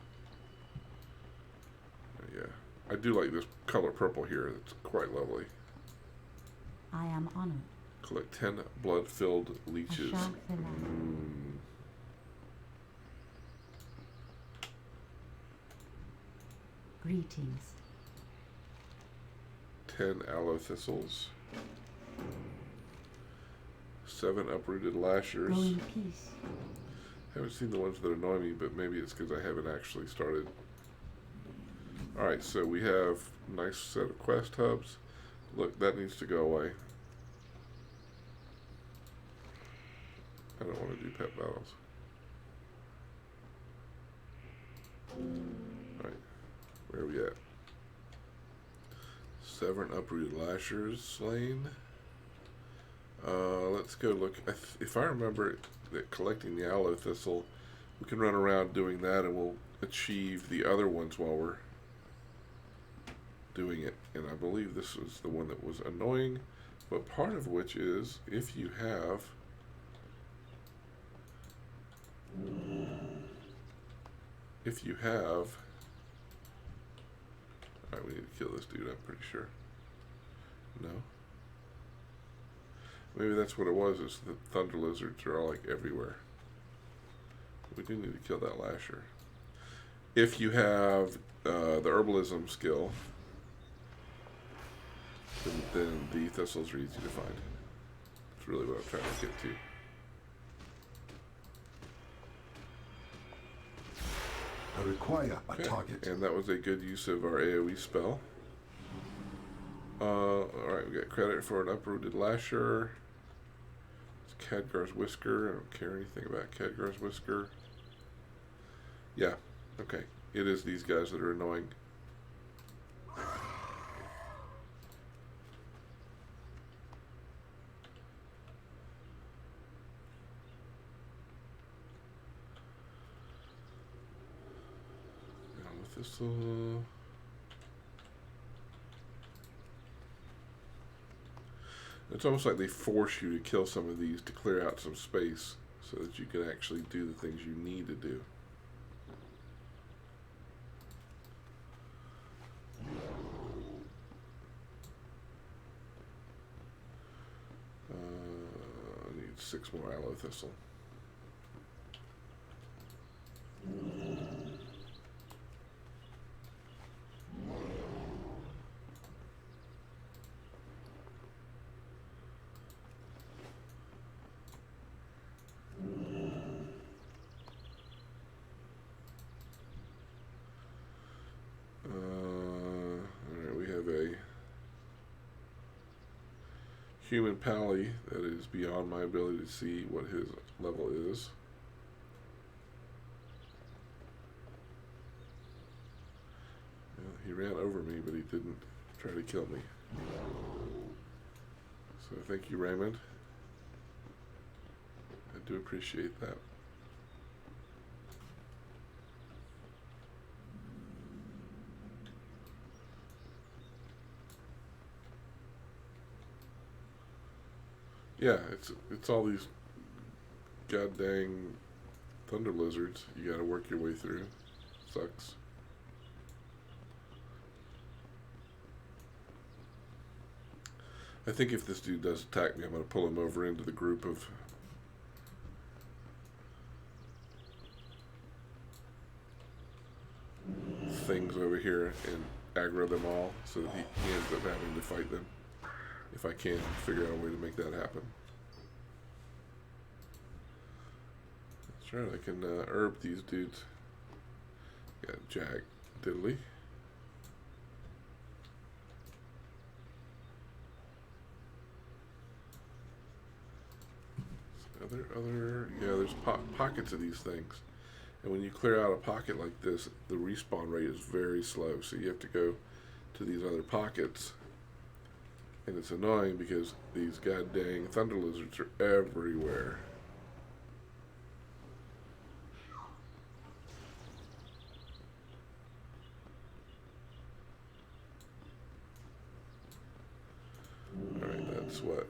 Yeah, I do like this color purple here. It's quite lovely. I am honored. Collect 10 blood-filled leeches. Zandalari. Greetings. 10 aloe thistles. 7 uprooted lashers. Go in peace. Haven't seen the ones that annoy me, but maybe it's because I haven't actually started. Alright, so we have a nice set of quest hubs. Look, that needs to go away. I don't want to do pet battles. Alright, where are we at? 7 uprooted lashers slain. Let's go look. If I remember that collecting the aloe thistle, we can run around doing that and we'll achieve the other ones while we're doing it. And I believe this is the one that was annoying, but part of which is if you have alright, we need to kill this dude, I'm pretty sure. No? Maybe that's what it was, is the thunder lizards are all like everywhere. We do need to kill that lasher. If you have the herbalism skill, then the thistles are easy to find. That's really what I'm trying to get to. I require a Okay, target. and that was a good use of our AoE spell. Alright, we got credit for an uprooted lasher. It's Khadgar's Whisker. I don't care anything about Khadgar's Whisker. Yeah, okay. It is these guys that are annoying. Thistle. It's almost like they force you to kill some of these to clear out some space so that you can actually do the things you need to do. I need 6 more aloe thistle. Alright, we have a human pally that is beyond my ability to see what his level is. Well, he ran over me, but he didn't try to kill me. So thank you, Raymond. I do appreciate that. Yeah, it's all these god dang thunder lizards you gotta work your way through. Sucks. I think if this dude does attack me, I'm gonna pull him over into the group of things over here and aggro them all so that he ends up having to fight them. If I can figure out a way to make that happen. That's right, I can herb these dudes. Got Jack Diddley. Yeah, there's pockets of these things. And when you clear out a pocket like this, the respawn rate is very slow. So you have to go to these other pockets. And it's annoying because these god dang thunder lizards are everywhere. Alright, that's what.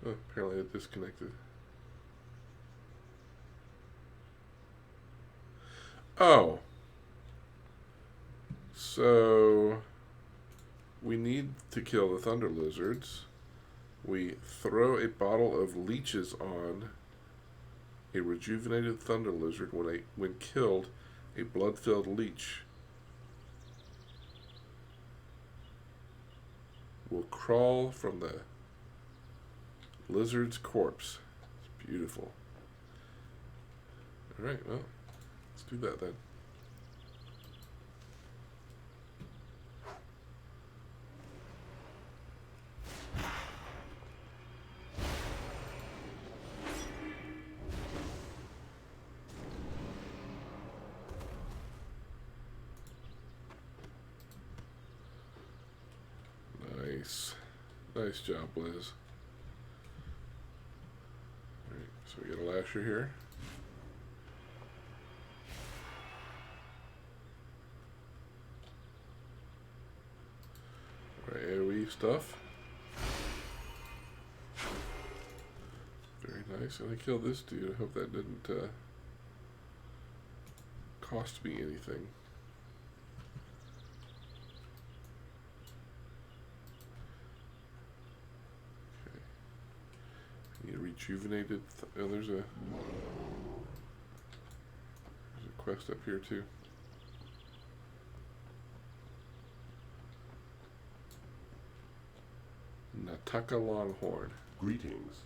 Oh, apparently it disconnected. Oh. So we need to kill the thunder lizards. We throw a bottle of leeches on a rejuvenated thunder lizard. When killed, a blood-filled leech will crawl from the lizard's corpse. It's beautiful. Alright, well, let's do that then. Nice. Nice job, Liz. Alright, so we got a lasher here. Alright, AoE stuff. Very nice. And I killed this dude. I hope that didn't cost me anything. Rejuvenated. Oh, there's a quest up here too. Nataka Longhorn. Greetings.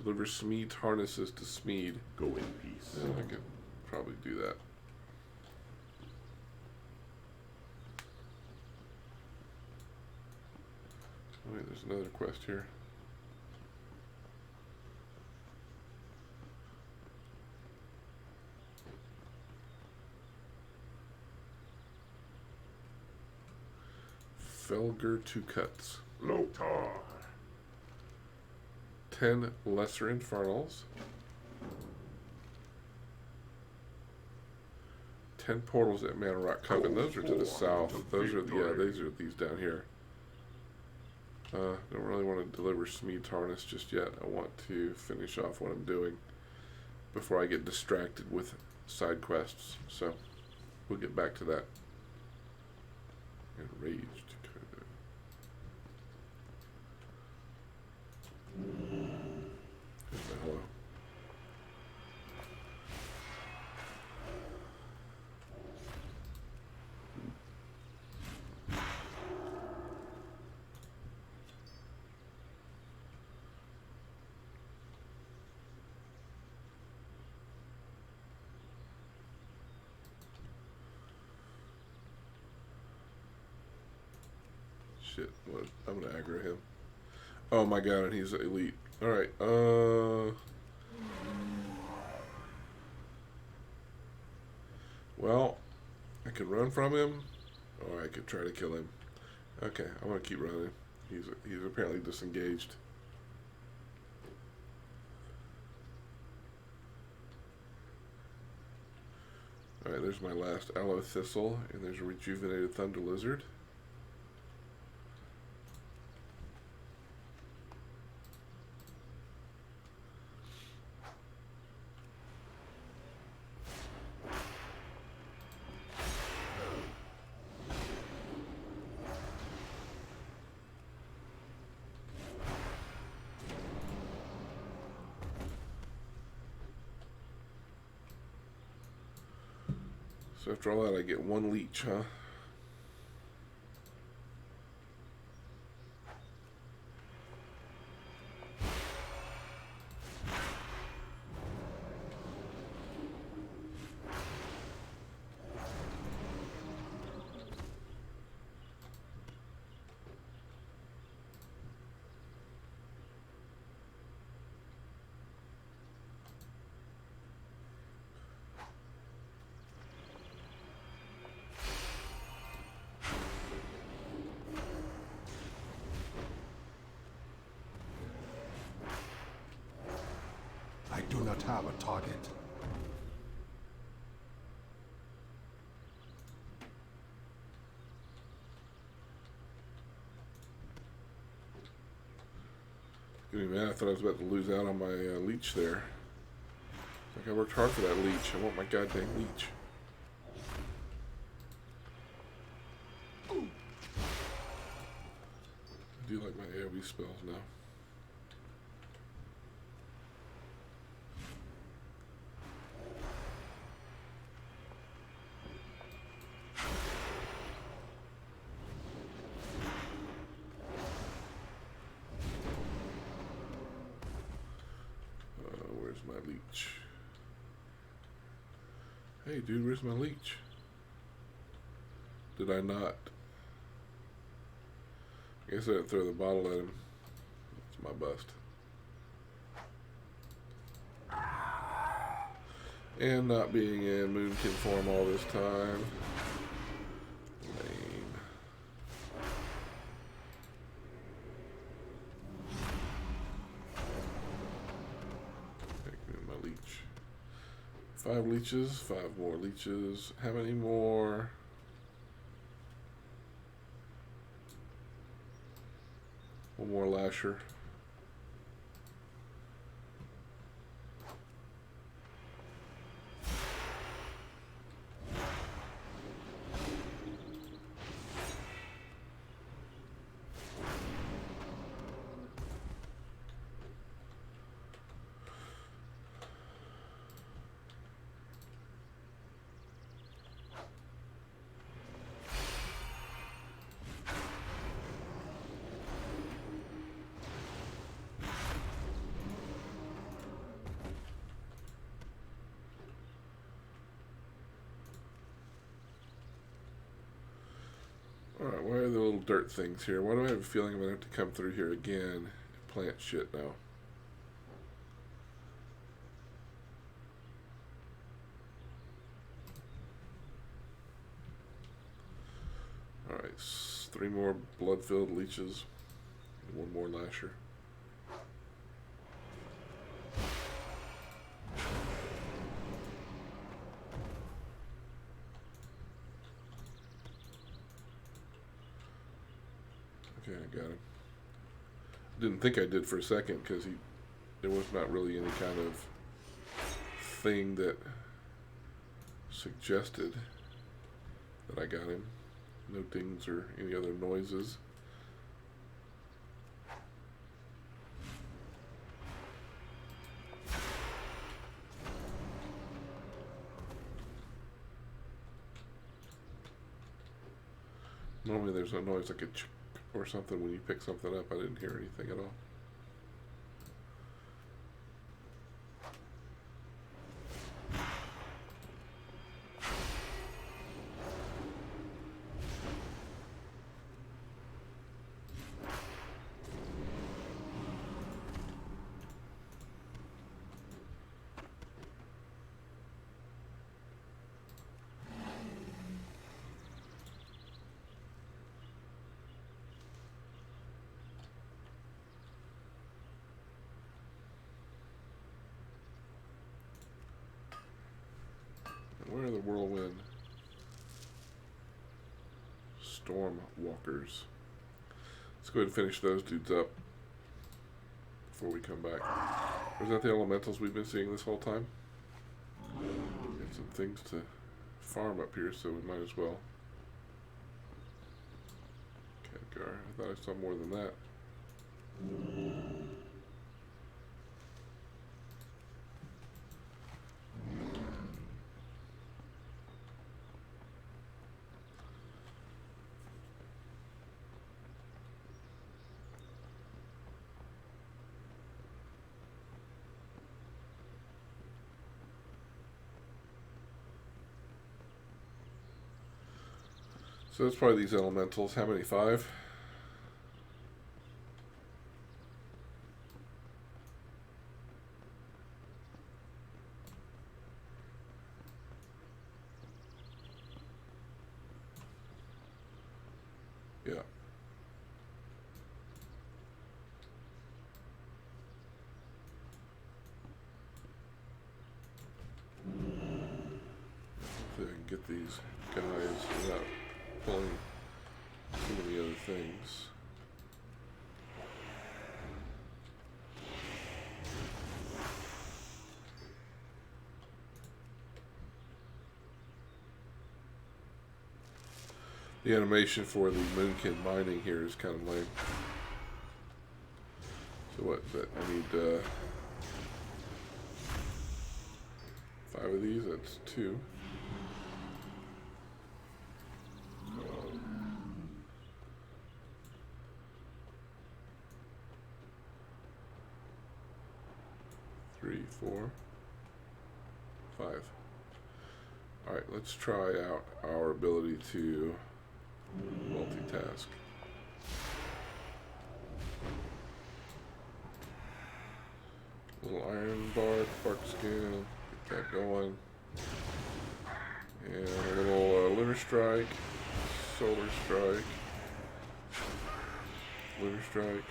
Deliver Smeed's harnesses to Smeed. Go in peace. Yeah, I could probably do that. Oh, wait, there's another quest here. Felger Two Cuts. Lotar. 10 Lesser Infernals. 10 portals at Mana Rock Coven. Those are to the south. Those are these are these down here. Don't really want to deliver Smeed's harness just yet. I want to finish off what I'm doing before I get distracted with side quests. So we'll get back to that. Enraged. Here's my hello. Shit, what? I'm gonna aggro him. Oh my god, and he's elite. Alright, well, I could run from him, or I could try to kill him. Okay, I'm gonna keep running. He's apparently disengaged. Alright, there's my last Aloe Thistle, and there's a rejuvenated Thunder Lizard. So after all that, I get one leech, huh? I do not have a target. Give me mad. I thought I was about to lose out on my leech there. Like I worked hard for that leech. I want my goddamn leech. I do like my AoE spells now. Where's my leech? Hey dude, where's my leech? Did I not? I guess I didn't throw the bottle at him. It's my bust. And not being in Moonkin form all this time. Lame. Take me my leech. 5 leeches, 5 more leeches. How many more? One more lasher. Alright, why are the little dirt things here? Why do I have a feeling I'm going to have to come through here again and plant shit now? Alright, 3 more blood-filled leeches and 1 more lasher. Okay, I got him. Didn't think I did for a second because there was not really any kind of thing that suggested that I got him. No dings or any other noises. Normally there's a noise like a ch or something when you pick something up. I didn't hear anything at all. whirlwind. Storm walkers. Let's go ahead and finish those dudes up before we come back. Or is that the elementals we've been seeing this whole time? Got some things to farm up here, so we might as well. Khadgar. I thought I saw more than that. So it's probably these elementals. How many? 5? Yeah. Hopefully I can get these guys without pulling too many other things. The animation for the Moonkin mining here is kind of lame. So what is that? I need 5 of these. That's 2. Three, 4, 5. Alright, let's try out our ability to multitask. Little iron bar, bark skin, get that going. And a little lunar strike, solar strike, lunar strike.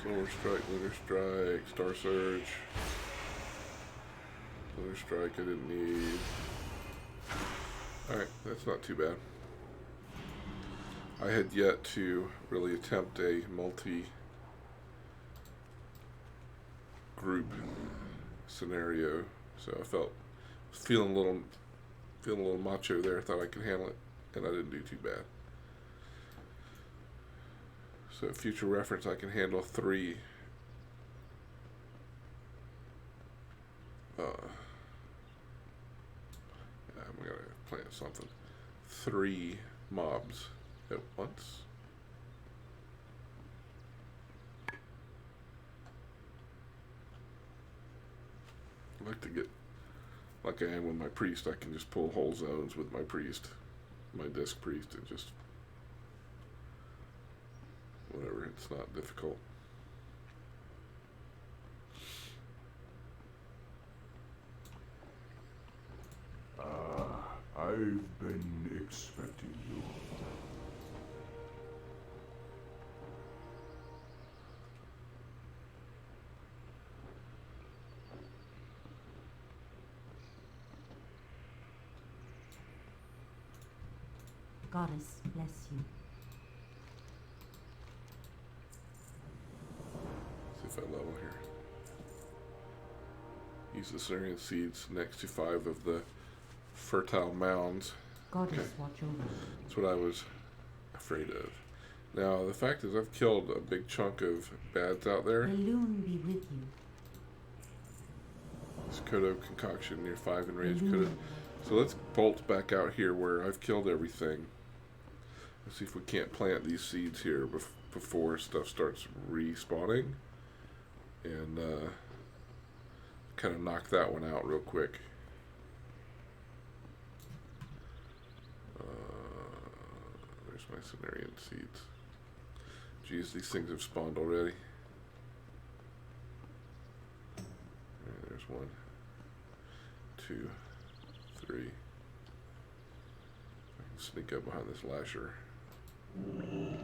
Solar strike, lunar strike, star surge. Lunar strike I didn't need. Alright, that's not too bad. I had yet to really attempt a multi-group scenario, so I was feeling a little macho there. I thought I could handle it, and I didn't do too bad. So future reference, I can handle 3 I'm gonna plan something. 3 mobs at once. I like to get, like I am with my priest, I can just pull whole zones with my priest, my disc priest, and just whatever, it's not difficult. I've been expecting you. Goddess bless you. See if I level here. Use the Syrian seeds next to 5 of the fertile mounds. Goddess Okay. watch over you. That's what I was afraid of. Now, the fact is I've killed a big chunk of bads out there. The loon be with you. This Kodo concoction near 5 in range. So let's bolt back out here where I've killed everything. Let's see if we can't plant these seeds here before stuff starts respawning. And kind of knock that one out real quick. There's my Cenarian seeds. Geez, these things have spawned already. Alright, there's 1, 2, 3. I can sneak up behind this lasher. There's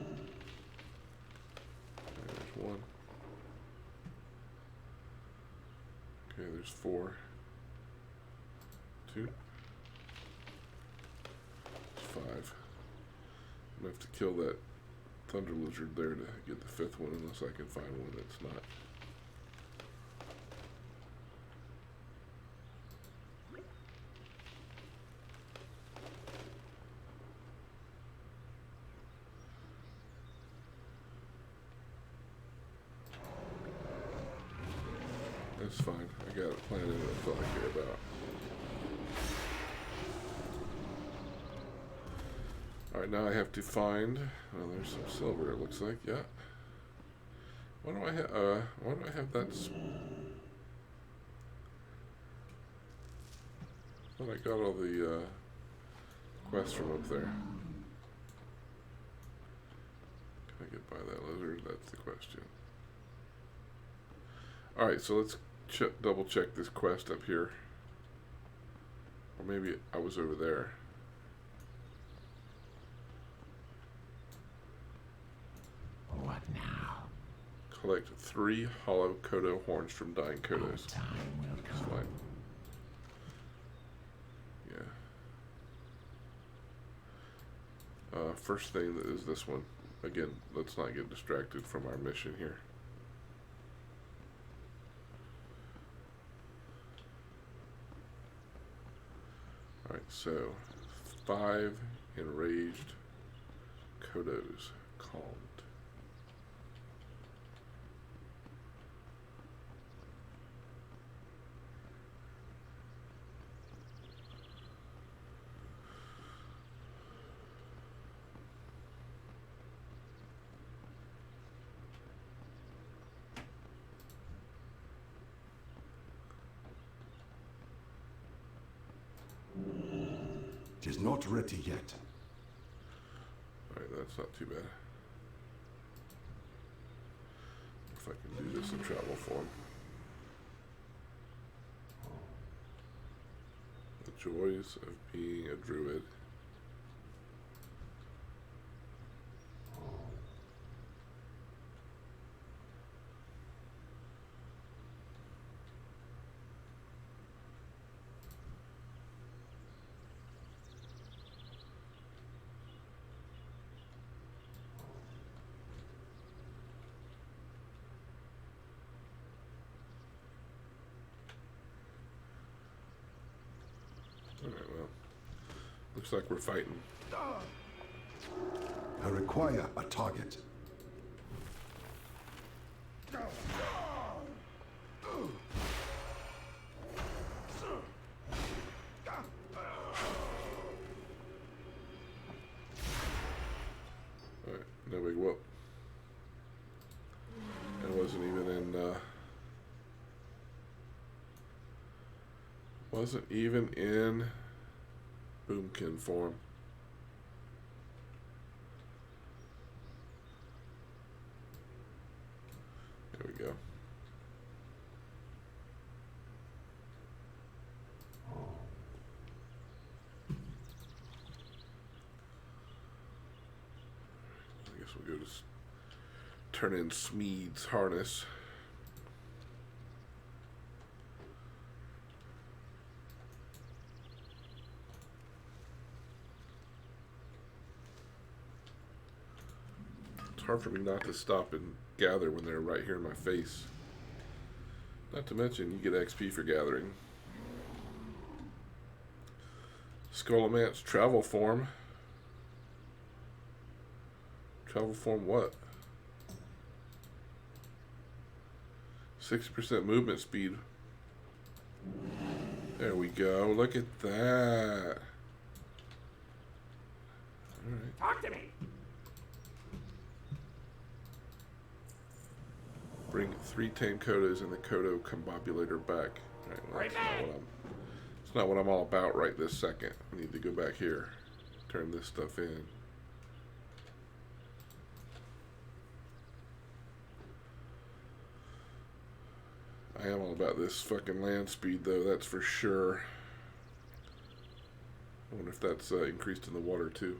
1. Okay, there's 4. 2. It's 5. I'm gonna have to kill that thunder lizard there to get the 5th one, unless I can find one that's not. That's fine. I got it planted. That's all I care about. Alright, now I have to find. Oh, there's some silver. It looks like. Yeah. Why do I have? Why do I have that? Thought I got all the quests from up there. Can I get by that lizard? That's the question. Alright, so let's double check this quest up here. Or maybe I was over there. What now? Collect 3 hollow Kodo horns from dying Kodos. Time will That's come. fine. Yeah. First thing is this one. Again, let's not get distracted from our mission here. Alright, so 5 enraged Kodos calmed. It is not ready yet. Alright, that's not too bad. If I can do this in travel form. The joys of being a druid. Alright, well, looks like we're fighting. I require a target. Alright, no big whoop. It wasn't even in boomkin form. There we go. I guess we'll go to turn in Smede's harness. It's hard for me not to stop and gather when they're right here in my face. Not to mention, you get XP for gathering. Skullomance travel form. Travel form what? 60% movement speed. There we go. Look at that. Alright. Talk to me. Bring 3 tame Kodos and the Kodo combobulator back. Alright, well, that's not what I'm all about right this second. I need to go back here. Turn this stuff in. I am all about this fucking land speed though, that's for sure. I wonder if that's increased in the water too.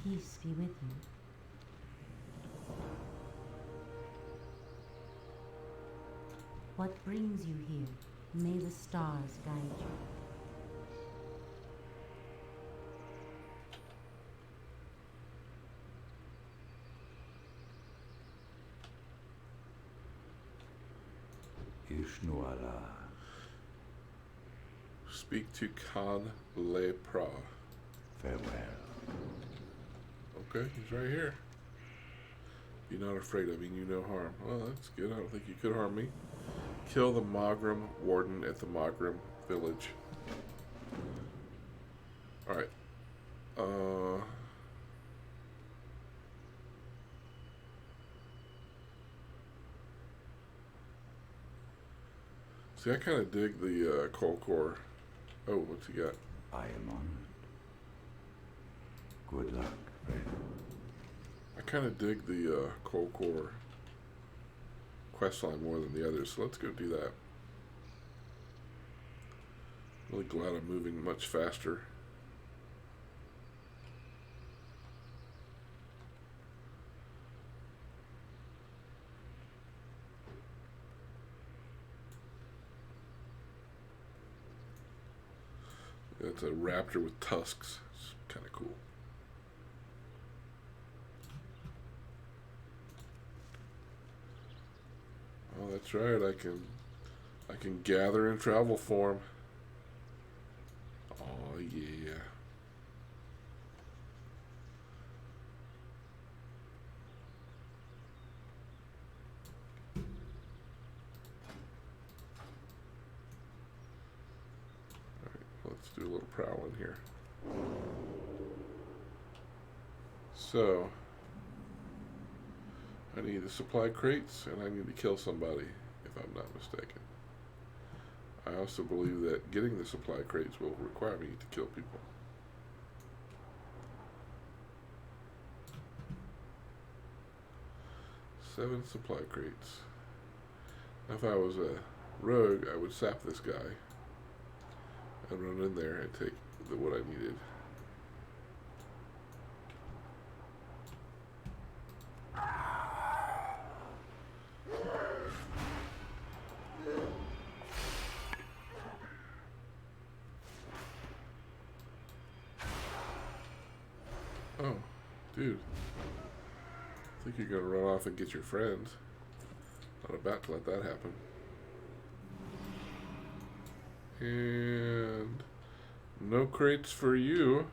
Peace be with you. What brings you here? May the stars guide you. Ishnuala. Speak to Khan Lepra. Farewell. Okay, he's right here. Be not afraid, I mean you no harm. Well, that's good. I don't think you could harm me. Kill the Mogram warden at the Mogram village. Alright. See, I kind of dig the coal core. Oh, what's he got? I am honored. Good luck, friend. I kind of dig the coal core questline more than the others, so let's go do that. Really glad I'm moving much faster. It's a raptor with tusks. It's kind of cool. Oh, that's right. I can gather in travel form. Oh yeah. Let's do a little prowling here. So, I need the supply crates, and I need to kill somebody, if I'm not mistaken. I also believe that getting the supply crates will require me to kill people. Seven supply crates. Now, if I was a rogue, I would sap this guy and run in there and take what I needed. Oh, dude. I think you're gonna run off and get your friends. Not about to let that happen. And no crates for you.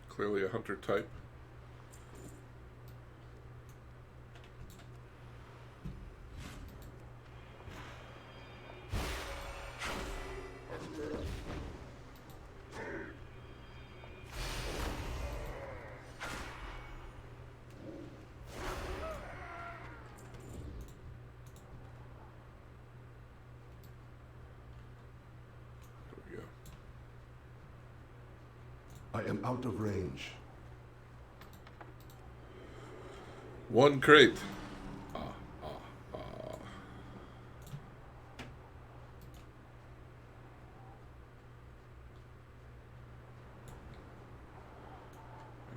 Clearly a hunter type. I am out of range. One crate. I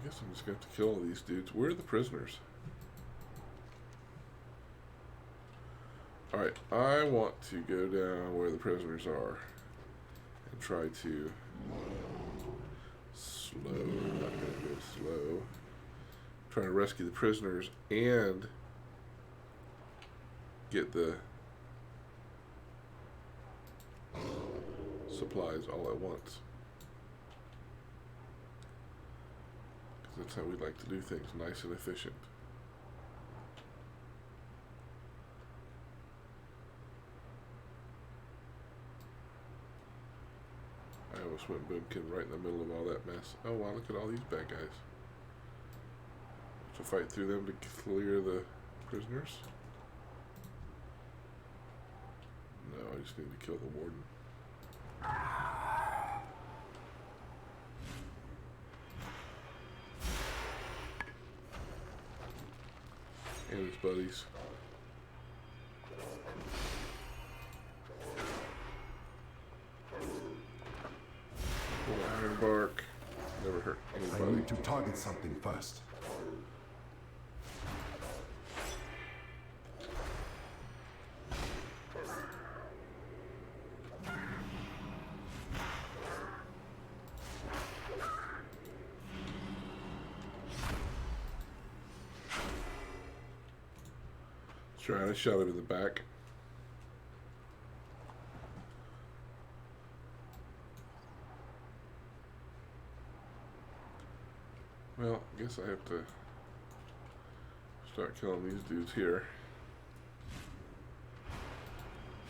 guess I'm just going to have to kill all these dudes. Where are the prisoners? Alright, I want to go down where the prisoners are and try to slow, not going to go slow. Trying to rescue the prisoners and get the supplies all at once. That's how we like to do things, nice and efficient. I almost went boomkin right in the middle of all that mess. Oh wow, look at all these bad guys. To fight through them to clear the prisoners? No, I just need to kill the warden. And his buddies. Iron bark. Never hurt I anybody. need to target something first. That's right, I shot him in the back. Well, I guess I have to start killing these dudes here.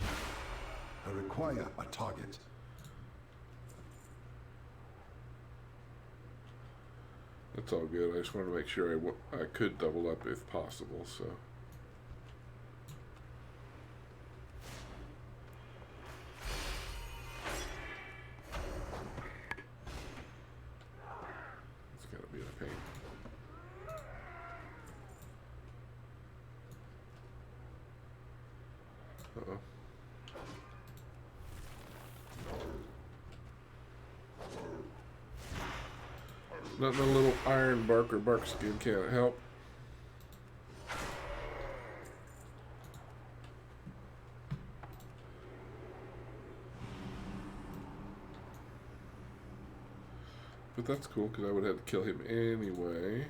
I require a target. That's all good. I just wanted to make sure I could double up if possible, so. It's gotta be a pain. Uh-oh. Nothing a little iron bark or bark skin can't help. But that's cool because I would have to kill him anyway.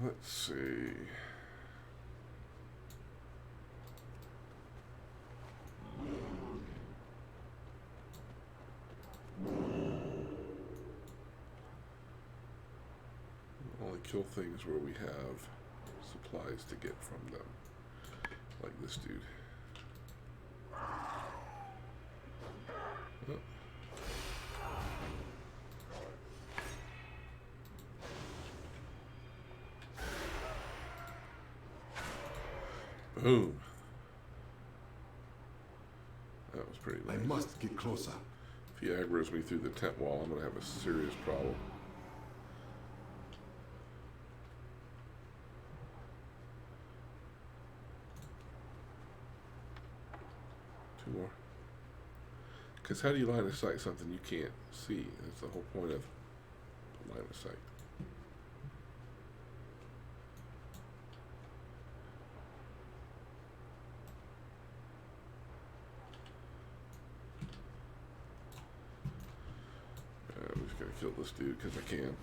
Let's see. Only kill things where we have supplies to get from them. Like this dude. Oh. Boom. That was pretty nice. I must get closer. If he aggroes me through the tent wall, I'm going to have a serious problem. Two more. Because how do you line of sight something you can't see? That's the whole point of line of sight. I'm just gonna kill this dude because I can.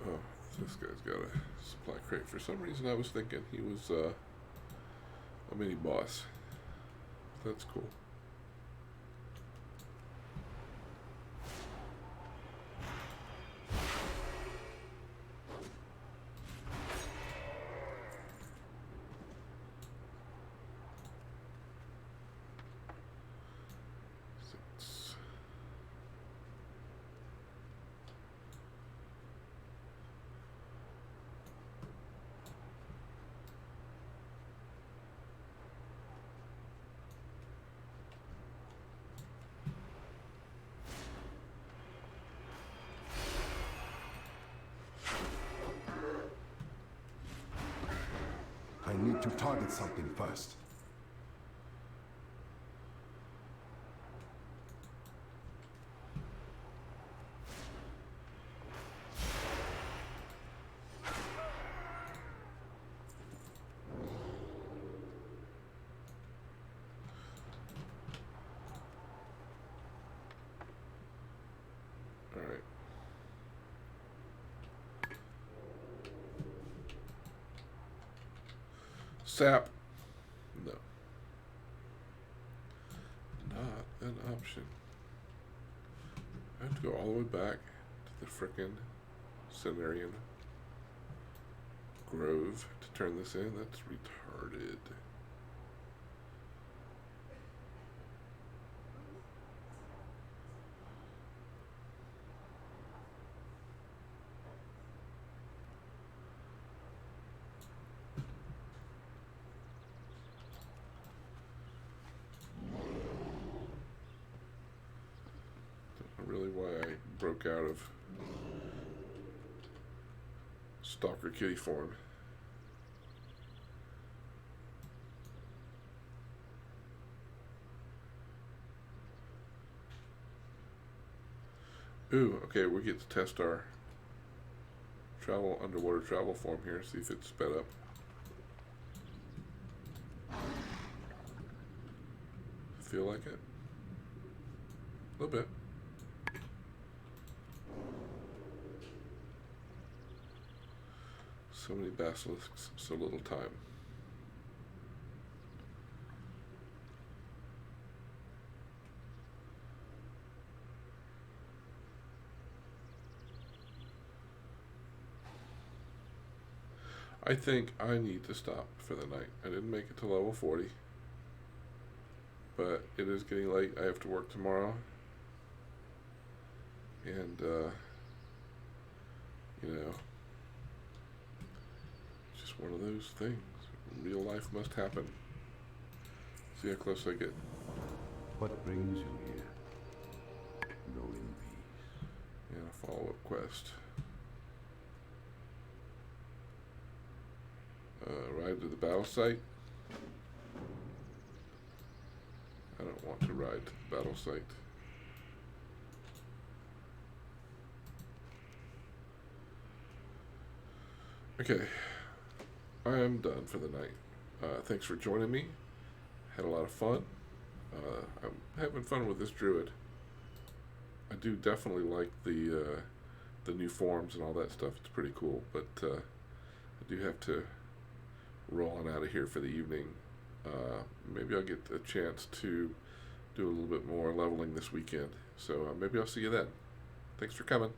Oh, this guy's got a supply crate. For some reason I was thinking he was a mini boss. That's cool. I need to target something first. Sap. No. Not an option. I have to go all the way back to the frickin' Cenarian Grove to turn this in. That's retarded. Really why I broke out of Stalker Kitty form. Ooh, okay, we get to test our underwater travel form here, see if it's sped up. Feel like it? A little bit. So many basilisks, so little time. I think I need to stop for the night. I didn't make it to level 40. But it is getting late. I have to work tomorrow. And, you know, it's just one of those things. Real life must happen. See how close I get. What brings you here? Go in peace. And a follow-up quest. Ride to the battle site. I don't want to ride to the battle site. Okay, I am done for the night. Thanks for joining me. Had a lot of fun. I'm having fun with this druid. I do definitely like the new forms and all that stuff. It's pretty cool, but I do have to roll on out of here for the evening. Maybe I'll get a chance to do a little bit more leveling this weekend. So maybe I'll see you then. Thanks for coming.